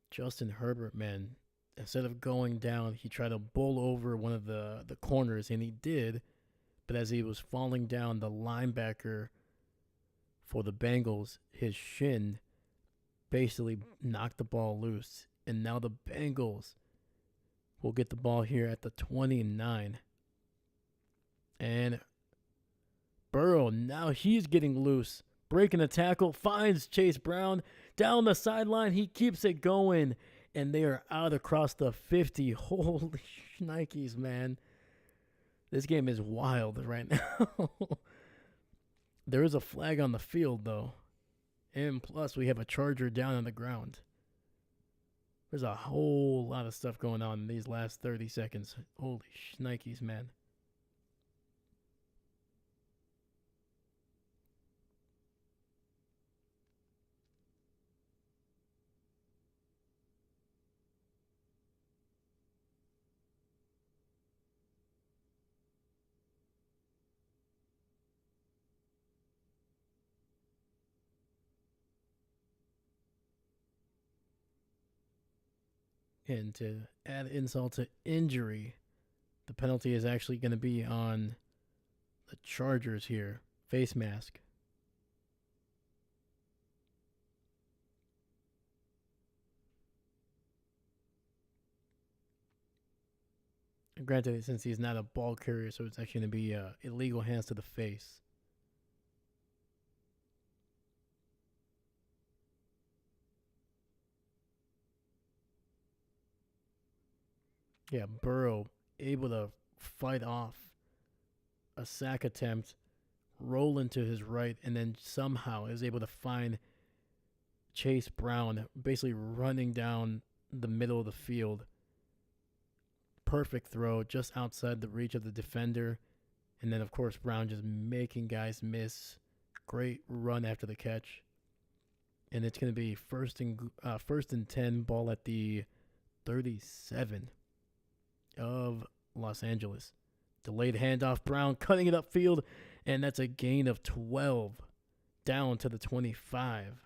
Justin Herbert, man, instead of going down, he tried to bowl over one of the corners, and he did. But as he was falling down, the linebacker for the Bengals, his shin basically knocked the ball loose. And now the Bengals will get the ball here at the 29. And Burrow, now he's getting loose. Breaking the tackle, finds Chase Brown down the sideline. He keeps it going, and they are out across the 50. Holy shnikes, man. This game is wild right now. There is a flag on the field, though. And plus, we have a Charger down on the ground. There's a whole lot of stuff going on in these last 30 seconds. Holy shnikes, man. And to add insult to injury, the penalty is actually going to be on the Chargers here. Face mask. Granted, since he's not a ball carrier, so it's actually going to be illegal hands to the face. Yeah, Burrow able to fight off a sack attempt, roll into his right, and then somehow is able to find Chase Brown basically running down the middle of the field. Perfect throw just outside the reach of the defender. And then, of course, Brown just making guys miss. Great run after the catch. And it's going to be first and 10, ball at the 37 of Los Angeles. Delayed handoff, Brown cutting it upfield, and that's a gain of 12 down to the 25.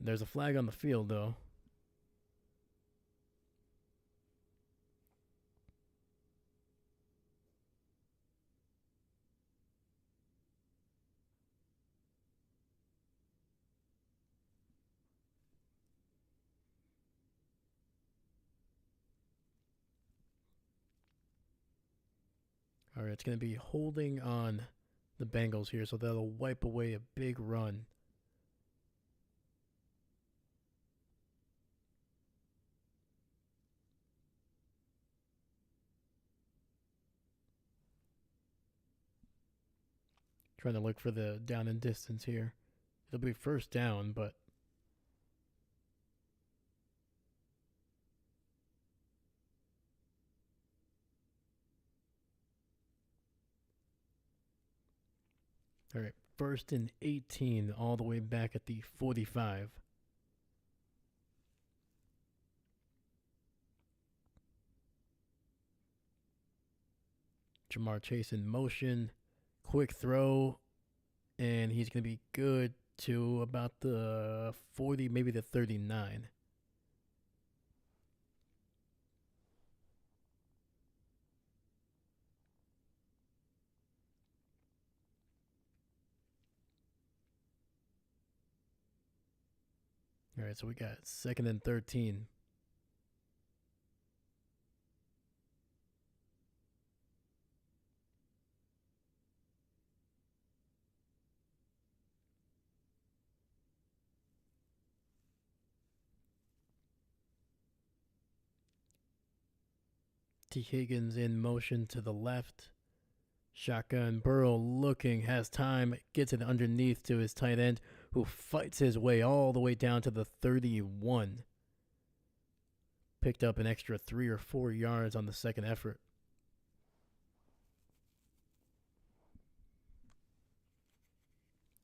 There's a flag on the field, though. All right, it's going to be holding on the Bengals here, so that'll wipe away a big run. Trying to look for the down and distance here. It'll be first down, but all right, first and 18 all the way back at the 45. Jamar Chase in motion, quick throw, and he's going to be good to about the 40, maybe the 39. All right, so we got second and 13. T. Higgins in motion to the left. Shotgun. Burrow looking, has time, gets it underneath to his tight end, who fights his way all the way down to the 31. Picked up an extra 3 or 4 yards on the second effort.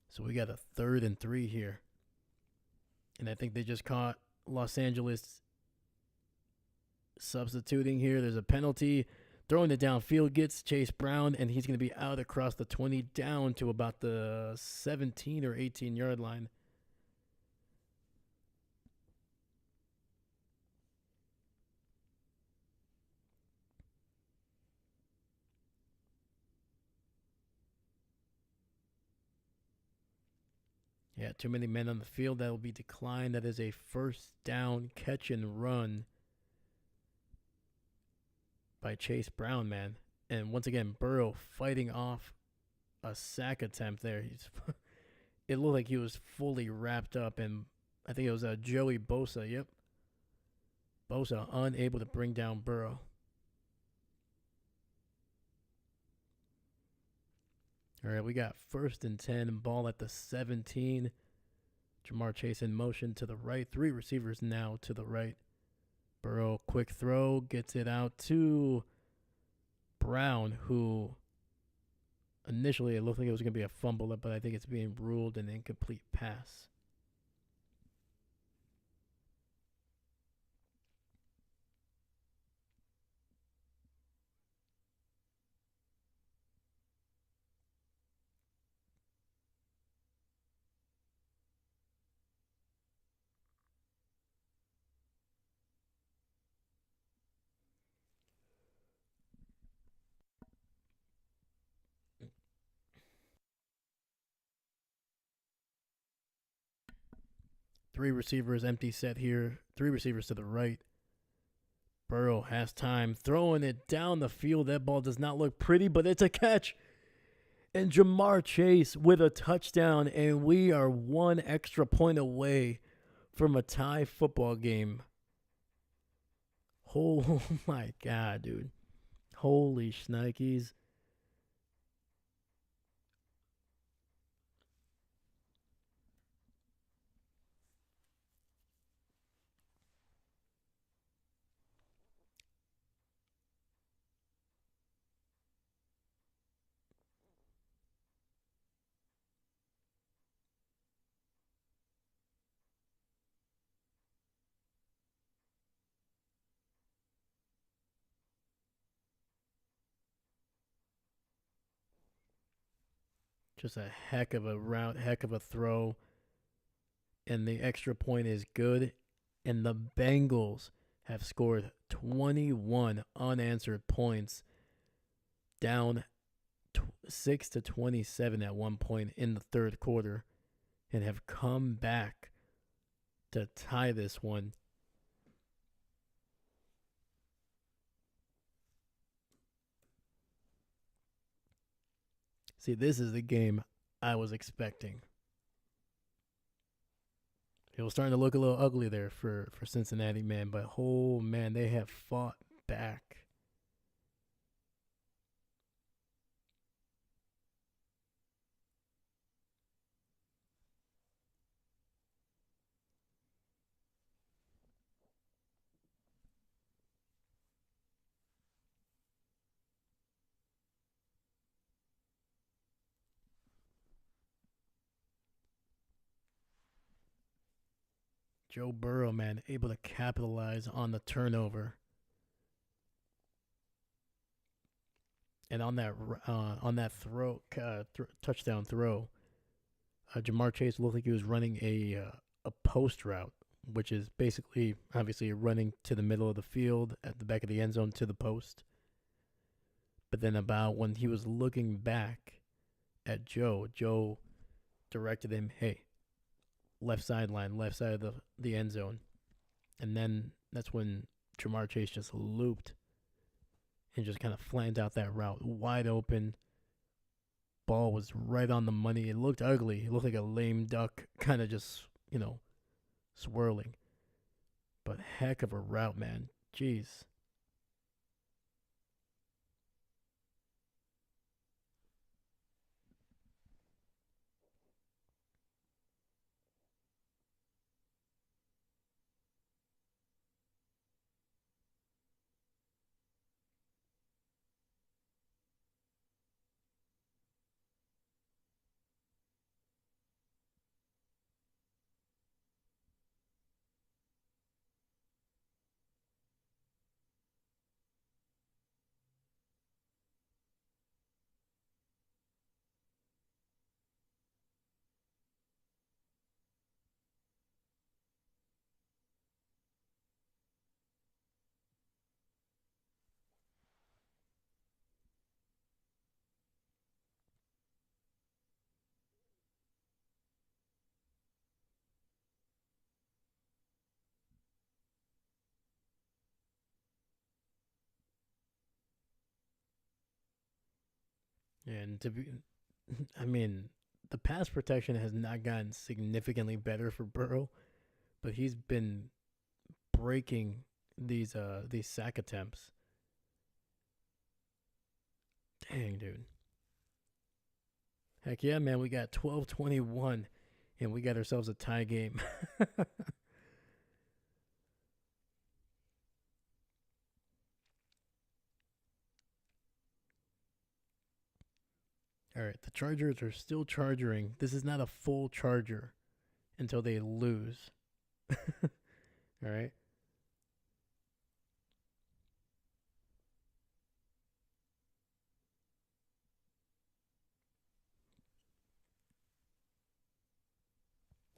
So we got a 3rd and 3 here. And I think they just caught Los Angeles substituting here. There's a penalty. Throwing it downfield gets Chase Brown, and he's going to be out across the 20 down to about the 17 or 18-yard line. Yeah, too many men on the field. That will be declined. That is a first down catch and run by Chase Brown, man. And once again, Burrow fighting off a sack attempt there. It looked like he was fully wrapped up, and I think it was Joey Bosa. Yep. Bosa unable to bring down Burrow. All right, we got first and 10, ball at the 17. Jamar Chase in motion to the right. 3 receivers now to the right. Burrow, quick throw, gets it out to Brown, who initially it looked like it was going to be a fumble, but I think it's being ruled an incomplete pass. Three receivers, empty set here. 3 receivers to the right. Burrow has time, throwing it down the field. That ball does not look pretty, but it's a catch. And Jamar Chase with a touchdown, and we are 1 extra point away from a tie football game. Oh my God, dude. Holy shnikes. Just a heck of a route, heck of a throw. And the extra point is good. And the Bengals have scored 21 unanswered points, down 6-27 at one point in the third quarter, and have come back to tie this one. See, this is the game I was expecting. It was starting to look a little ugly there for Cincinnati, man. But, oh, man, they have fought back. Joe Burrow, man, able to capitalize on the turnover. And on that touchdown throw, Jamar Chase looked like he was running a post route, which is basically obviously running to the middle of the field at the back of the end zone to the post. But then about when he was looking back at Joe directed him, "Hey, left sideline, left side of the end zone," and then that's when Jamar Chase just looped and just kind of flanned out that route wide open. Ball was right on the money. It looked ugly. It looked like a lame duck, kind of just, swirling. But heck of a route, man. Jeez. And I mean, the pass protection has not gotten significantly better for Burrow, but he's been breaking these sack attempts. Dang, dude. Heck yeah, man. We got 12-21, and we got ourselves a tie game. All right, the Chargers are still charging. This is not a full charger until they lose. All right.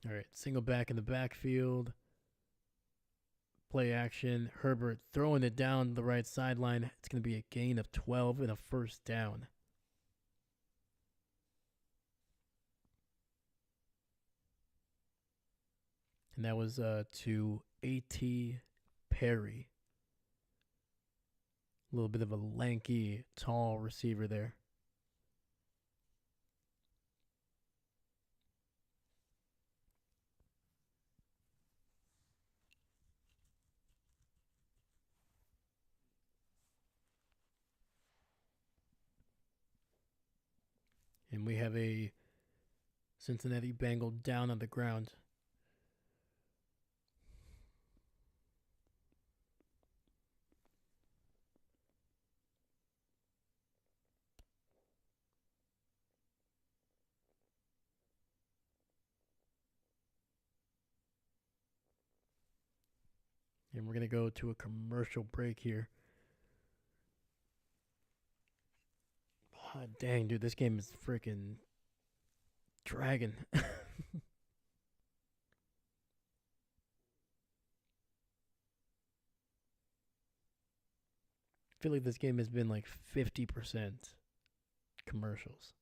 All right. Single back in the backfield. Play action. Herbert throwing it down the right sideline. It's going to be a gain of 12 and a first down. And that was to A.T. Perry. A little bit of a lanky, tall receiver there. And we have a Cincinnati Bengal down on the ground. And we're going to go to a commercial break here. Oh, dang, dude, this game is freaking Dragon. I feel like this game has been like 50% commercials.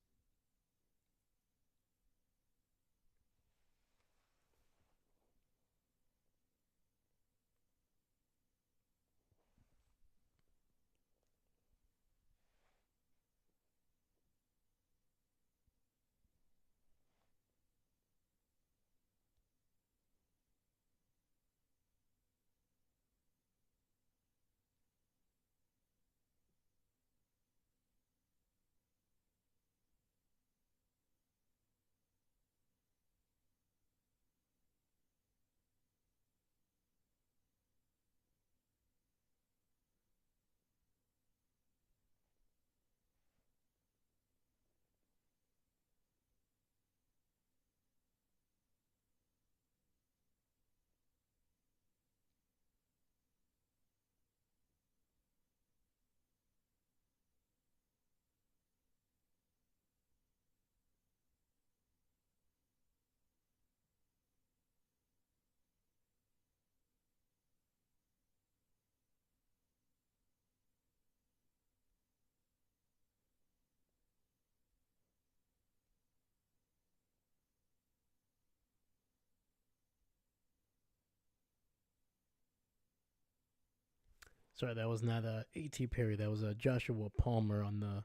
Sorry, that was not a A.T. Perry. That was a Joshua Palmer on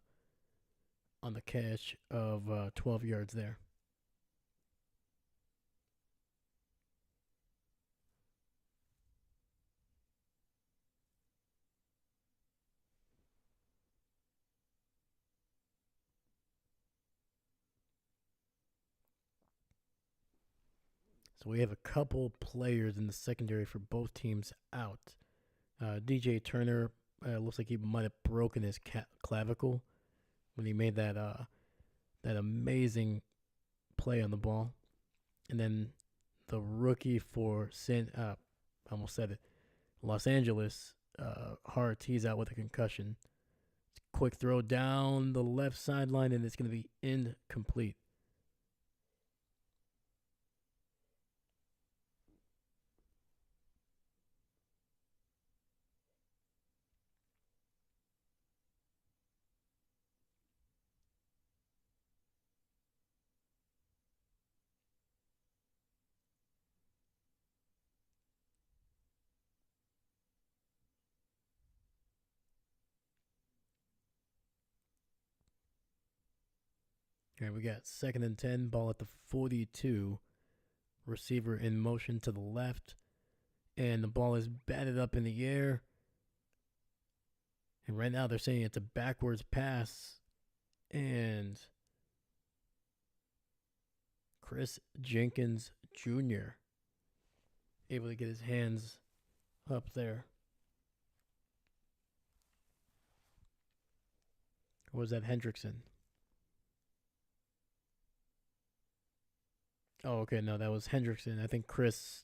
the catch of 12 yards there. So we have a couple players in the secondary for both teams out. DJ Turner looks like he might have broken his clavicle when he made that amazing play on the ball. And then the rookie for I almost said it, Los Angeles, Hart, he's out with a concussion. Quick throw down the left sideline, and it's going to be incomplete. All right, we got 2nd and 10, ball at the 42. Receiver in motion to the left, and the ball is batted up in the air. And right now they're saying it's a backwards pass, and Chris Jenkins Jr. able to get his hands up there. Or was that Hendrickson? Oh, okay, no, that was Hendrickson. I think Chris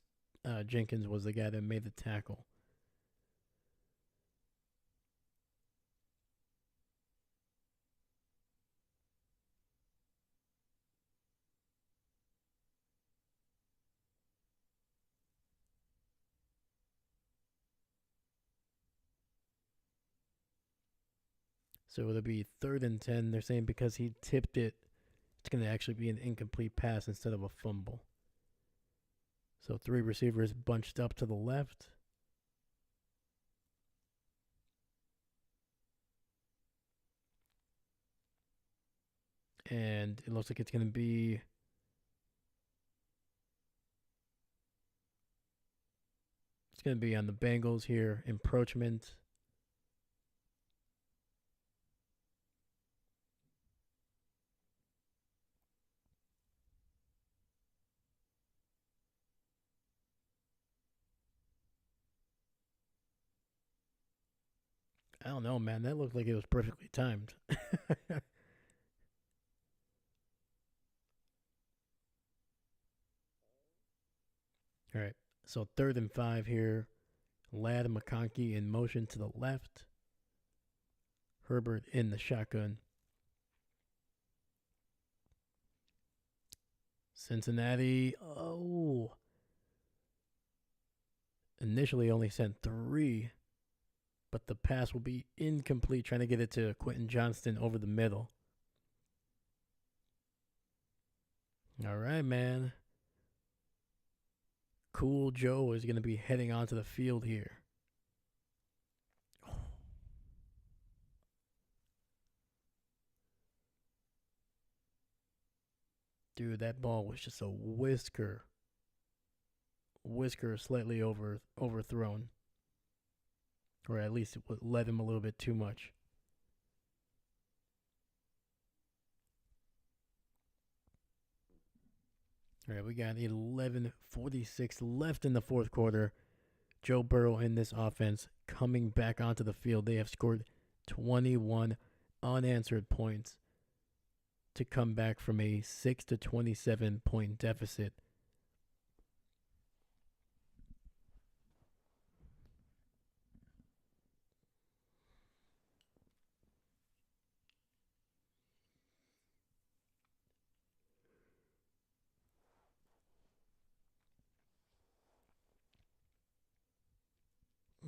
Jenkins was the guy that made the tackle. So it'll be 3rd and 10. They're saying because he tipped it, it's going to actually be an incomplete pass instead of a fumble. So 3 receivers bunched up to the left. And it looks like it's going to be on the Bengals here. Encroachment. I don't know, man. That looked like it was perfectly timed. All right. So 3rd and 5 here. Ladd McConkey in motion to the left. Herbert in the shotgun. Cincinnati, initially only sent 3, but the pass will be incomplete, trying to get it to Quentin Johnston over the middle. All right, man. Cool Joe is going to be heading onto the field here. Dude, that ball was just a whisker slightly overthrown, or at least it led him a little bit too much. All right, we got 11:46 left in the fourth quarter. Joe Burrow in this offense coming back onto the field. They have scored 21 unanswered points to come back from a 6-27 point deficit.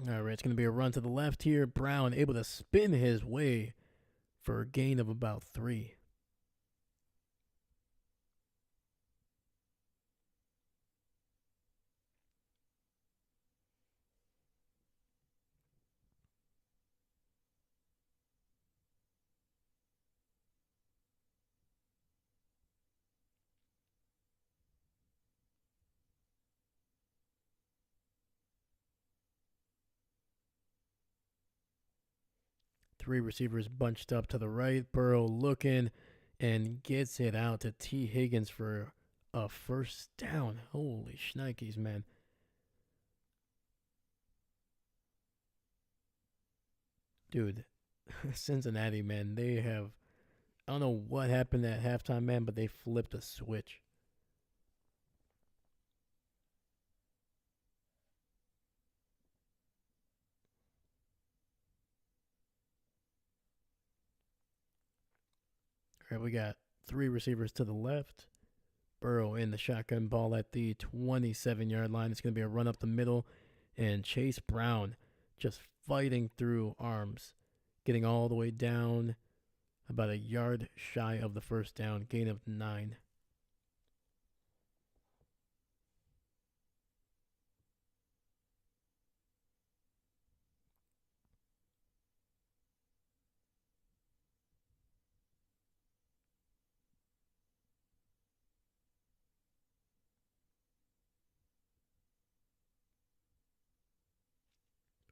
All right, it's going to be a run to the left here. Brown able to spin his way for a gain of about 3. Three receivers bunched up to the right. Burrow looking and gets it out to T. Higgins for a first down. Holy shnikes, man. Dude, Cincinnati, man, they have. I don't know what happened at halftime, man, but they flipped a switch. All right, we got 3 receivers to the left. Burrow in the shotgun ball at the 27-yard line. It's going to be a run up the middle. And Chase Brown just fighting through arms, getting all the way down about a yard shy of the first down, gain of 9.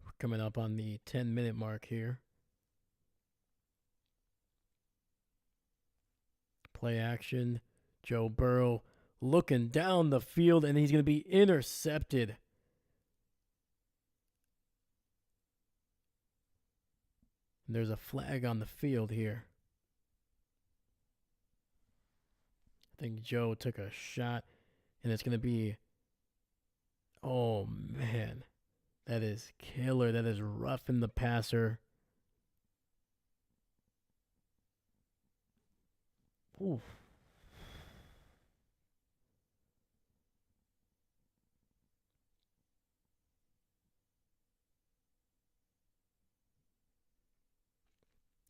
We're coming up on the 10-minute mark here. Play action. Joe Burrow looking down the field, and he's going to be intercepted. And there's a flag on the field here. I think Joe took a shot, and it's going to be. Oh, man. That is killer. That is roughing the passer. Oof.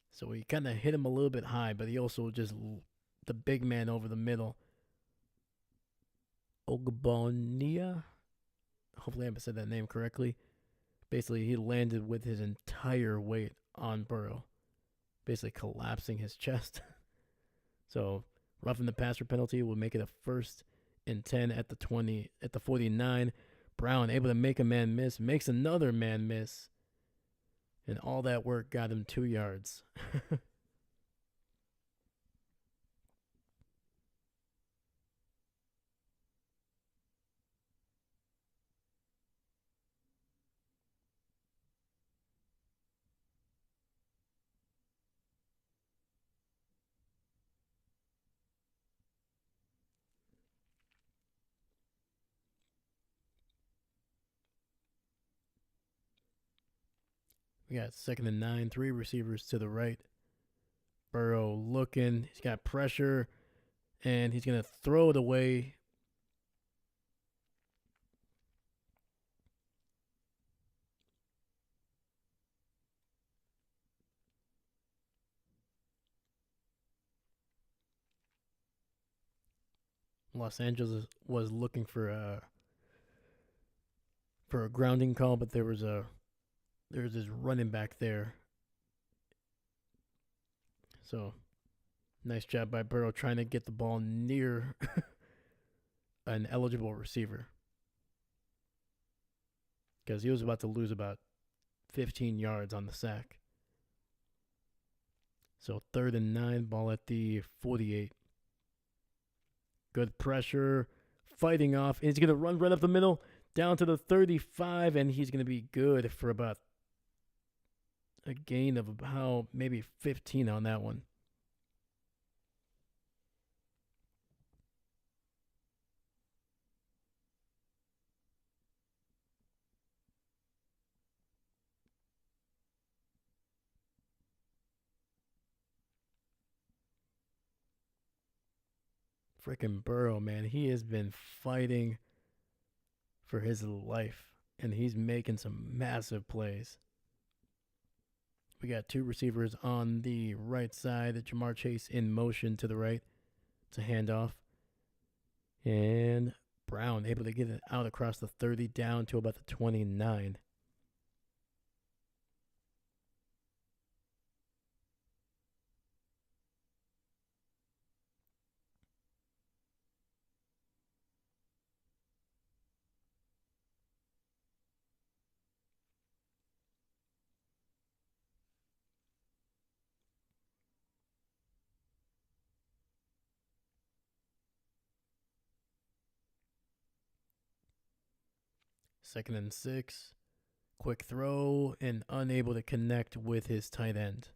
So he kind of hit him a little bit high, but he also just the big man over the middle. Ogbonia. Hopefully I said that name correctly. Basically, he landed with his entire weight on Burrow, basically collapsing his chest. So roughing the passer penalty will make it a 1st and 10 at the 49. Brown able to make a man miss, makes another man miss. And all that work got him 2 yards. We got 2nd and 9, 3 receivers to the right. Burrow looking. He's got pressure. And he's going to throw it away. Los Angeles was looking for a grounding call, but there's this running back there. So nice job by Burrow trying to get the ball near an eligible receiver because he was about to lose about 15 yards on the sack. So 3rd and 9, ball at the 48. Good pressure, fighting off. And he's going to run right up the middle, down to the 35, and he's going to be good for about a gain of about maybe 15 on that one. Freaking Burrow, man, he has been fighting for his life, and he's making some massive plays. We got 2 receivers on the right side. Jamar Chase in motion to the right. It's a handoff. And Brown able to get it out across the 30 down to about the 29. Second and 6. Quick throw and unable to connect with his tight end.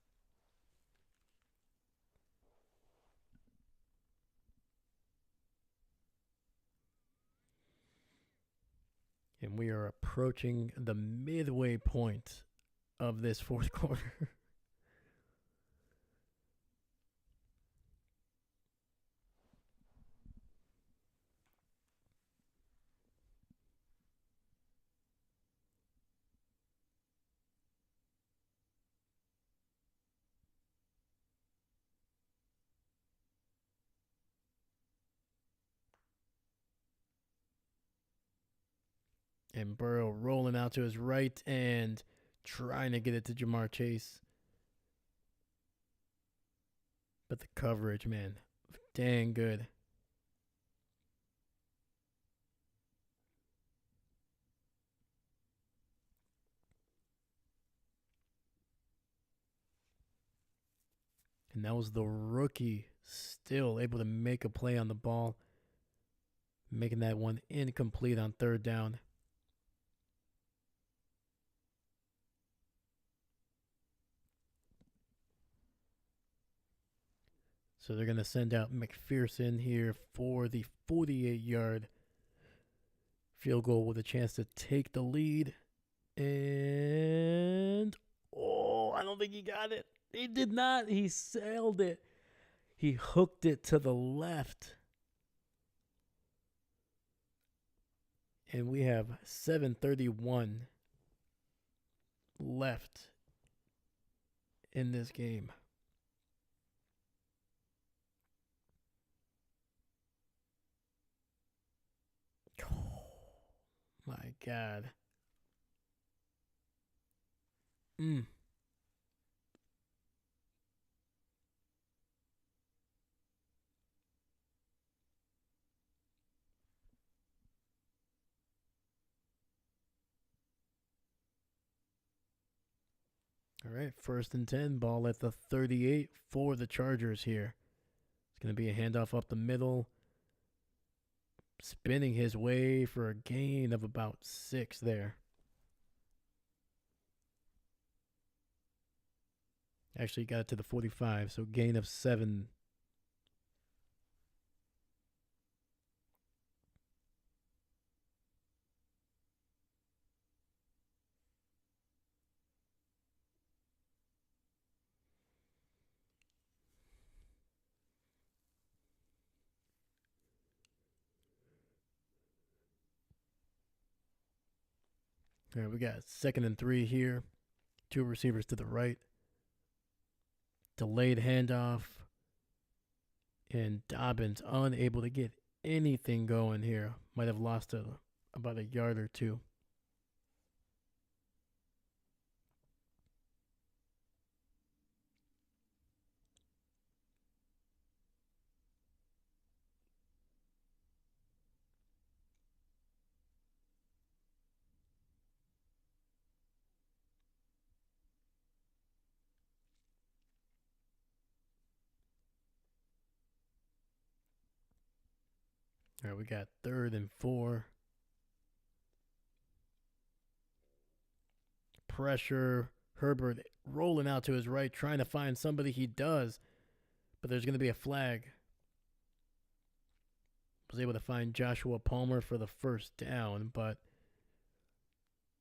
And we are approaching the midway point of this fourth quarter. And Burrow rolling out to his right and trying to get it to Jamar Chase. But the coverage, man, dang good. And that was the rookie still able to make a play on the ball, making that one incomplete on 3rd down. So they're going to send out McPherson here for the 48-yard field goal with a chance to take the lead. And, I don't think he got it. He did not. He sailed it. He hooked it to the left. And we have 7:31 left in this game. Oh, my God. All right, 1st and 10, ball at the 38 for the Chargers here. It's going to be a handoff up the middle. Spinning his way for a gain of about 6 there. Actually got it to the 45, so gain of 7. All right, we got 2nd and 3 here. Two receivers to the right. Delayed handoff. And Dobbins unable to get anything going here. Might have lost about a yard or two. All right, we got 3rd and 4. Pressure. Herbert rolling out to his right, trying to find somebody. He does, but there's going to be a flag. Was able to find Joshua Palmer for the first down, but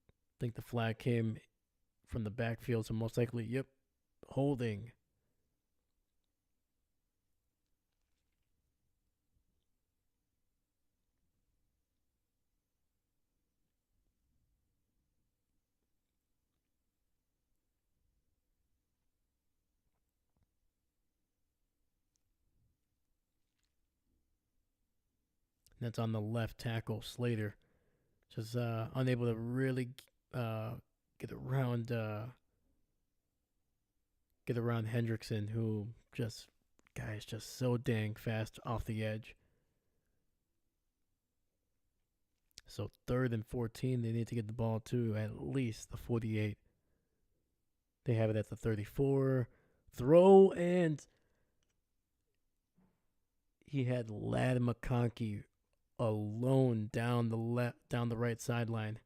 I think the flag came from the backfield, so most likely, yep, holding. That's on the left tackle, Slater. Just unable to really uh, get around Hendrickson, who just guys just so dang fast off the edge. So 3rd and 14, they need to get the ball to at least the 48. They have it at the 34. Throw, and he had Ladd McConkey alone down the right sideline.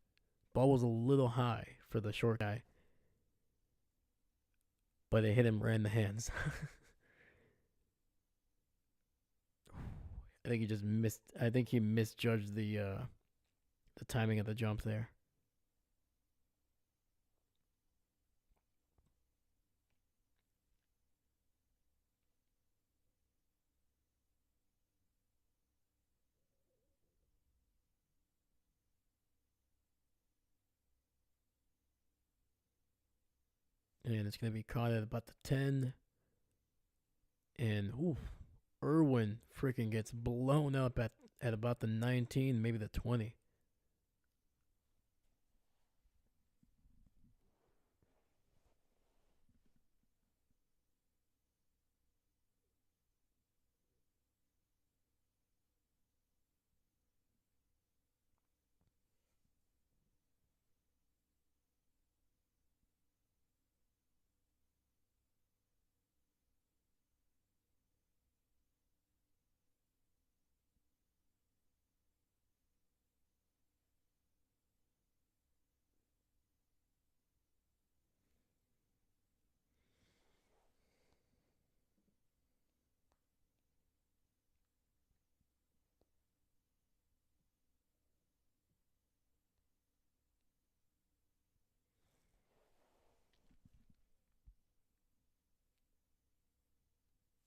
Ball was a little high for the short guy, but it hit him right in the hands. I think he just missed. I think he misjudged the timing of the jump there. And it's going to be caught at about the 10. And Irwin freaking gets blown up at about the 19, maybe the 20.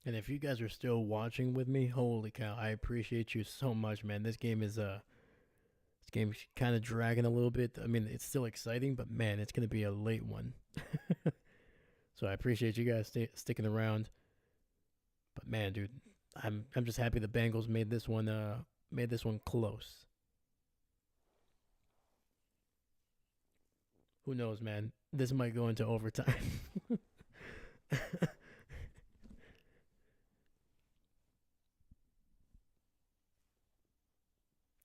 And if you guys are still watching with me, holy cow, I appreciate you so much, man. This game's kind of dragging a little bit. I mean, it's still exciting, but man, it's gonna be a late one. So I appreciate you guys sticking around. But man, dude, I'm just happy the Bengals made this one close. Who knows, man? This might go into overtime.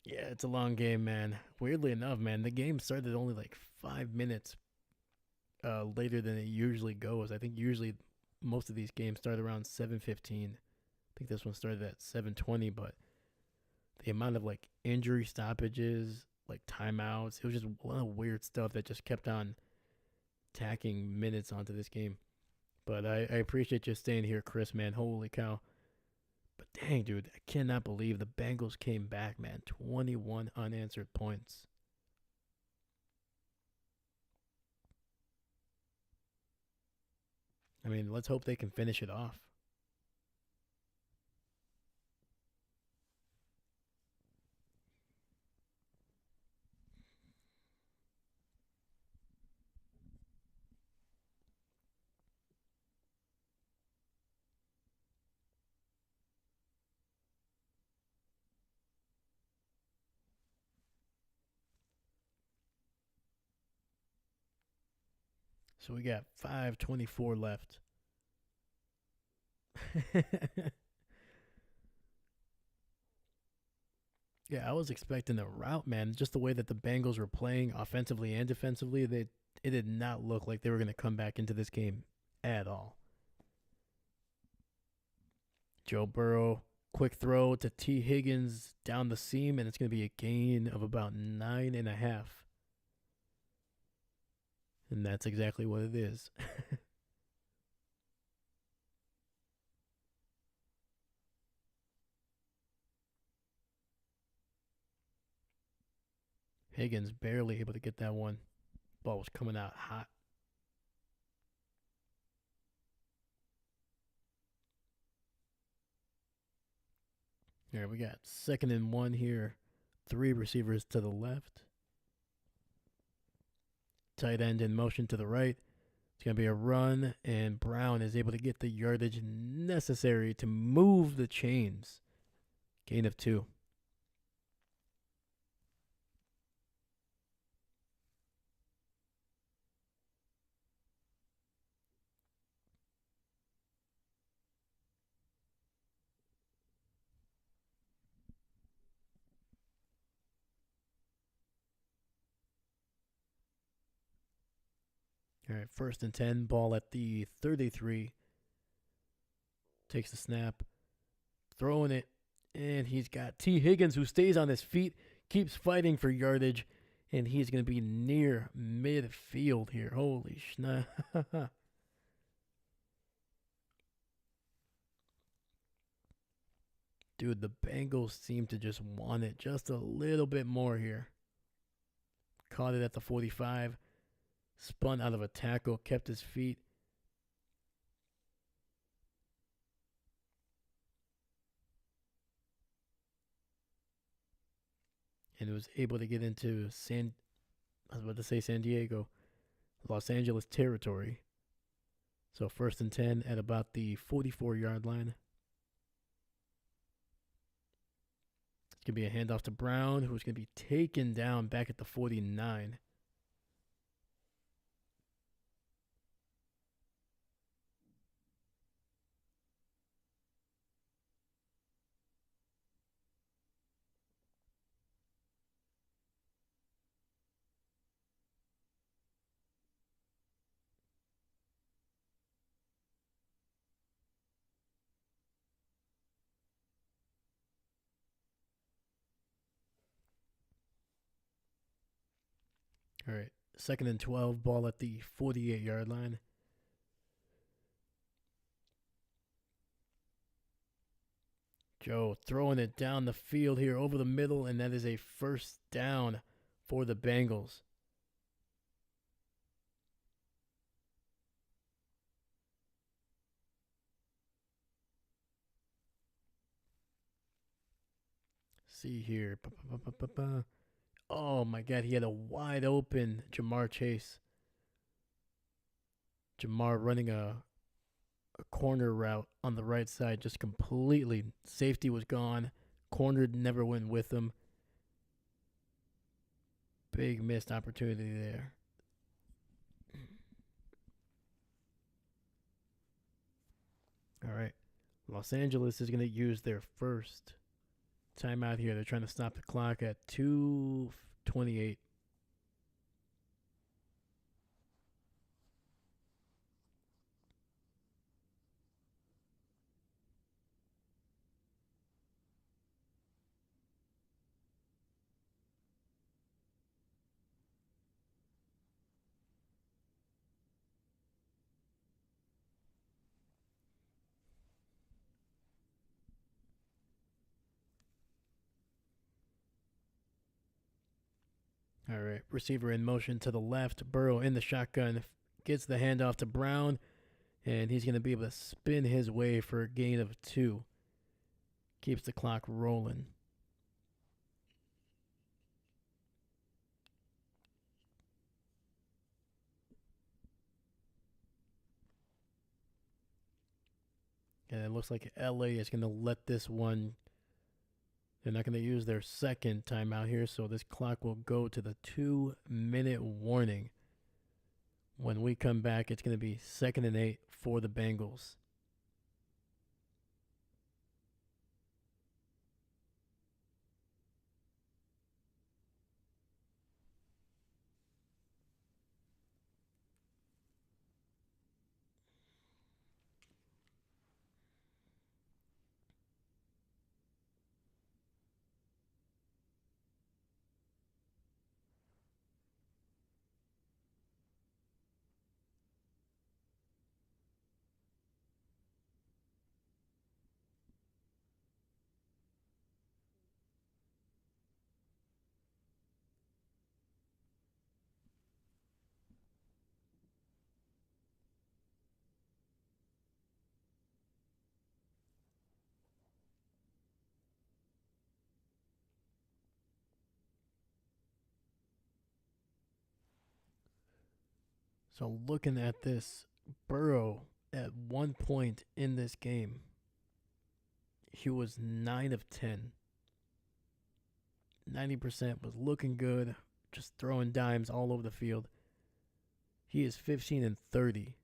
Yeah, it's a long game, man. Weirdly enough, man, the game started only like 5 minutes later than it usually goes. I think usually most of these games start around 7:15. I think this one started at 7:20, but the amount of like injury stoppages, like timeouts, it was just a lot of weird stuff that just kept on tacking minutes onto this game. But I appreciate you staying here, Chris, man. Holy cow. But dang, dude, I cannot believe the Bengals came back, man. 21 unanswered points. I mean, let's hope they can finish it off. So we got 5:24 left. Yeah, I was expecting a rout, man. Just the way that the Bengals were playing offensively and defensively, it did not look like they were going to come back into this game at all. Joe Burrow, quick throw to T. Higgins down the seam, and it's going to be a gain of about 9.5. And that's exactly what it is. Higgins barely able to get that one. Ball was coming out hot. All right, we got 2nd and 1 here. 3 receivers to the left. Tight end in motion to the right. It's going to be a run, and Brown is able to get the yardage necessary to move the chains. Gain of 2. All right, 1st and 10, ball at the 33. Takes the snap, throwing it, and he's got T. Higgins who stays on his feet, keeps fighting for yardage, and he's going to be near midfield here. Holy snap. Dude, the Bengals seem to just want it just a little bit more here. Caught it at the 45, spun out of a tackle, kept his feet. And was able to get into I was about to say San Diego, Los Angeles territory. So 1st and 10 at about the 44-yard line. It's going to be a handoff to Brown, who's going to be taken down back at the 49. All right, 2nd and 12, ball at the 48-yard line. Joe throwing it down the field here over the middle, and that is a 1st down for the Bengals. See here. Oh my God, he had a wide open Jamar Chase. Jamar running a corner route on the right side, just completely. Safety was gone. Corner never went with him. Big missed opportunity there. All right. Los Angeles is going to use their first timeout here. They're trying to stop the clock at 2:28. All right. Receiver in motion to the left. Burrow in the shotgun. Gets the handoff to Brown. And he's going to be able to spin his way for a gain of 2. Keeps the clock rolling. And it looks like LA is going to let this one. They're not going to use their second timeout here, so this clock will go to the 2-minute warning. When we come back, it's going to be 2nd and 8 for the Bengals. So looking at this, Burrow at one point in this game, he was 9 of 10. 90% was looking good, just throwing dimes all over the field. He is 15 and 30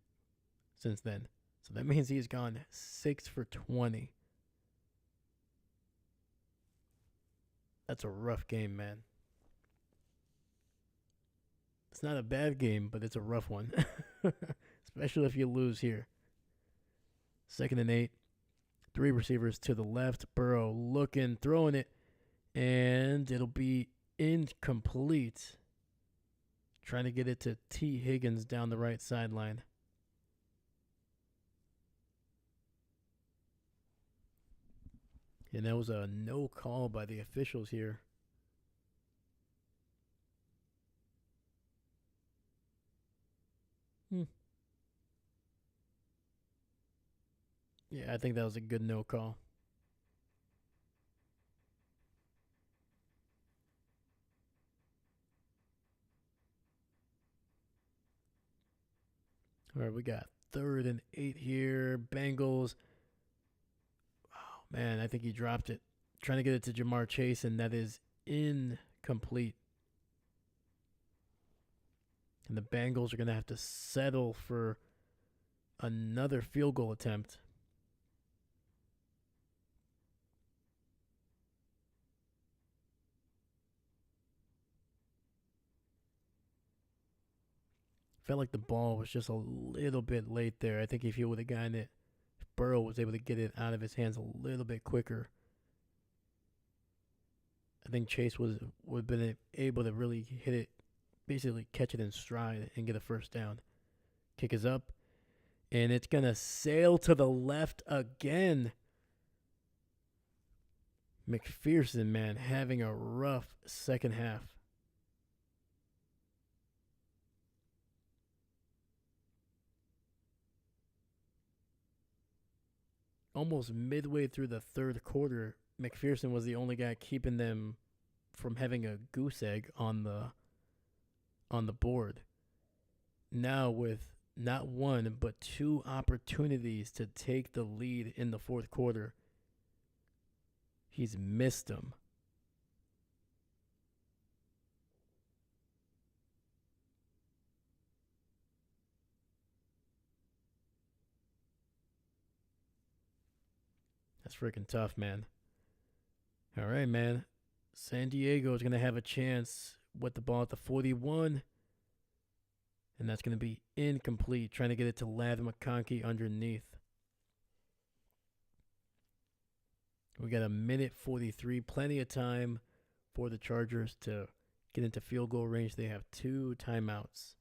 since then. So that means he's gone 6 for 20. That's a rough game, man. It's not a bad game, but it's a rough one. Especially if you lose here. 2nd and 8. 3 receivers to the left. Burrow looking, throwing it, and it'll be incomplete. Trying to get it to T. Higgins down the right sideline. And that was a no call by the officials here. Yeah, I think that was a good no call. All right, we got 3rd and 8 here. Bengals. Oh, man, I think he dropped it. Trying to get it to Jamar Chase, and that is incomplete. And the Bengals are going to have to settle for another field goal attempt. Felt like the ball was just a little bit late there. I think if he would have gotten it, if Burrow was able to get it out of his hands a little bit quicker, I think Chase would have been able to really hit it, basically catch it in stride and get a first down. Kick is up, and it's going to sail to the left again. McPherson, man, having a rough second half. Almost midway through the third quarter, McPherson was the only guy keeping them from having a goose egg on the board. Now with not one but 2 opportunities to take the lead in the fourth quarter, he's missed them. That's freaking tough, man. All right, man. San Diego is going to have a chance with the ball at the 41. And that's going to be incomplete. Trying to get it to Ladd McConkey underneath. We got a minute 43. Plenty of time for the Chargers to get into field goal range. They have 2 timeouts.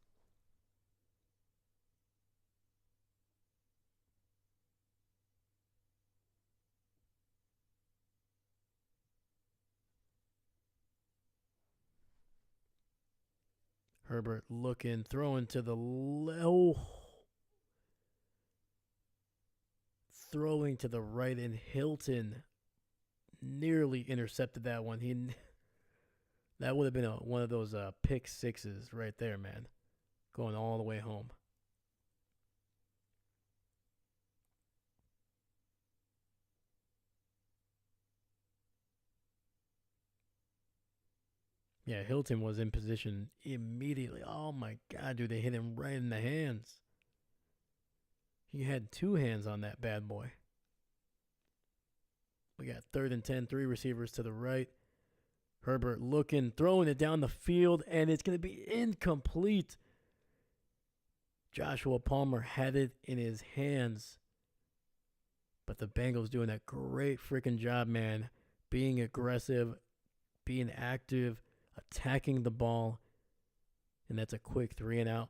Herbert looking, throwing to the low. Throwing to the right, and Hilton nearly intercepted that one. That would have been one of those pick sixes right there, man. Going all the way home. Yeah, Hilton was in position immediately. Oh my God, dude, they hit him right in the hands. He had two hands on that bad boy. We got third and 10, three receivers to the right. Herbert looking, throwing it down the field, and it's going to be incomplete. Joshua Palmer had it in his hands. But the Bengals doing a great freaking job, man. Being aggressive, being active, attacking the ball. And that's a quick 3-and-out.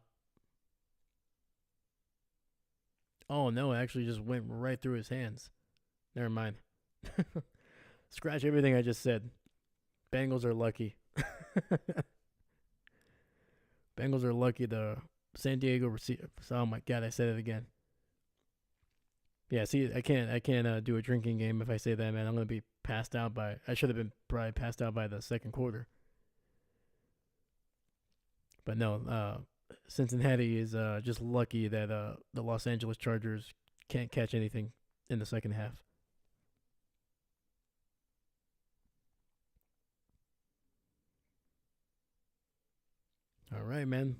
Oh, no, it actually just went right through his hands. Never mind. Scratch everything I just said. Bengals are lucky. Bengals are lucky. The San Diego receiver. Oh my God, I said it again. Yeah, see, I can't do a drinking game if I say that, man. I'm gonna be passed out by. I should have been probably passed out by the second quarter. But no, Cincinnati is just lucky that the Los Angeles Chargers can't catch anything in the second half. All right, man.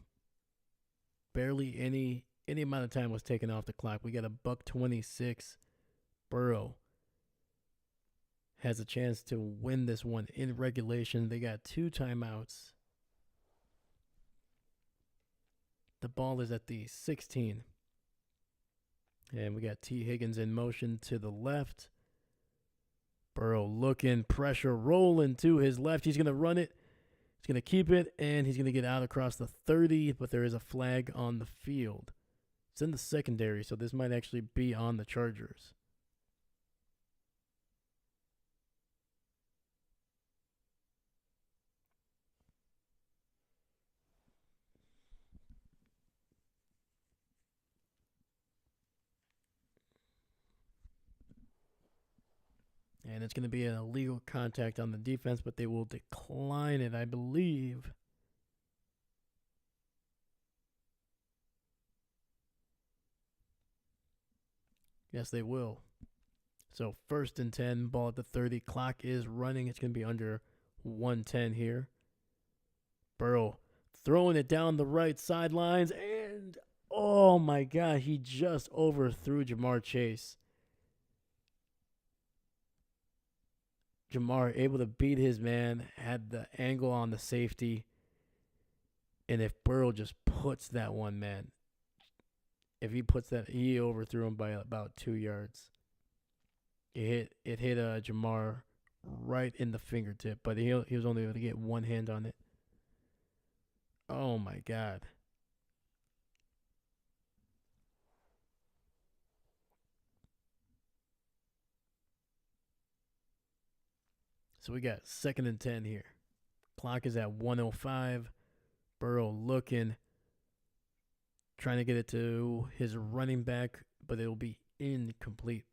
Barely any amount of time was taken off the clock. We got a buck 26. Burrow has a chance to win this one in regulation. They got two timeouts. The ball is at the 16. And we got T. Higgins in motion to the left. Burrow looking, pressure rolling to his left. He's going to run it. He's going to keep it, and he's going to get out across the 30, but there is a flag on the field. It's in the secondary, so this might actually be on the Chargers. And it's going to be an illegal contact on the defense, but they will decline it, I believe. Yes, they will. So first and 10, ball at the 30. Clock is running. It's going to be under 110 here. Burrow throwing it down the right sidelines. And, oh my God, he just overthrew Jamar Chase. Jamar able to beat his man, had the angle on the safety. And if Burrow just puts that one, man, if he puts that, he overthrew him by about 2 yards. It hit Jamar right in the fingertip, but he was only able to get one hand on it. Oh my God. So we got second and 10 here. Clock is at 105. Burrow looking, trying to get it to his running back, but it will be incomplete.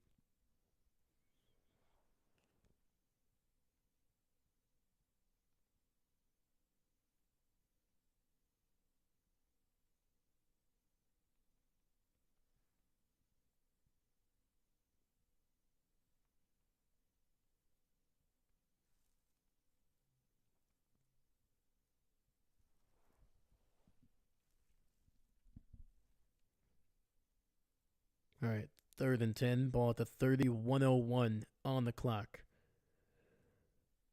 All right, third and 10, ball at the 30, 101 on the clock.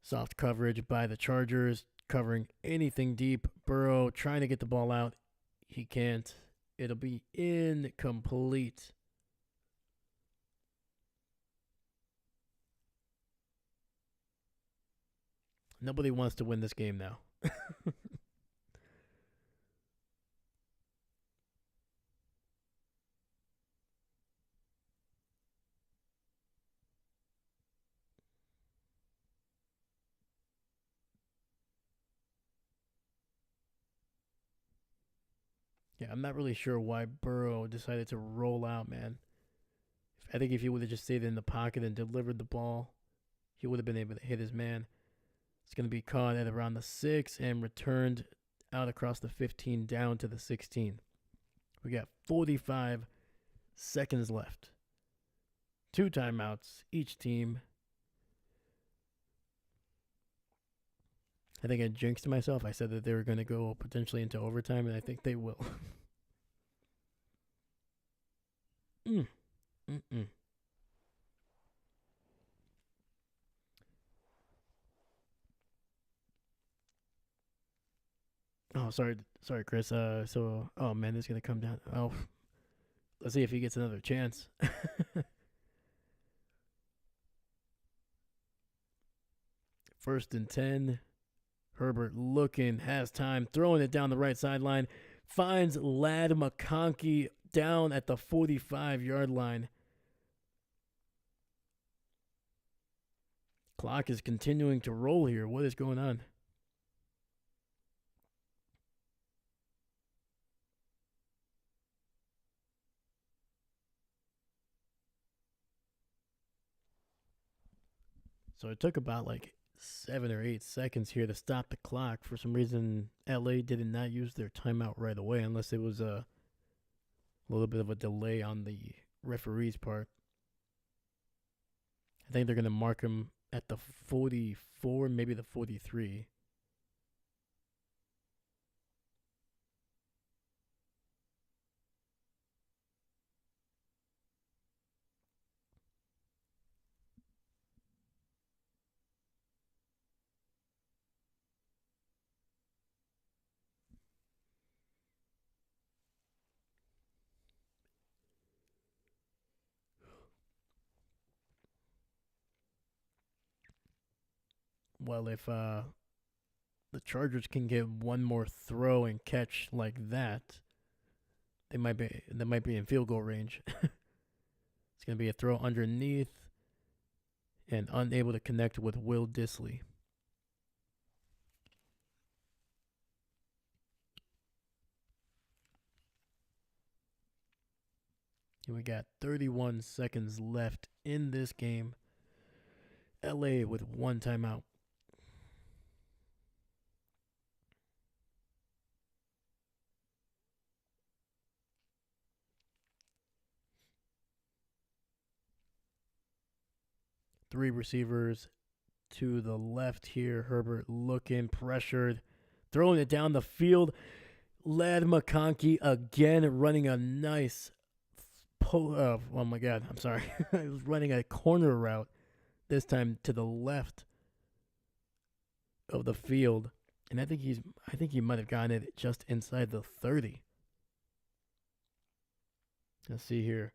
Soft coverage by the Chargers, covering anything deep. Burrow trying to get the ball out. He can't. It'll be incomplete. Nobody wants to win this game now. Yeah, I'm not really sure why Burrow decided to roll out, man. I think if he would have just stayed in the pocket and delivered the ball, he would have been able to hit his man. It's going to be caught at around the 6 and returned out across the 15 down to the 16. We got 45 seconds left. Two timeouts each team. I think I jinxed myself. I said that they were going to go potentially into overtime, and I think they will. mm. Mm-mm. Oh, sorry, Chris. Oh man, this is gonna come down. Oh, let's see if he gets another chance. First and 10. Herbert looking, has time, throwing it down the right sideline. Finds Lad McConkey down at the 45-yard line. Clock is continuing to roll here. What is going on? So it took about like 7 or 8 seconds here to stop the clock. For some reason, LA did not use their timeout right away, unless it was a little bit of a delay on the referee's part. I think they're going to mark him at the 44, maybe the 43. Well, if the Chargers can get one more throw and catch like that, they might be in field goal range. It's going to be a throw underneath and unable to connect with Will Disley. And we got 31 seconds left in this game. LA with one timeout. Three receivers to the left here. Herbert looking pressured, throwing it down the field. Lad McConkey again running a nice oh my God, I'm sorry. I was running a corner route, this time to the left of the field. And I think he might have gotten it just inside the 30. Let's see here.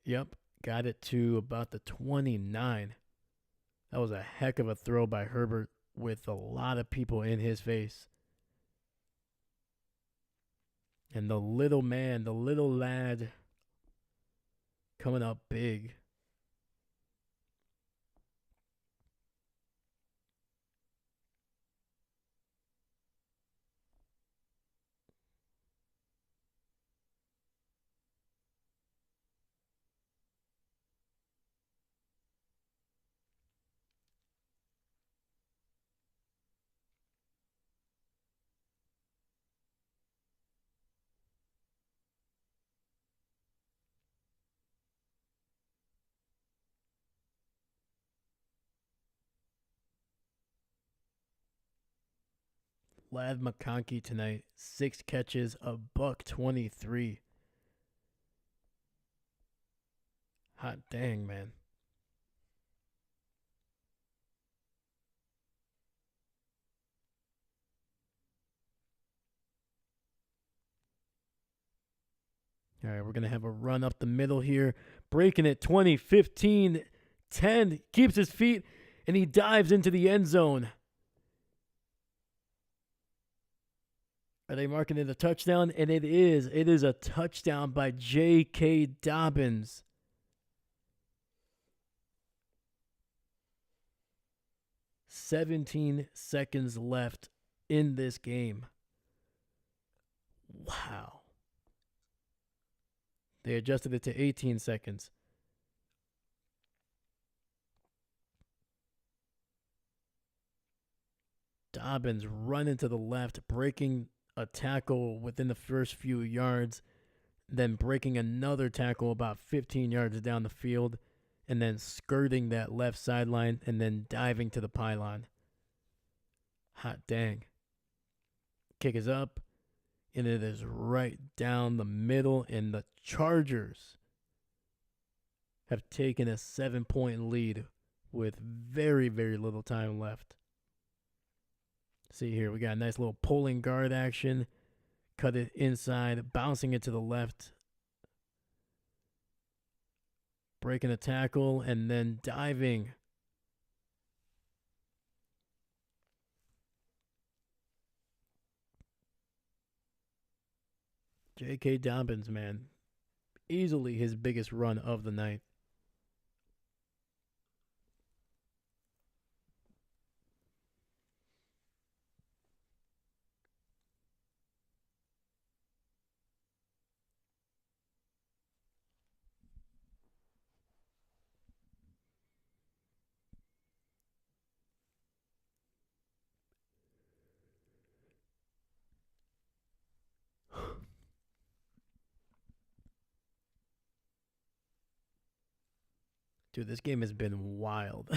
Yep, got it to about the 29. That was a heck of a throw by Herbert with a lot of people in his face. And the little man, the little lad, coming up big. Lad McConkey tonight, 6 catches, a buck 23. Hot dang, man. All right, we're going to have a run up the middle here. Breaking it 20, 15, 10. Keeps his feet, and he dives into the end zone. Are they marking it a touchdown? And it is. It is a touchdown by J.K. Dobbins. "17 seconds left in this game." Wow. They adjusted it to 18 seconds. Dobbins running to the left, breaking a tackle within the first few yards, then breaking another tackle about 15 yards down the field, and then skirting that left sideline and then diving to the pylon. Hot dang. Kick is up, and it is right down the middle, and the Chargers have taken a 7-point lead with very, very little time left. See here, we got a nice little pulling guard action. Cut it inside, bouncing it to the left. Breaking a tackle, and then diving. J.K. Dobbins, man. Easily his biggest run of the night. Dude, this game has been wild.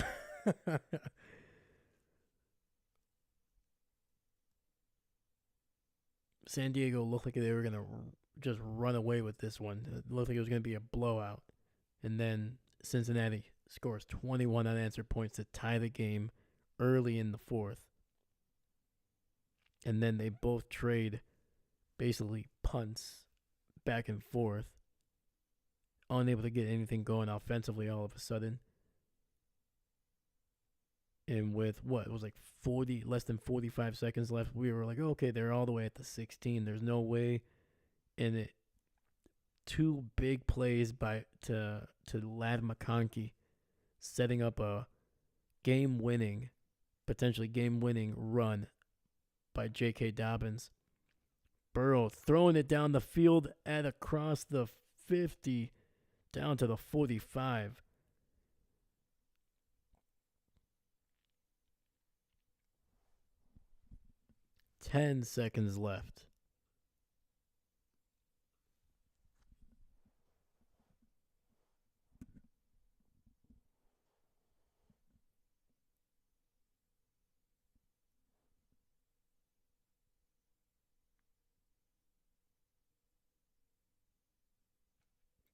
San Diego looked like they were going to just run away with this one. It looked like it was going to be a blowout. And then Cincinnati scores 21 unanswered points to tie the game early in the fourth. And then they both trade basically punts back and forth, unable to get anything going offensively all of a sudden. And with what, it was like less than 45 seconds left, we were like, okay, they're all the way at the 16. There's no way. And it, two big plays to Lad McConkey, setting up a potentially game-winning run by J.K. Dobbins. Burrow throwing it down the field at across the 50 down to the 45. Ten seconds left.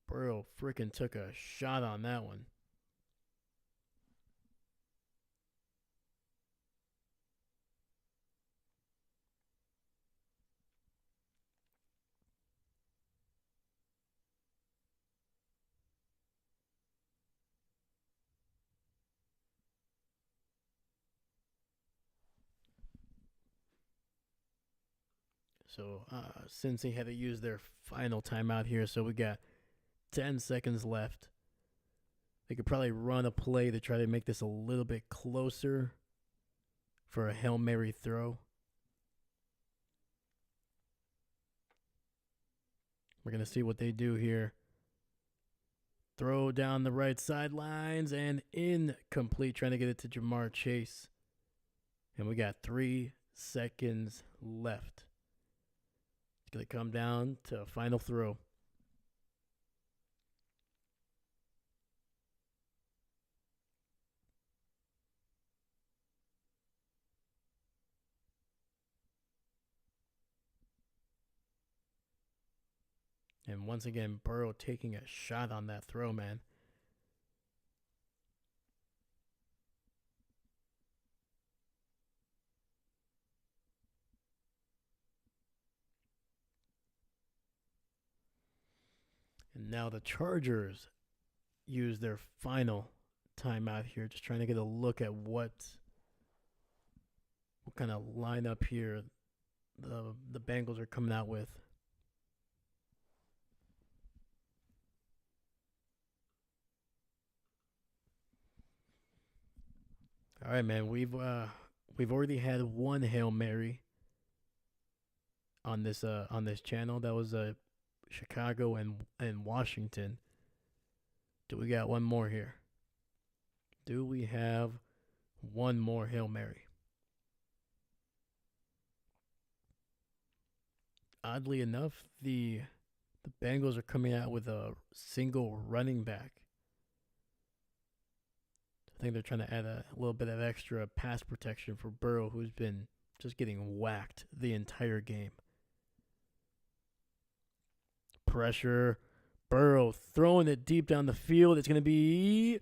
Burrow freaking took a shot on that one. So Cincy had to use their final timeout here, so we got 10 seconds left. They could probably run a play to try to make this a little bit closer for a Hail Mary throw. We're going to see what they do here. Throw down the right sidelines and incomplete, trying to get it to Jamar Chase. And we got 3 seconds left. It's going to come down to a final throw. And once again, Burrow taking a shot on that throw, man. And now the Chargers use their final timeout here, just trying to get a look at what kind of lineup here the Bengals are coming out with. All right, man. We've already had one Hail Mary on this channel. That was Chicago and Washington. Do we got one more here? Do we have one more Hail Mary? Oddly enough, the Bengals are coming out with a single running back. I think they're trying to add a little bit of extra pass protection for Burrow, who's been just getting whacked the entire game. Pressure. Burrow throwing it deep down the field. It's going to be.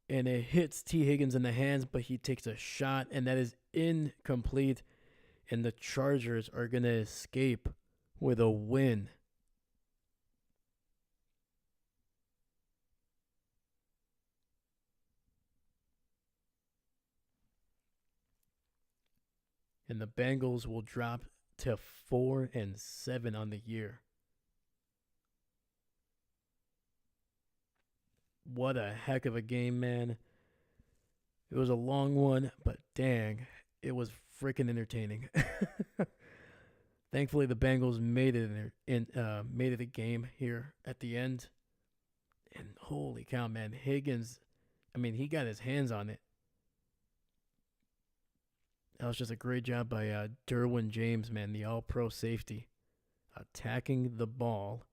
And it hits T. Higgins in the hands, but he takes a shot, and that is incomplete. And the Chargers are going to escape with a win. And the Bengals will drop to 4-7 on the year. What a heck of a game, man. It was a long one, but dang, it was freaking entertaining. Thankfully, the Bengals made it a game here at the end. And holy cow, man, Higgins, I mean, he got his hands on it. That was just a great job by Derwin James, man, the all-pro safety, attacking the ball.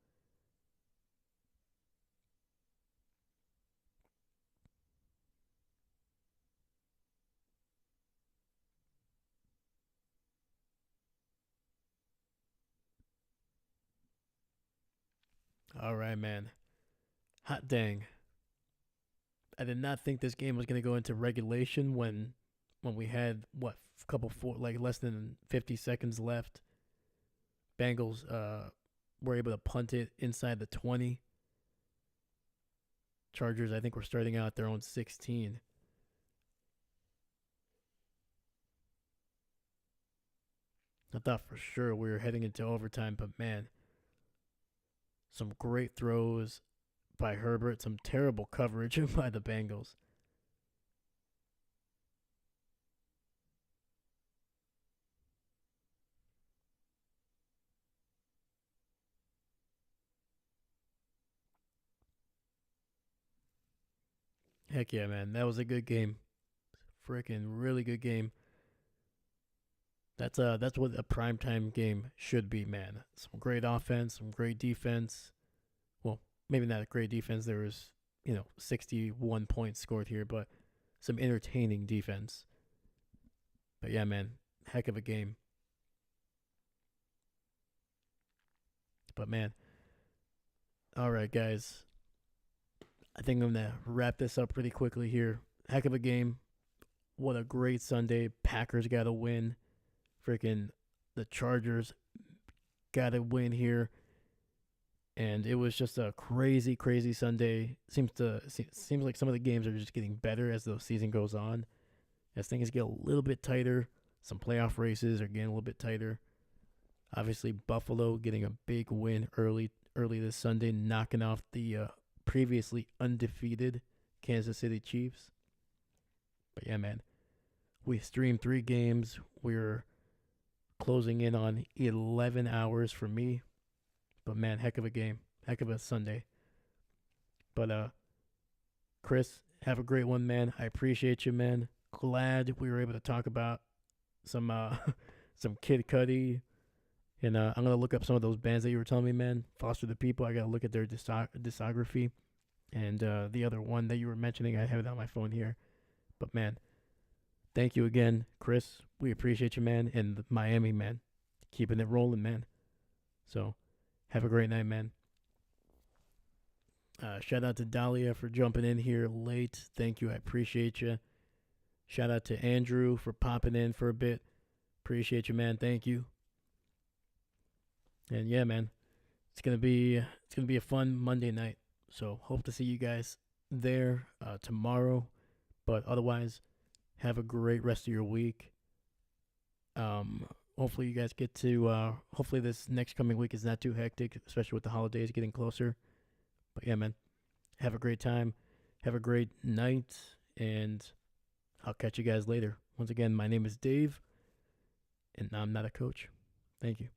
All right, man. Hot dang. I did not think this game was going to go into regulation when we had less than 50 seconds left. Bengals were able to punt it inside the 20. Chargers, I think, were starting out at their own 16. I thought for sure we were heading into overtime, but man, some great throws by Herbert, some terrible coverage by the Bengals. Heck yeah, man. That was a good game. Freaking really good game. That's what a primetime game should be, man. Some great offense, some great defense. Well, maybe not a great defense. There was, 61 points scored here, but some entertaining defense. But yeah, man, heck of a game. But man, all right, guys. I think I'm gonna wrap this up pretty quickly here. Heck of a game. What a great Sunday. Packers got a win. Freaking the Chargers got a win here. And it was just a crazy, crazy Sunday. Seems like some of the games are just getting better as the season goes on. As things get a little bit tighter, some playoff races are getting a little bit tighter. Obviously, Buffalo getting a big win early this Sunday, knocking off the previously undefeated Kansas City Chiefs. But yeah, man, we streamed 3 games. We're closing in on 11 hours for me. But man, heck of a game. Heck of a Sunday. But Chris, have a great one, man. I appreciate you, man. Glad we were able to talk about some some Kid Cudi. And I'm going to look up some of those bands that you were telling me, man. Foster the People. I got to look at their discography. And the other one that you were mentioning, I have it on my phone here. But man, thank you again, Chris. We appreciate you, man. And Miami, man. Keeping it rolling, man. So have a great night, man. Shout out to Dahlia for jumping in here late. Thank you. I appreciate you. Shout out to Andrew for popping in for a bit. Appreciate you, man. Thank you. And yeah, man, it's gonna be a fun Monday night. So hope to see you guys there tomorrow. But otherwise, have a great rest of your week. Hopefully you guys get to. Hopefully this next coming week is not too hectic, especially with the holidays getting closer. But yeah, man, have a great time. Have a great night, and I'll catch you guys later. Once again, my name is Dave, and I'm not a coach. Thank you.